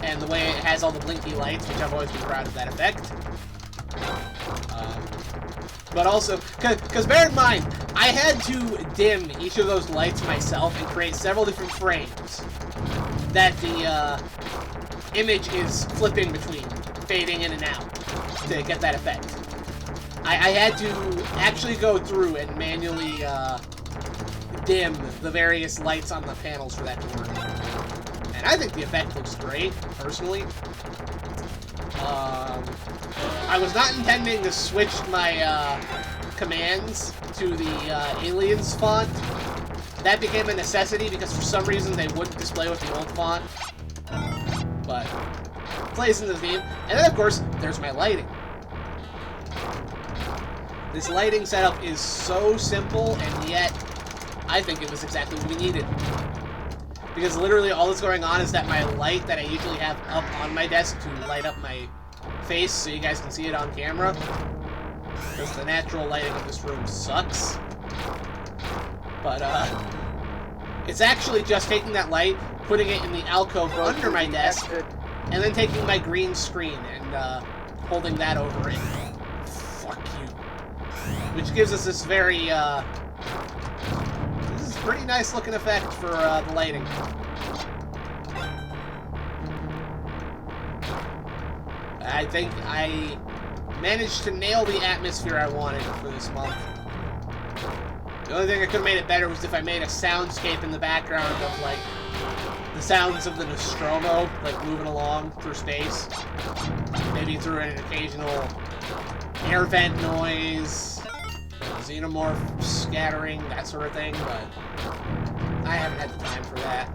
and the way it has all the blinky lights, which I've always been proud of that effect. But also, because bear in mind, I had to dim each of those lights myself and create several different frames that the image is flipping between, fading in and out, to get that effect. I had to actually go through and manually dim the various lights on the panels for that to work. And I think the effect looks great, personally. I was not intending to switch my commands to the Aliens font. That became a necessity because for some reason they wouldn't display with the old font. But it plays into the theme. And then of course, there's my lighting. This lighting setup is so simple, and yet I think it was exactly what we needed. Because literally all that's going on is that my light that I usually have up on my desk to light up my face so you guys can see it on camera, because the natural lighting of this room sucks. But it's actually just taking that light, putting it in the alcove under my desk, and then taking my green screen and holding that over it. Fuck you. Which gives us this very this is a pretty nice looking effect for the lighting. I think I managed to nail the atmosphere I wanted for this month. The only thing that could have made it better was if I made a soundscape in the background of, like, the sounds of the Nostromo, like, moving along through space. Maybe through an occasional air vent noise, xenomorph scattering, that sort of thing, but I haven't had the time for that.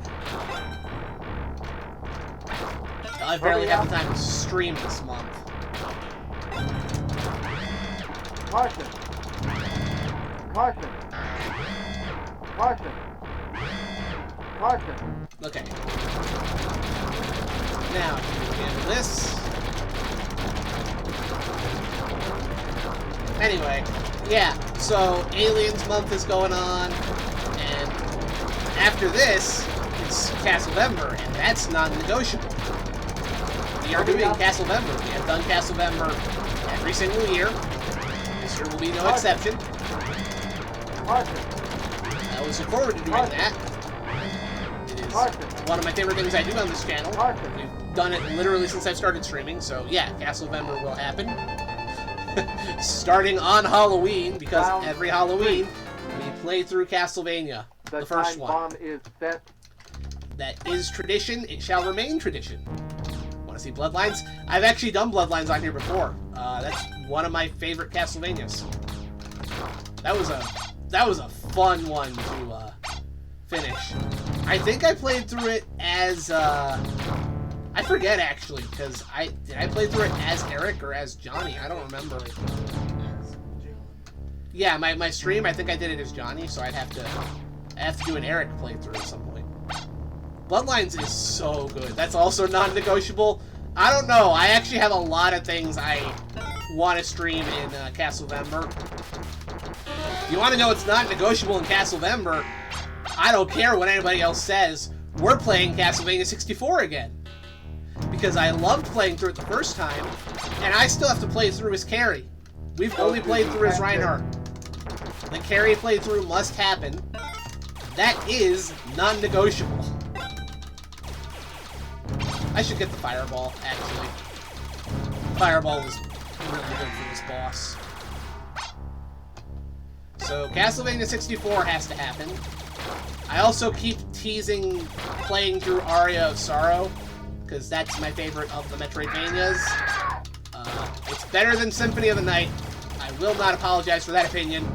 I barely have the time to stream this month. Caution. Caution. Caution. Caution. Okay. Now, handle this. Anyway, yeah, so Aliens month is going on, and after this, it's Castlevember, and that's non-negotiable. We are doing Castlevember. We have done Castlevember every single year. Here will be no exception. Caution. I always look forward to doing that. It is one of my favorite things I do on this channel. We've done it literally since I've started streaming, so yeah, Castlevember will happen. Starting on Halloween, because every Halloween we play through Castlevania, the first one. Bomb is set. That is tradition, it shall remain tradition. Want to see Bloodlines? I've actually done Bloodlines on here before. That's one of my favorite Castlevanias. That was a fun one to finish. I think I played through it as I forget actually, because did I play through it as Eric or as Johnny? I don't remember. Yeah, my stream, I think I did it as Johnny, so I have to do an Eric playthrough at some point. Bloodlines is so good. That's also non-negotiable. I don't know. I actually have a lot of things I want to stream in Castlevember. You want to know what's not negotiable in Castlevember? I don't care what anybody else says. We're playing Castlevania 64 again. Because I loved playing through it the first time, and I still have to play through as Carrie. We've only played through as Reinhardt. The Carrie playthrough must happen. That is non-negotiable. I should get the Fireball, actually. Fireball was really good for this boss. So, Castlevania 64 has to happen. I also keep teasing playing through Aria of Sorrow, because that's my favorite of the Metroidvanias. It's better than Symphony of the Night. I will not apologize for that opinion.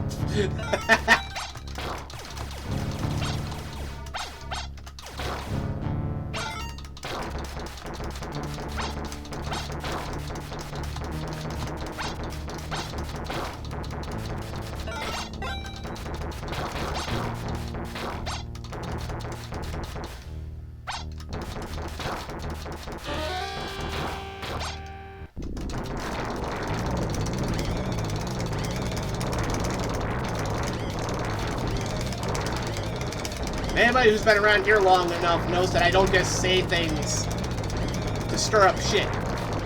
Anybody who's been around here long enough knows that I don't just say things to stir up shit.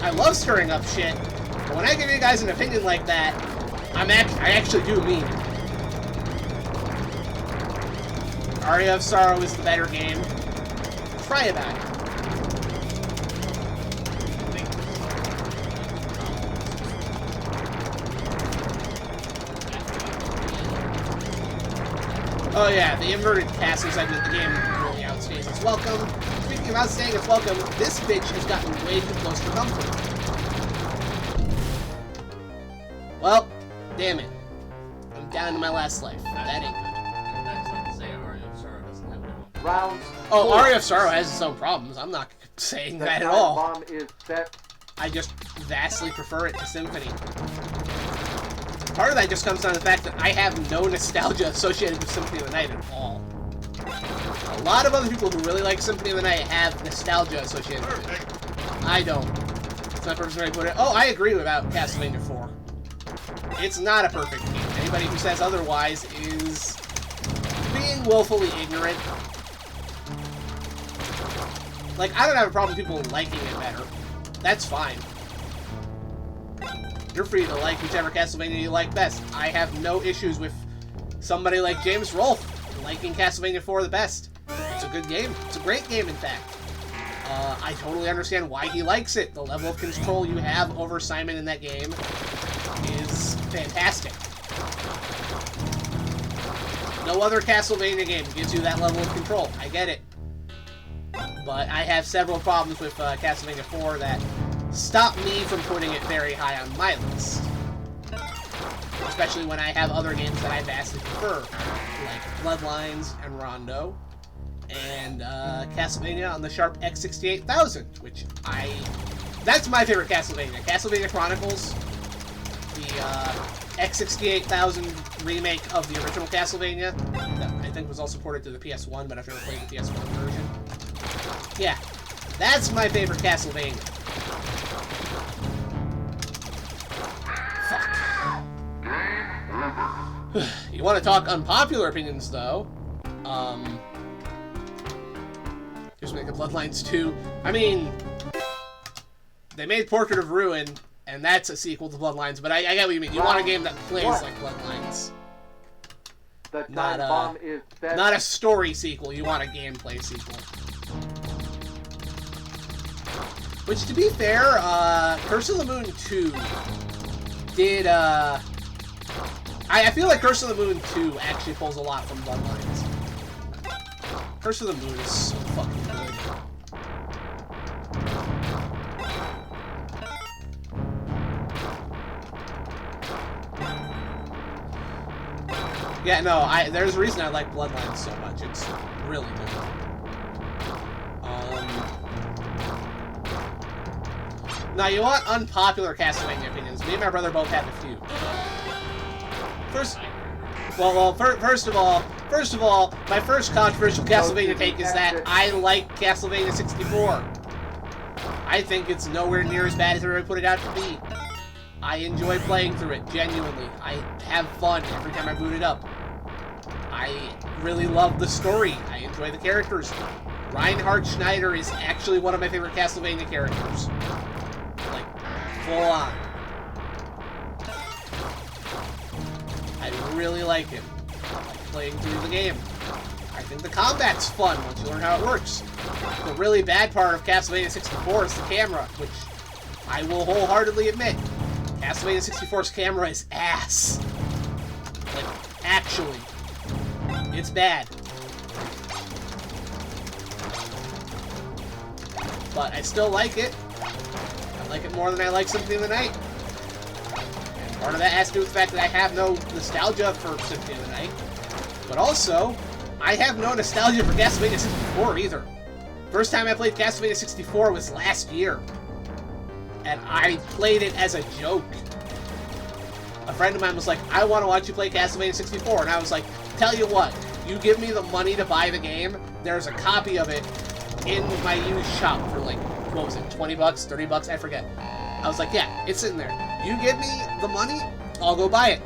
I love stirring up shit, but when I give you guys an opinion like that, I actually do mean it. Aria of Sorrow is the better game. Try it out. Oh yeah, the inverted casting segment of the game really outstays its welcome. Speaking of outstaying its welcome, this bitch has gotten way too close for comfort. Well, damn it. I'm down to my last life. That ain't good. That's not to say Aria of Sorrow doesn't have any. Round. Oh, Aria of Sorrow has its own problems. I'm not saying that at all. Bomb is set. I just vastly prefer it to Symphony. Part of that just comes down to the fact that I have no nostalgia associated with Symphony of the Night at all. A lot of other people who really like Symphony of the Night have nostalgia associated with it. I don't. It's not perfect way to put it. Oh, I agree about Castlevania 4. It's not a perfect game. Anybody who says otherwise is being willfully ignorant. Like, I don't have a problem with people liking it better. That's fine. You're free to like whichever Castlevania you like best. I have no issues with somebody like James Rolfe liking Castlevania 4 the best. It's a good game. It's a great game, in fact. I totally understand why he likes it. The level of control you have over Simon in that game is fantastic. No other Castlevania game gives you that level of control. I get it. But I have several problems with Castlevania 4 that stop me from putting it very high on my list. Especially when I have other games that I vastly prefer, like Bloodlines and Rondo, and Castlevania on the Sharp X68000, which that's my favorite Castlevania. Castlevania Chronicles, the X68000 remake of the original Castlevania, that I think was also ported to the PS1, but I've never played the PS1 version. Yeah, that's my favorite Castlevania. You want to talk unpopular opinions, though? Here's making Bloodlines 2. I mean, they made Portrait of Ruin, And that's a sequel to Bloodlines, but I get what you mean. You want a game that plays What? like Bloodlines. The time Not a- bomb is set. Not a story sequel, you want a gameplay sequel. Which, to be fair, Curse of the Moon 2 did, I feel like Curse of the Moon 2 actually pulls a lot from Bloodlines. Curse of the Moon is so fucking good. Yeah, no, there's a reason I like Bloodlines so much. It's really good. Now, you want unpopular Castlevania opinions. Me and my brother both have a few. First of all, my first controversial Castlevania take is that I like Castlevania 64. I think it's nowhere near as bad as everybody put it out to be. I enjoy playing through it, genuinely. I have fun every time I boot it up. I really love the story. I enjoy the characters. Reinhard Schneider is actually one of my favorite Castlevania characters. Like, full on. I really like him. I like playing through the game. I think the combat's fun once you learn how it works. The really bad part of Castlevania 64 is the camera, which I will wholeheartedly admit. Castlevania 64's camera is ass. Like, actually. It's bad. But I still like it. I like it more than I like Symphony of the Night. And part of that has to do with the fact that I have no nostalgia for Symphony of the Night. But also, I have no nostalgia for Castlevania 64 either. First time I played Castlevania 64 was last year. And I played it as a joke. A friend of mine was like, I want to watch you play Castlevania 64. And I was like, tell you what, you give me the money to buy the game, there's a copy of it in my used shop for like, what was it, 20 bucks, 30 bucks, I forget. I was like, yeah, it's in there. You give me the money, I'll go buy it.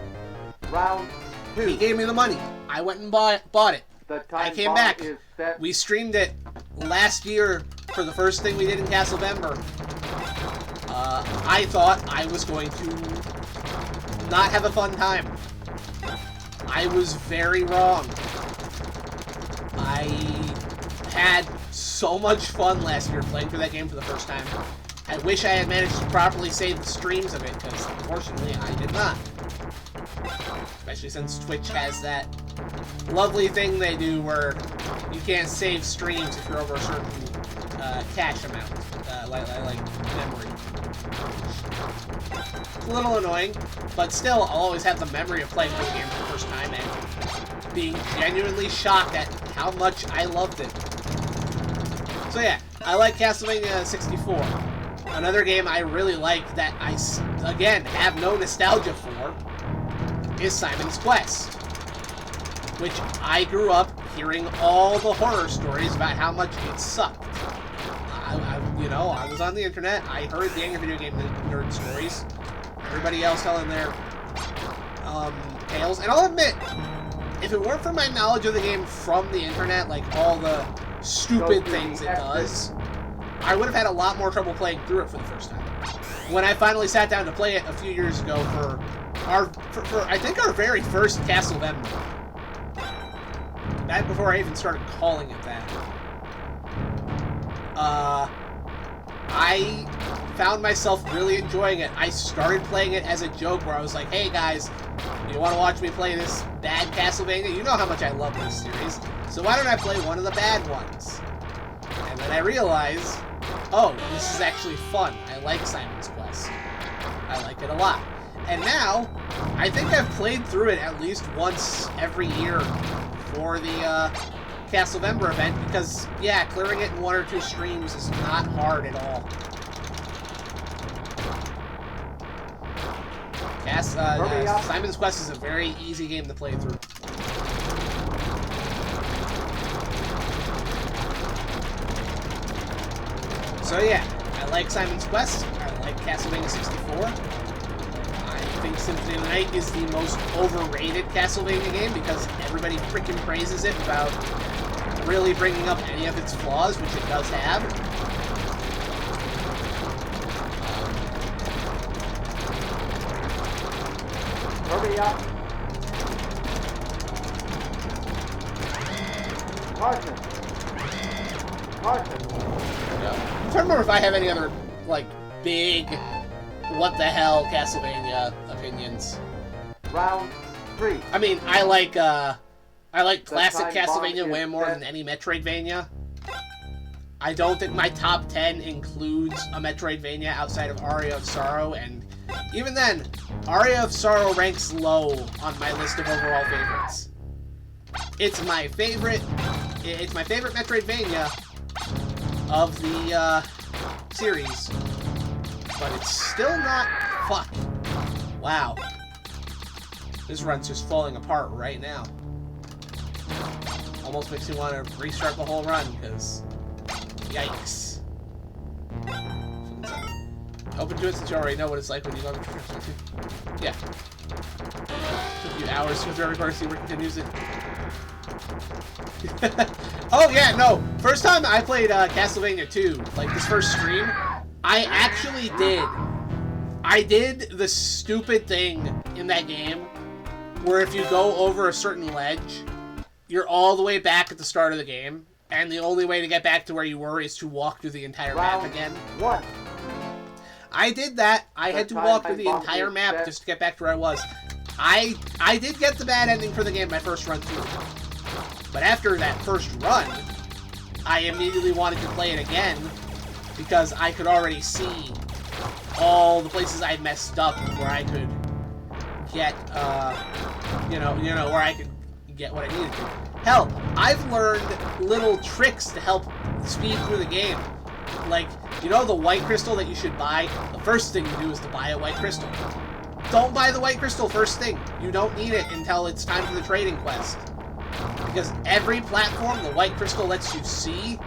Round He 2. gave me the money. I went and bought it. The time I came bomb back. is set. We streamed it last year for the first thing we did in Castlevember. I thought I was going to not have a fun time. I was very wrong. I had so much fun last year playing through that game for the first time. I wish I had managed to properly save the streams of it, because unfortunately I did not. Especially since Twitch has that lovely thing they do where you can't save streams if you're over a certain cache amount, like memory. It's a little annoying, but still, I'll always have the memory of playing through the game for the first time and being genuinely shocked at how much I loved it. So yeah, I like Castlevania 64. Another game I really like that I, again, have no nostalgia for is Simon's Quest, which I grew up hearing all the horror stories about how much it sucked. I was on the internet, I heard the Angry Video Game Nerd stories, everybody else telling their tales, and I'll admit, if it weren't for my knowledge of the game from the internet, like all the stupid things it does, I would have had a lot more trouble playing through it for the first time. When I finally sat down to play it a few years ago for I think our very first Castlevember. Back before I even started calling it that. I found myself really enjoying it. I started playing it as a joke where I was like, hey guys, you want to watch me play this bad Castlevania? You know how much I love this series, so why don't I play one of the bad ones? And then I realized, oh, this is actually fun. I like Simon's Quest. I like it a lot. And now, I think I've played through it at least once every year for the Castlevember event, because, yeah, clearing it in 1 or 2 streams is not hard at all. Simon's Quest is a very easy game to play through. So yeah, I like Simon's Quest, I like Castlevania 64. I think Symphony of the Night is the most overrated Castlevania game because everybody freaking praises it without really bringing up any of its flaws, which it does have. Hurry up. Carson. Carson. Yeah. I'm trying to remember if I have any other, like, big, what the hell Castlevania opinions. Round 3. I mean, I like classic time bomb Castlevania is way more set. than any Metroidvania. I don't think my top 10 includes a Metroidvania outside of Aria of Sorrow, and even then, Aria of Sorrow ranks low on my list of overall favorites. It's my favorite Metroidvania of the series, but it's still not. Fuck. Wow. This run's just falling apart right now. Almost makes me want to restart the whole run, because yikes. Open to it since you already know what it's like when you go to the Yeah. Took you hours to go through every part to see where it continues it. Oh yeah, no. First time I played Castlevania 2, like this first stream, I actually did. I did the stupid thing in that game where if you go over a certain ledge, you're all the way back at the start of the game, and the only way to get back to where you were is to walk through the entire map again. 1. I did that. I had to walk through the entire map just to get back to where I was. I did get the bad ending for the game my first run through. But after that first run, I immediately wanted to play it again because I could already see all the places I messed up where I could get, where I could get what I needed to. Hell, I've learned little tricks to help speed through the game. Like, you know the white crystal that you should buy? The first thing you do is to buy a white crystal. Don't buy the white crystal first thing. You don't need it until it's time for the trading quest. Because every platform the white crystal lets you see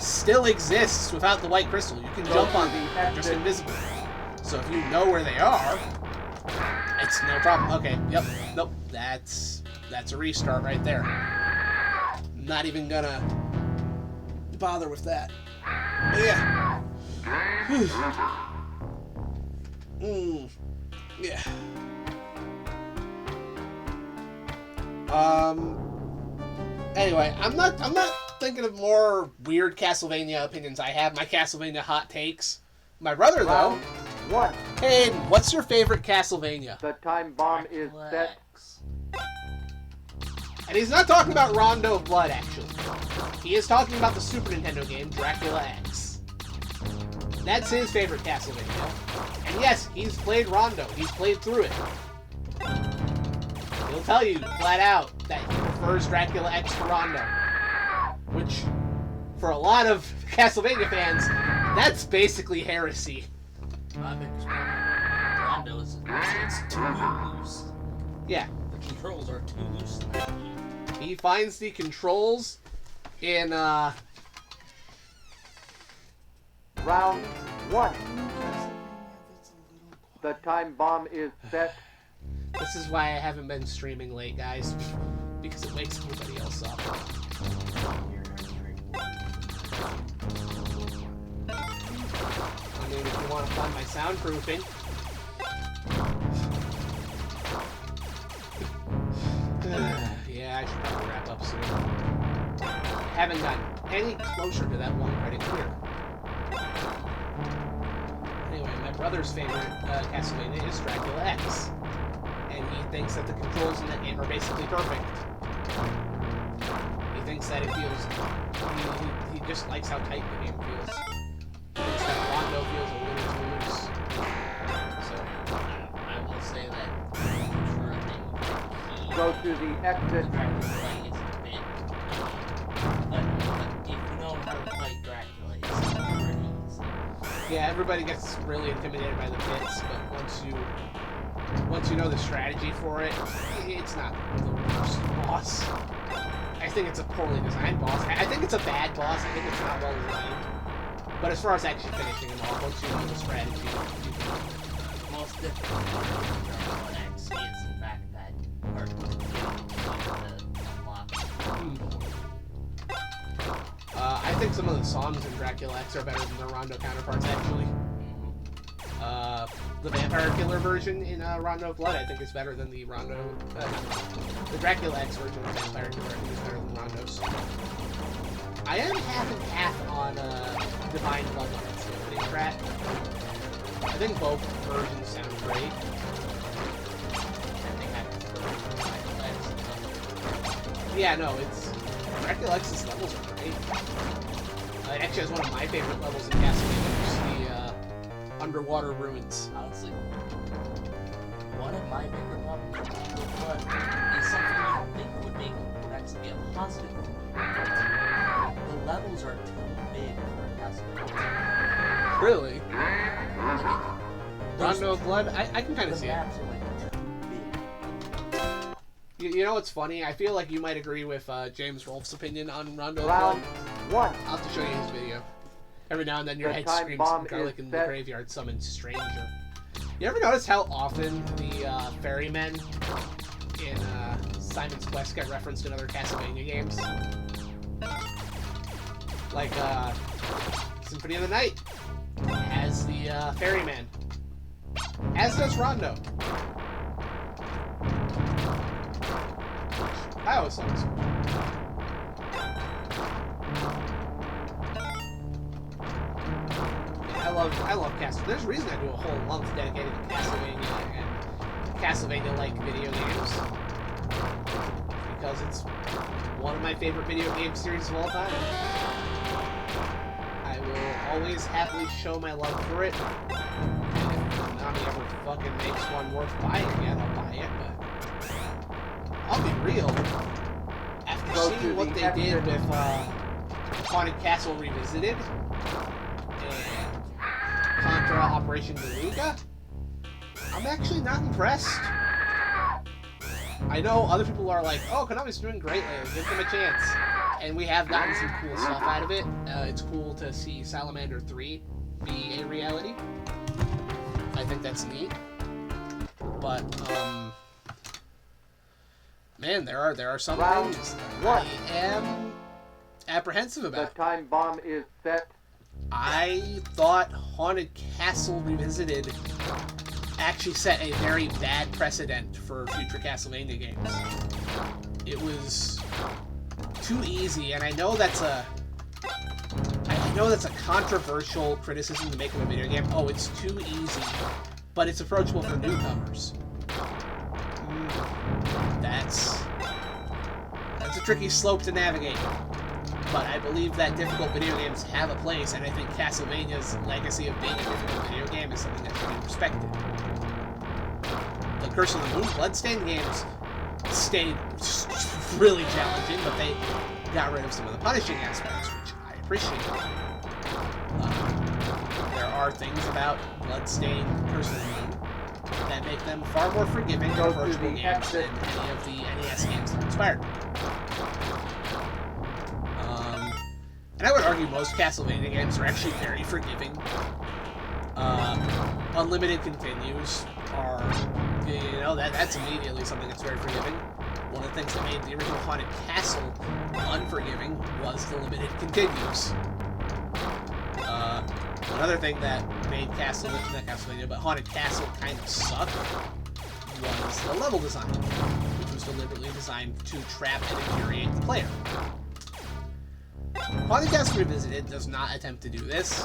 still exists without the white crystal. You can jump on them, they're just invisible. So if you know where they are, it's no problem. Okay, yep, nope, that's a restart right there. Not even gonna bother with that. But yeah. Yeah. Anyway, I'm not thinking of more weird Castlevania opinions I have. My Castlevania hot takes. My brother, though. Round 1. Hey, what's your favorite Castlevania? The time bomb is set. Flex. And he's not talking about Rondo of Blood, actually. He is talking about the Super Nintendo game, Dracula X. That's his favorite Castlevania. And yes, he's played Rondo. He's played through it. He'll tell you, flat out, that he prefers Dracula X to Rondo. Which, for a lot of Castlevania fans, that's basically heresy. My biggest problem with Rondo is it's too loose. Yeah. The controls are too loose in that game. He finds the controls in, Round 1. The time bomb is set. This is why I haven't been streaming late, guys. Because it wakes everybody else up. I mean, if you want to fund my soundproofing. Yeah, I should probably wrap up soon. Haven't gotten any closer to that one credit clear. Anyway, my brother's favorite Castlevania is Dracula X. And he thinks that the controls in that game are basically perfect. He thinks that it feels... He just likes how tight the game feels. He thinks that Rondo feels a little too loose. So, I will say that Go to the exit. Dracula is a bit. But if you know how to fight Dracula, it's pretty easy. yeah, everybody gets really intimidated by the bits, but once you know the strategy for it, it's not the worst boss. I think it's a poorly designed boss. I think it's a bad boss. I think it's not well designed. But as far as actually finishing them all, once you know the strategy, The most difficult part of Dracula X is the fact that part of the unlock. I think some of the songs in Dracula X are better than their Rondo counterparts, actually. the Vampire Killer version in Rondo of Blood, I think, is better than the the Dracula X version of Vampire Killer. I think is better than Rondo's. I am half and half on Divine Bloodlines. You know, Strat. I think both versions sound great. Yeah, no, it's Dracula X's levels are great. It actually has one of my favorite levels in Castlevania, the Underwater Ruins. Honestly, one of my favorite levels of Blood is something you think would actually be a positive. The levels are too big for Castlevania. Really? Those- Rondo of Blood? I can kind of the see it. maps are like too big. You know what's funny? I feel like you might agree with James Rolfe's opinion on Rondo of Round Blood. 1. I'll have to show you his video. Every now and then your The head time screams bomb garlic is in the set. graveyard summons stranger. You ever notice how often the ferrymen in Simon's Quest get referenced in other Castlevania games? Like Symphony of the Night has the ferryman. As does Rondo. I always thought it was cool. I love Castlevania. There's a reason I do a whole month dedicated to Castlevania and Castlevania-like video games. Because it's one of my favorite video game series of all time. I will always happily show my love for it. And if Konami ever fucking makes one worth buying again, I'll buy it, but I'll be real. After Go to seeing what the they did exit. with Haunted Castle Revisited and Contra Operation Beluga, I'm actually not impressed. I know other people are like, oh, Konami's doing great lately, give them a chance. And we have gotten some cool stuff out of it. It's cool to see Salamander 3 be a reality. I think that's neat. But, man, there are some Round things that one. I am apprehensive The about. time bomb is set. I thought Haunted Castle Revisited actually set a very bad precedent for future Castlevania games. It was too easy, and I know that's a controversial criticism to make of a video game. Oh, it's too easy, but it's approachable for newcomers. That's a tricky slope to navigate. But I believe that difficult video games have a place, and I think Castlevania's legacy of being a difficult video game is something that should be respected. The Curse of the Moon Bloodstained games stayed really challenging, but they got rid of some of the punishing aspects, which I appreciate. There are things about Bloodstained Curse of the Moon that make them far more forgiving and Go to approachable the games exit. than any of the NES games that inspired them. And I would argue most Castlevania games are actually very forgiving. Unlimited continues are, that's immediately something that's very forgiving. One of the things that made the original Haunted Castle unforgiving was the limited continues. Another thing that made not Castlevania, but Haunted Castle kind of suck was the level design, which was deliberately designed to trap and infuriate the player. Haunted Castle Revisited does not attempt to do this,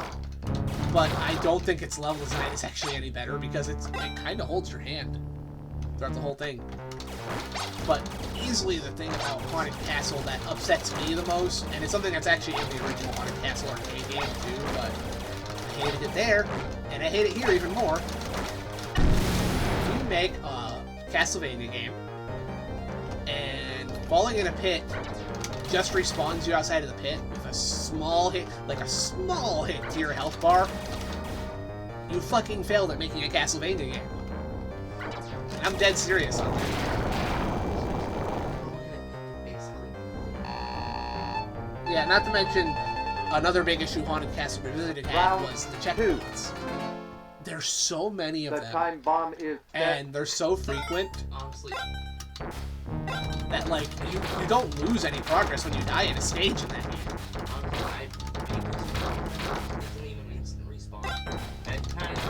but I don't think its level design is actually any better because it kind of holds your hand throughout the whole thing. But easily the thing about Haunted Castle that upsets me the most, and it's something that's actually in the original Haunted Castle arcade game too, but I hated it there, and I hate it here even more. If you make a Castlevania game, and falling in a pit just respawns you outside of the pit with a small hit to your health bar, you fucking failed at making a Castlevania game. And I'm dead serious on that. Basically. Yeah, not to mention, another big issue Haunted Castle Revisited had was the checkpoints. There's so many of The them, time bomb is set. and they're so frequent Honestly, that, like, you don't lose any progress when you die in a stage in that game. honestly, I didn't even instant respawn. That kind of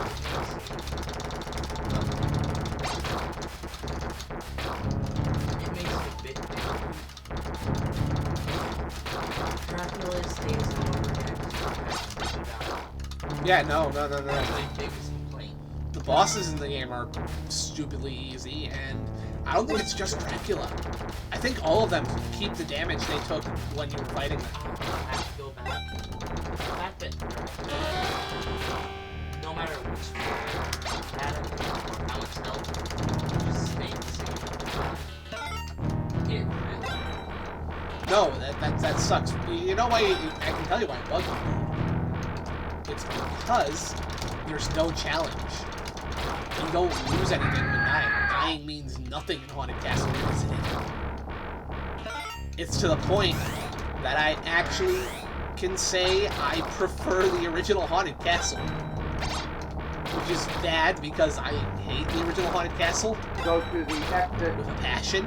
Yeah, no. That's my biggest complaint. The bosses in the game are stupidly easy, and I don't think it's just Dracula. I think all of them keep the damage they took when you were fighting them. I have to go back. The fact that no matter which pattern or how much health, just stay the same. It really. No, that sucks. You know why? I can tell you why it bugs me. It's because there's no challenge. You don't lose anything when dying. Dying means nothing in Haunted Castle Revisited. It's to the point that I actually can say I prefer the original Haunted Castle. Which is bad because I hate the original Haunted Castle Go to the exit. with a passion.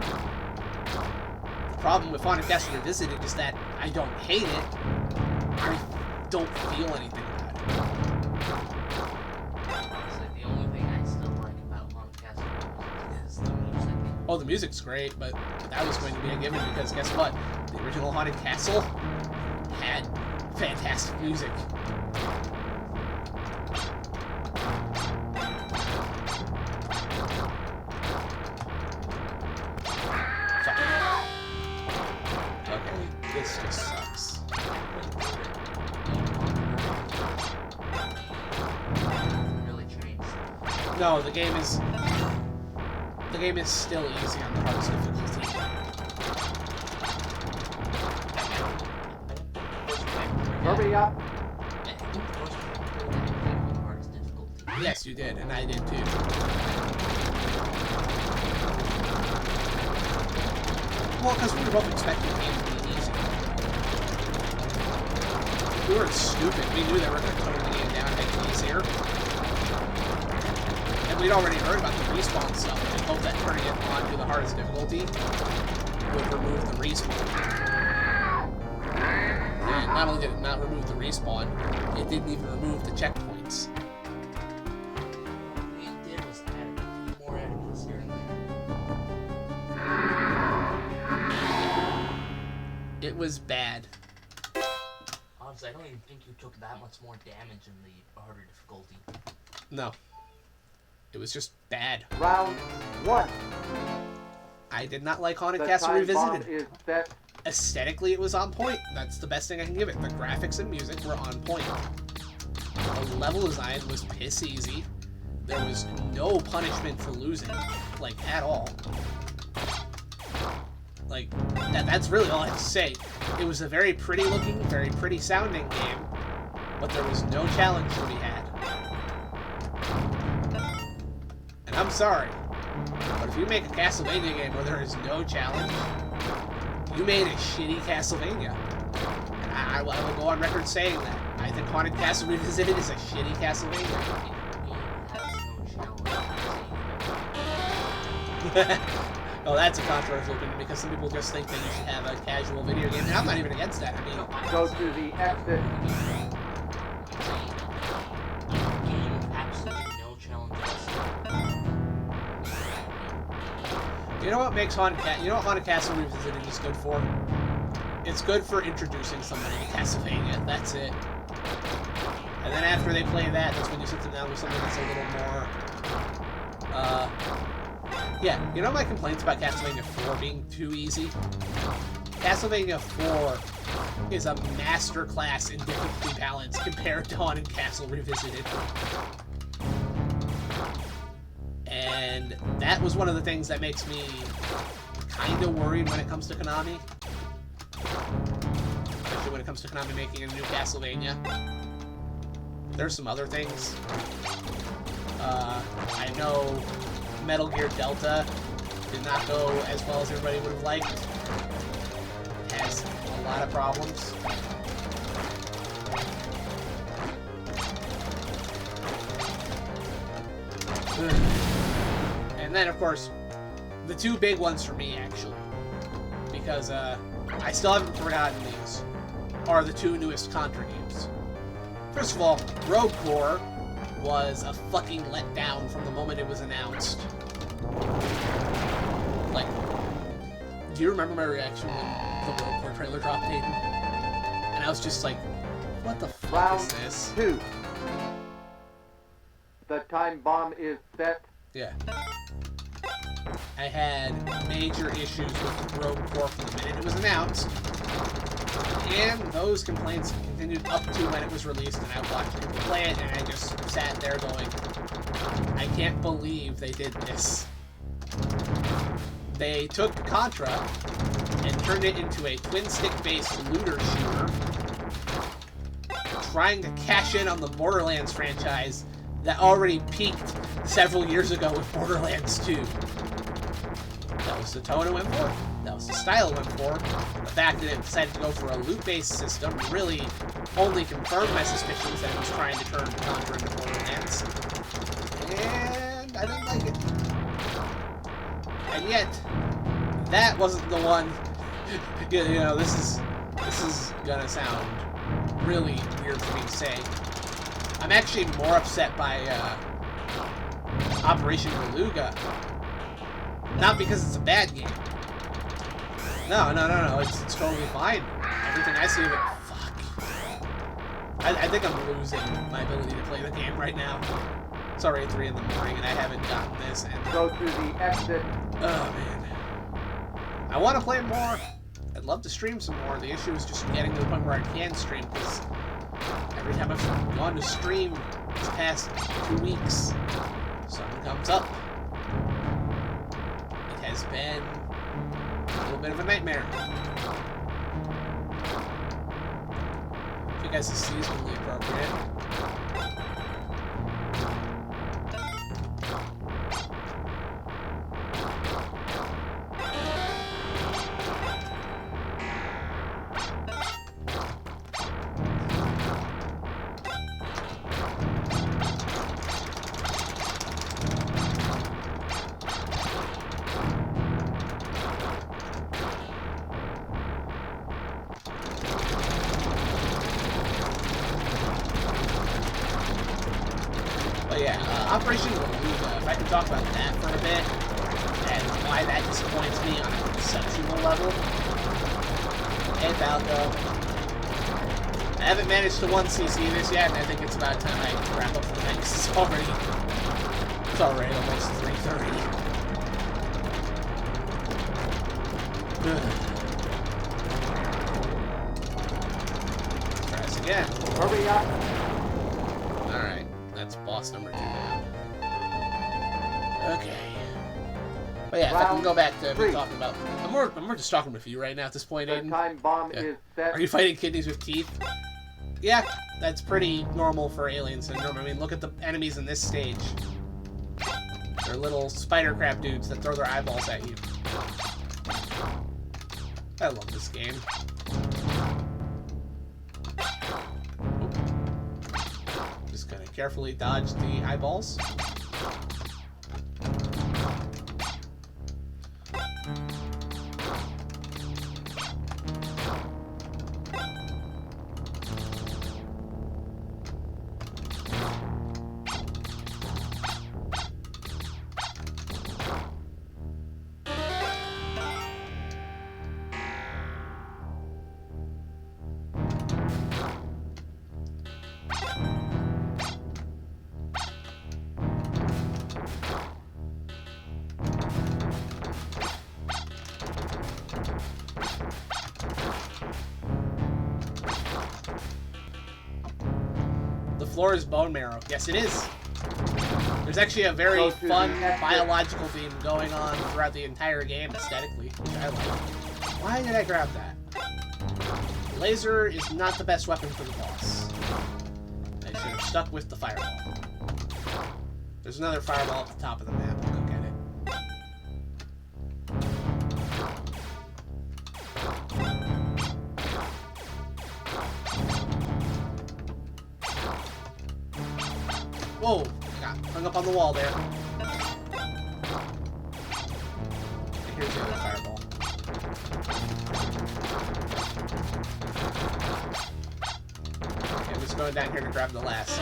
The problem with Haunted Castle Revisited is that I don't hate it, I don't feel anything about it. Honestly, the only thing I still like about Haunted Castle is the music. Oh, the music's great, but that was going to be a given because guess what? The original Haunted Castle had fantastic music. Fuck. Okay, this just sucks. Really changed. No, the game is still easy on the hardest difficulty. Hurry up. Yes, you did, and I did too. Well, because we were both expecting the game to be easy. We weren't stupid. We knew they were going to tone the game down and make it easier. And we'd already heard about the respawn stuff. We hoped that turning it on to the hardest difficulty would remove the respawn. And not only did it not remove the respawn, it didn't even remove the checkpoints. It did was add a few more enemies here and there. It was bad. Honestly, I don't even think you took that much more damage in the harder difficulty. No. It was just bad. Round 1. I did not like Haunted The Castle time bomb Revisited. is set. Aesthetically, it was on point. That's the best thing I can give it. The graphics and music were on point. The level design was piss easy. There was no punishment for losing, like, at all. Like, that's really all I have to say. It was a very pretty looking, very pretty sounding game, but there was no challenge to be had. And I'm sorry, but if you make a Castlevania game where there is no challenge, you made a shitty Castlevania. And I will go on record saying that. I think Haunted Castle Revisited is a shitty Castlevania. Oh, that's a controversial opinion because some people just think that you should have a casual video game, and I'm not even against that. I mean, Go to the exit. Game with absolutely no challenges. you know what makes you know what Haunted Castle Revisited is good for? It's good for introducing somebody to Castlevania. That's it. And then after they play that, that's when you sit them down with something that's a little more. Yeah, you know my complaints about Castlevania 4 being too easy? Castlevania 4 is a masterclass in difficulty balance compared to Haunted Castle Revisited. And that was one of the things that makes me kind of worried when it comes to Konami. Especially when it comes to Konami making a new Castlevania. There's some other things. I know Metal Gear Delta did not go as well as everybody would have liked. It has a lot of problems. And then, of course, the two big ones for me, actually, because I still haven't forgotten these, are the two newest Contra games. First of all, Rogue Core was a fucking letdown from the moment it was announced. Like, do you remember my reaction when the Rogue Core trailer dropped, Hayden? And I was just like, what the fuck is Round this? 2. The time bomb is set. Yeah. I had major issues with Rogue Core from the minute it was announced. And those complaints continued up to when it was released, and I watched people play it, and I just sat there going, I can't believe they did this. They took Contra and turned it into a twin-stick-based looter shooter, trying to cash in on the Borderlands franchise that already peaked several years ago with Borderlands 2. That was the tone it went for. That was the style it went for. The fact that it decided to go for a loot-based system really only confirmed my suspicions that it was trying to turn Contra into Borderlands. And I didn't like it. And yet, that wasn't the one. You know, this is gonna sound really weird for me to say. I'm actually more upset by Operation Beluga. Not because it's a bad game. No. It's totally fine. Everything I see of it, fuck. I think I'm losing my ability to play the game right now. It's already 3 in the morning and I haven't gotten this. And Go to the exit. oh man, I want to play more. I'd love to stream some more. The issue is just getting to the point where I can stream, because every time I've gone to stream this past 2 weeks, something comes up. It has been a little bit of a nightmare. If you guys are seasonally appropriate. But yeah, Operation Beluga, if I can talk about that for a bit, and why that disappoints me on a conceptual level. Hey, Falco. I haven't managed to 1cc this yet, and I think it's about time I wrap up for the night, 'cause it's already almost 3:30. Try this again. Hurry up. Alright, that's boss number 2 now. Okay. But yeah, if I can go back to me talking about... I'm more just talking with you right now at this point, The Aiden. time bomb Yeah. is set. Are you fighting kidneys with teeth? Yeah, that's pretty normal for Alien Syndrome. I mean, look at the enemies in this stage. They're little spider crab dudes that throw their eyeballs at you. I love this game. Just gonna carefully dodge the eyeballs. The floor is bone marrow. Yes, it is. There's actually a very Go to fun the exit. biological theme going on throughout the entire game aesthetically, which I like. Why did I grab that? Laser is not the best weapon for the boss. I should have stuck with the fireball. There's another fireball at the top of the map. I'll go get it. Whoa! Got hung up on the wall there. Here's the other fireball. Okay, I'm just going down here to grab the last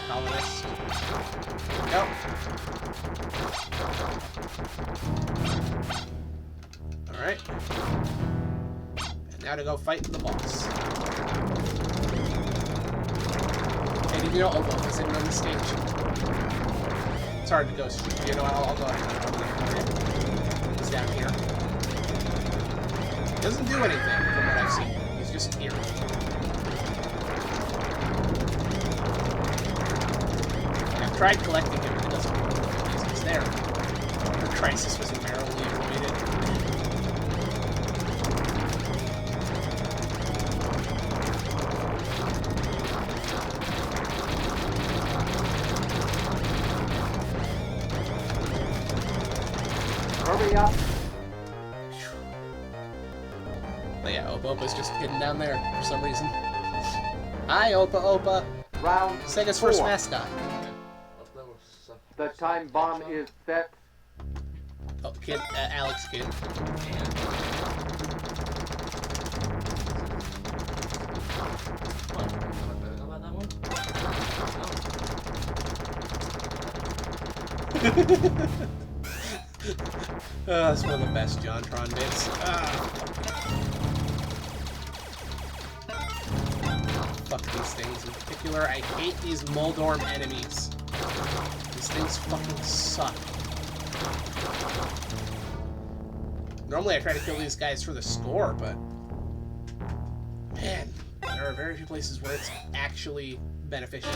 colonist. There we go. Alright. And now to go fight the boss. Hey, did you know Obo is in on the stage? It's hard to go straight. You know, I'll go ahead. He's down here. Doesn't do anything from what I've seen. He's just here. I've tried collecting him, but it doesn't work because he's there. The crisis was narrowly avoided. Hurry up. But yeah, Opa Opa's just hidden down there for some reason. Hi, Opa Opa. Round Sega's first 4. mascot. What level is The time bomb is set. Oh, kid, Alex Kid. What? Better know about that one? That's one of the best JonTron bits. Fuck these things. In particular, I hate these Moldorm enemies. These things fucking suck. Normally I try to kill these guys for the score, but... Man, there are very few places where it's actually beneficial.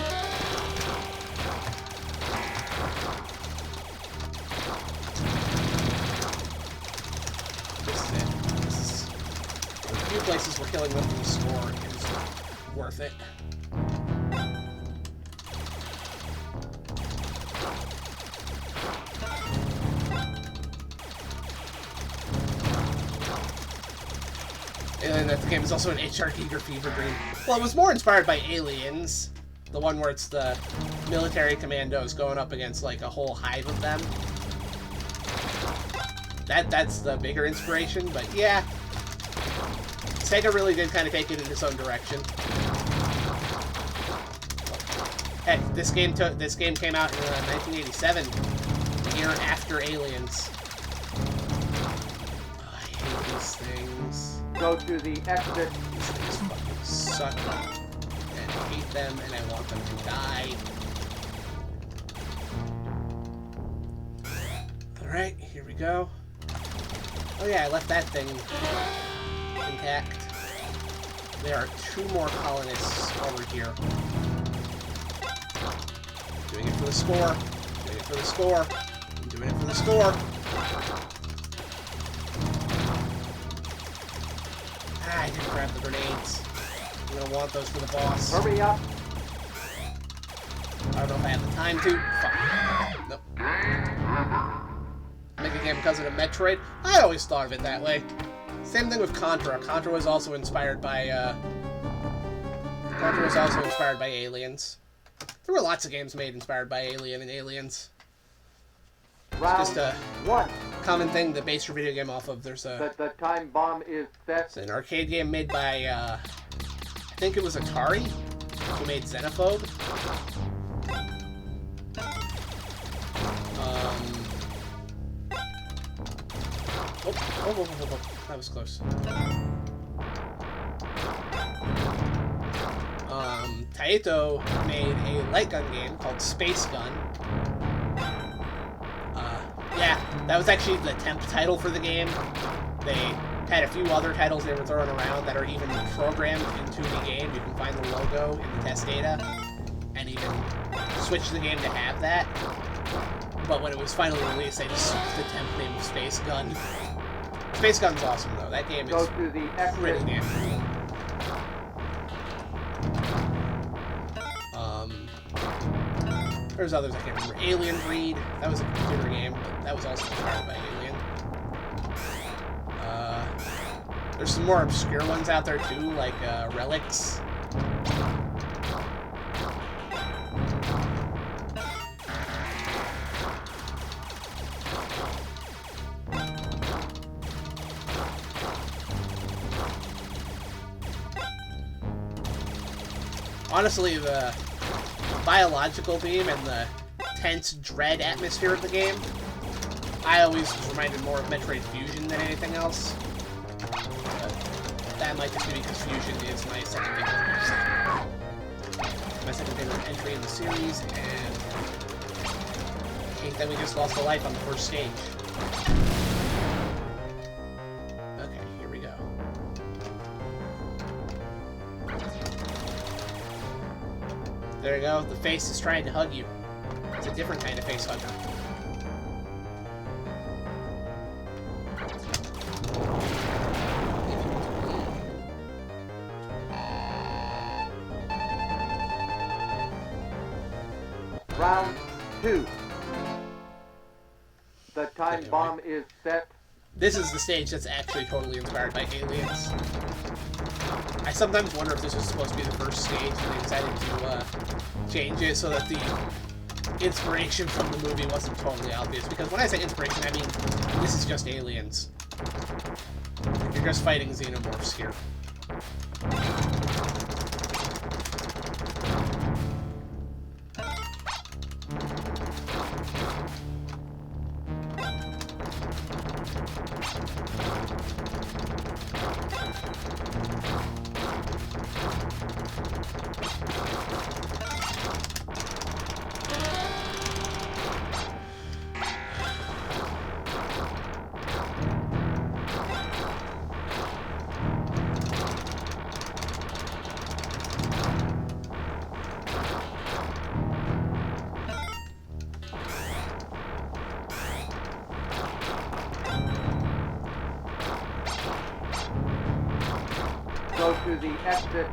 This is it. This is a few places where killing them for the score is worth it. And that game is also an HR Giger Fever Dream. Well, it was more inspired by Aliens, the one where it's the military commandos going up against like a whole hive of them. That's the bigger inspiration, but yeah, Sega really did kind of take it in its own direction. Heck, this game came out in 1987, the year after Aliens. Oh, I hate these things. Go to the exit. These things fucking suck, and I hate them, and I want them to die. Alright, here we go. Oh yeah, I left that thing intact. There are 2 more colonists over here. Doing it for the score. Doing it for the score. I'm doing it for the score. Ah, I didn't grab the grenades. I'm gonna want those for the boss. Hurry up. I don't know if I have the time to. Fuck. Nope. Make a game cousin of Metroid? I always thought of it that way. Same thing with Contra. Contra was also inspired by, Aliens. There were lots of games made inspired by Alien and Aliens. Round Just a 1. common thing to base your video game off of. There's a... The time bomb is set. It's an arcade game made by, I think it was Atari, who made Xenophobe. Oh, that was close. Taito made a light gun game called Space Gun. Yeah, that was actually the temp title for the game. They had a few other titles they were throwing around that are even programmed into the game. You can find the logo in the test data, and even switch the game to have that. But when it was finally released, they just switched the temp name of Space Gun. Space Gun's awesome, though. That game Go is to the exit. pretty damn cool. There's others I can't remember. Alien Breed. That was a computer game, but that was also inspired by Alien. There's some more obscure ones out there, too, like Relics. Honestly, the biological theme and the tense dread atmosphere of the game, I always was reminded more of Metroid Fusion than anything else. But that might just be because Fusion is my second favorite entry in the series, and I then we just lost a life on the first stage. Okay, here we go. There you go. The face is trying to hug you. It's a different kind of face hugger. Round 2. The time Anyway. bomb is set. This is the stage that's actually totally inspired by Aliens. I sometimes wonder if this was supposed to be the first stage and they decided to change it so that the inspiration from the movie wasn't totally obvious. Because when I say inspiration, I mean this is just Aliens. You're just fighting xenomorphs here. Go to the exit.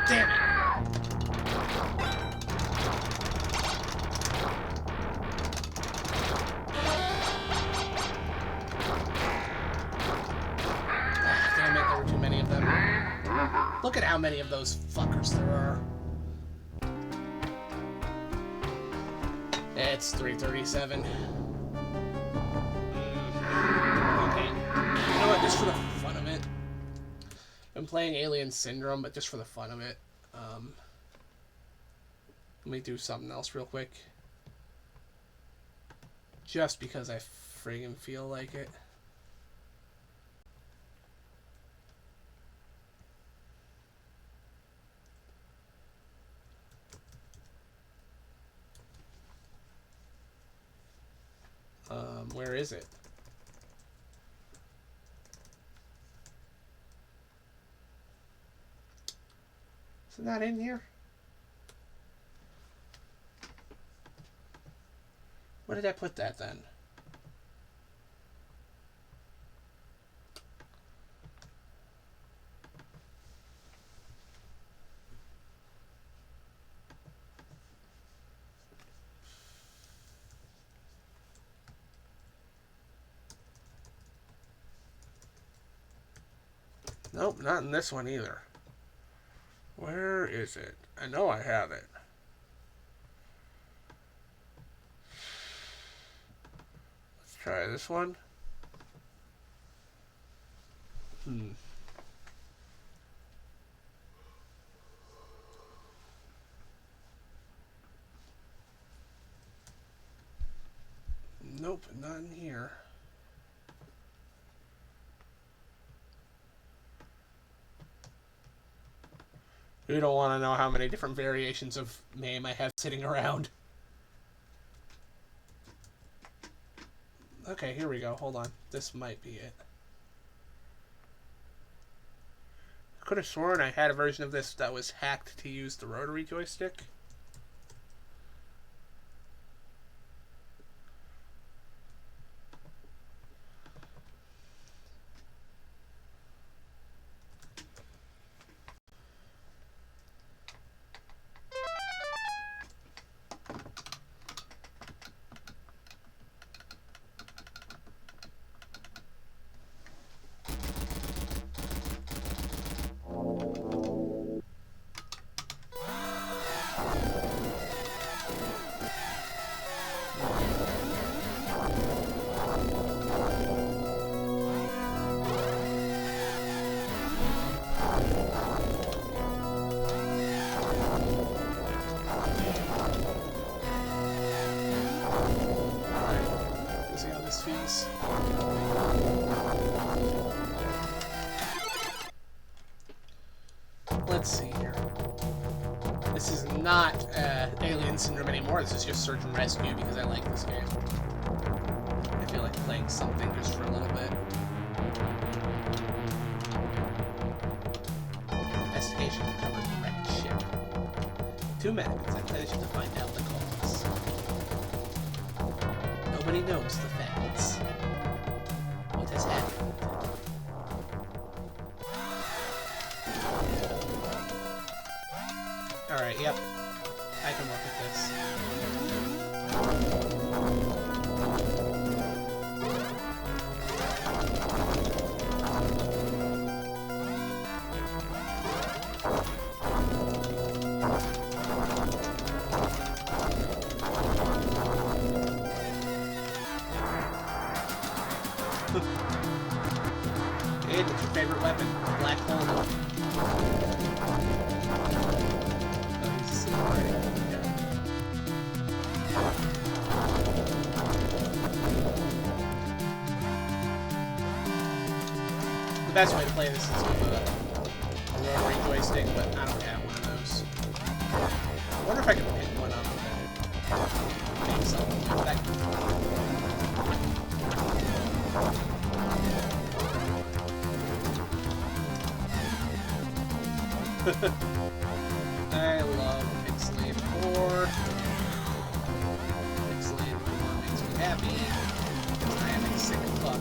Damn it! Ah, damn it, there were too many of them. Look at how many of those fuckers there are. It's 3:37. Okay. You know what, just for the fun of it. I'm playing Alien Syndrome, but just for the fun of it. Let me do something else real quick. Just because I friggin' feel like it. Where is it? Is it not in here? Where did I put that then? Nope, not in this one either. Where is it? I know I have it. Let's try this one. Nope, not in here. You don't want to know how many different variations of MAME I have sitting around. Okay, here we go. Hold on. This might be it. I could have sworn I had a version of this that was hacked to use the rotary joystick. This is not Alien Syndrome anymore. This is just Search and Rescue because I like this game. I feel like playing something just for a little bit. Investigation uncovered wrecked ship. 2 medics attempted to find out the cause. Nobody knows the facts. What has happened? Alright, yep. I can look at this. Hey, what's your favorite weapon? Black hole. Oh, he's asleep already. Okay. The best way to play this is with a rotary joystick, but I don't have one of those. I wonder if I can pick one up and make something like that. I love Pixelated 4. Pixelated 4 makes me happy. I am a sick fuck.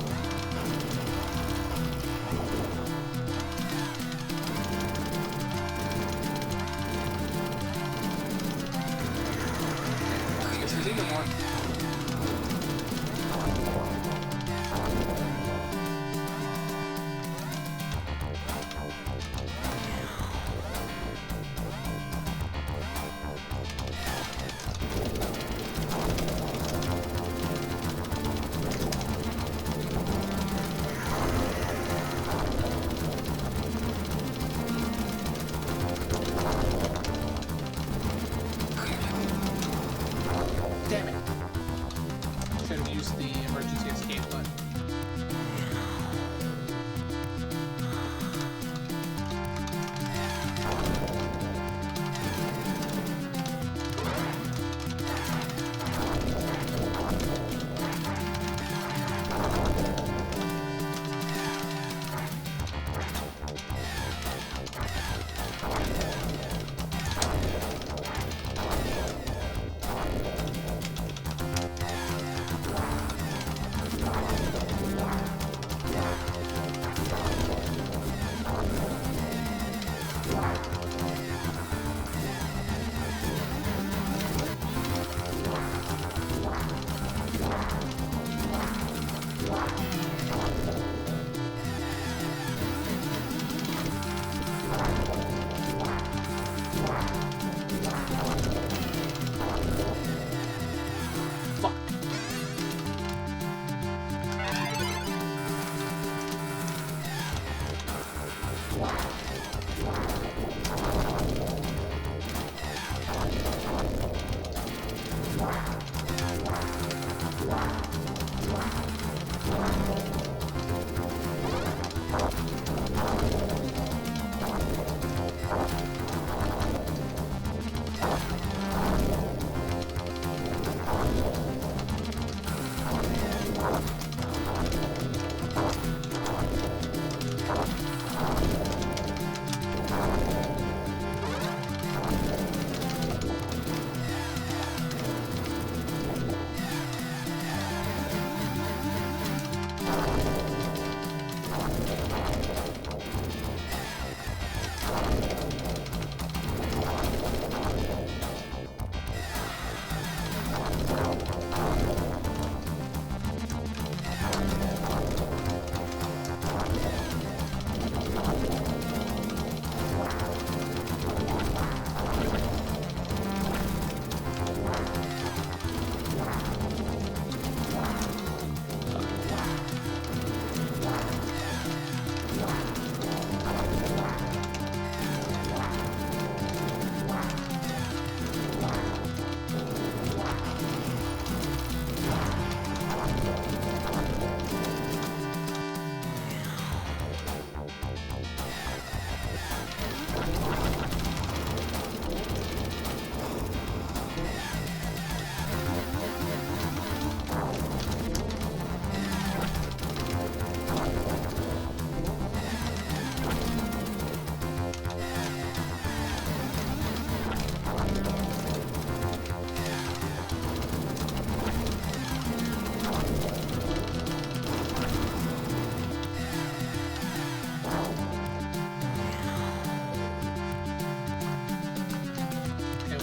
I guess there's even more. Damn it.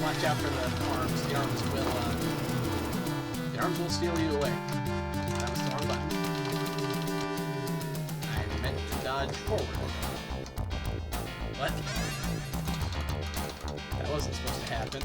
watch out for the arms. The arms will steal you away. That was the wrong button. I meant to dodge forward. What? That wasn't supposed to happen.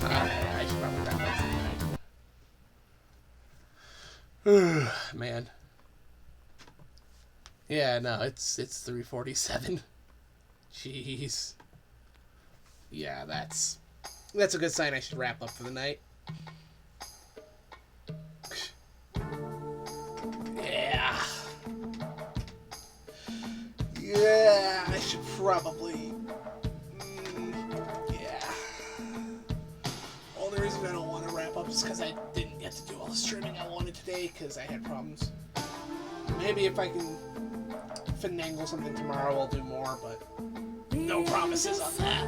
I should probably wrap up tonight. Man. Yeah, no, it's 3:47. Jeez. Yeah, that's a good sign I should wrap up for the night. Yeah. Yeah, I should probably. Yeah. Only reason I don't want to wrap up is because I didn't get to do all the streaming I wanted today because I had problems. Maybe if I can finagle something tomorrow, I'll do more, but no promises on that.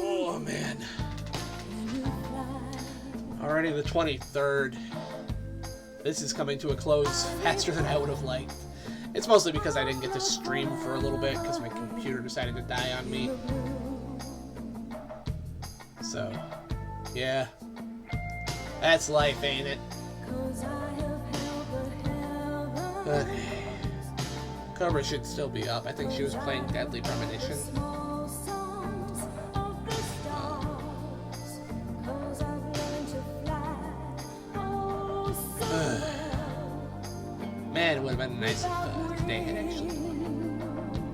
Oh, man. Already the 23rd. This is coming to a close faster than I would have liked. It's mostly because I didn't get to stream for a little bit because my computer decided to die on me. So, yeah. That's life, ain't it? Okay. Cobra should still be up. I think she was playing Deadly Premonition. Man, it would have been nice if today had actually more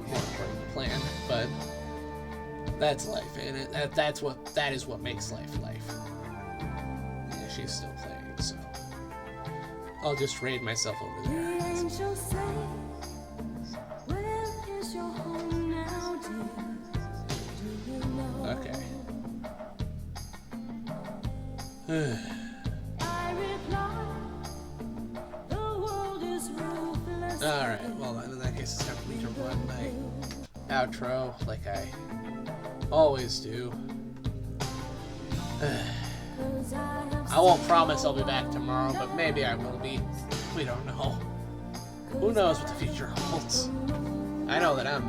according to plan, but that's life, ain't it? That is what makes life. Yeah, she's still playing, so I'll just raid myself over there. Okay. Alright, well then in that case it's time for me to run my outro like I always do. I won't promise I'll be back tomorrow, but maybe I will be. We don't know. Who knows what the future holds? I know that I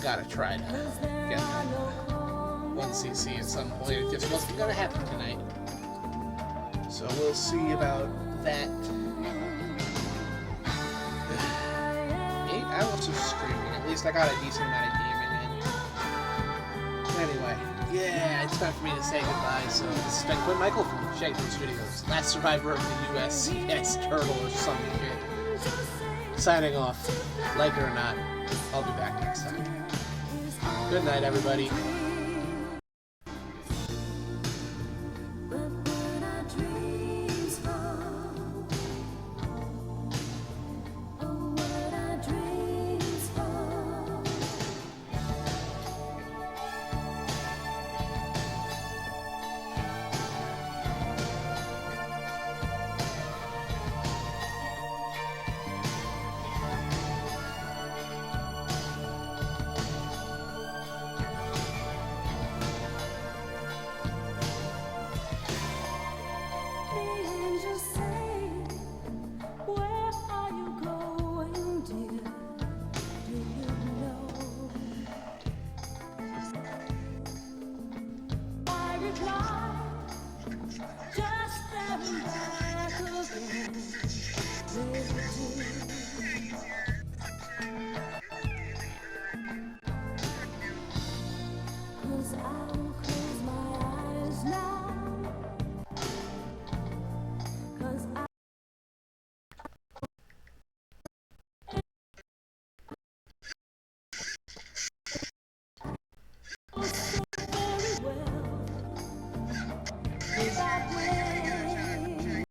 gotta try to get 1cc at some point. It just wasn't gonna happen tonight. So we'll see about that. 8 hours of streaming. At least I got a decent amount of gaming in. Anyway, yeah, it's time for me to say goodbye. So this has been Quinn Michael from Shaggy Studios, last survivor of the USCS Turtle or some shit. Signing off. Like it or not, I'll be back next time. Good night, everybody.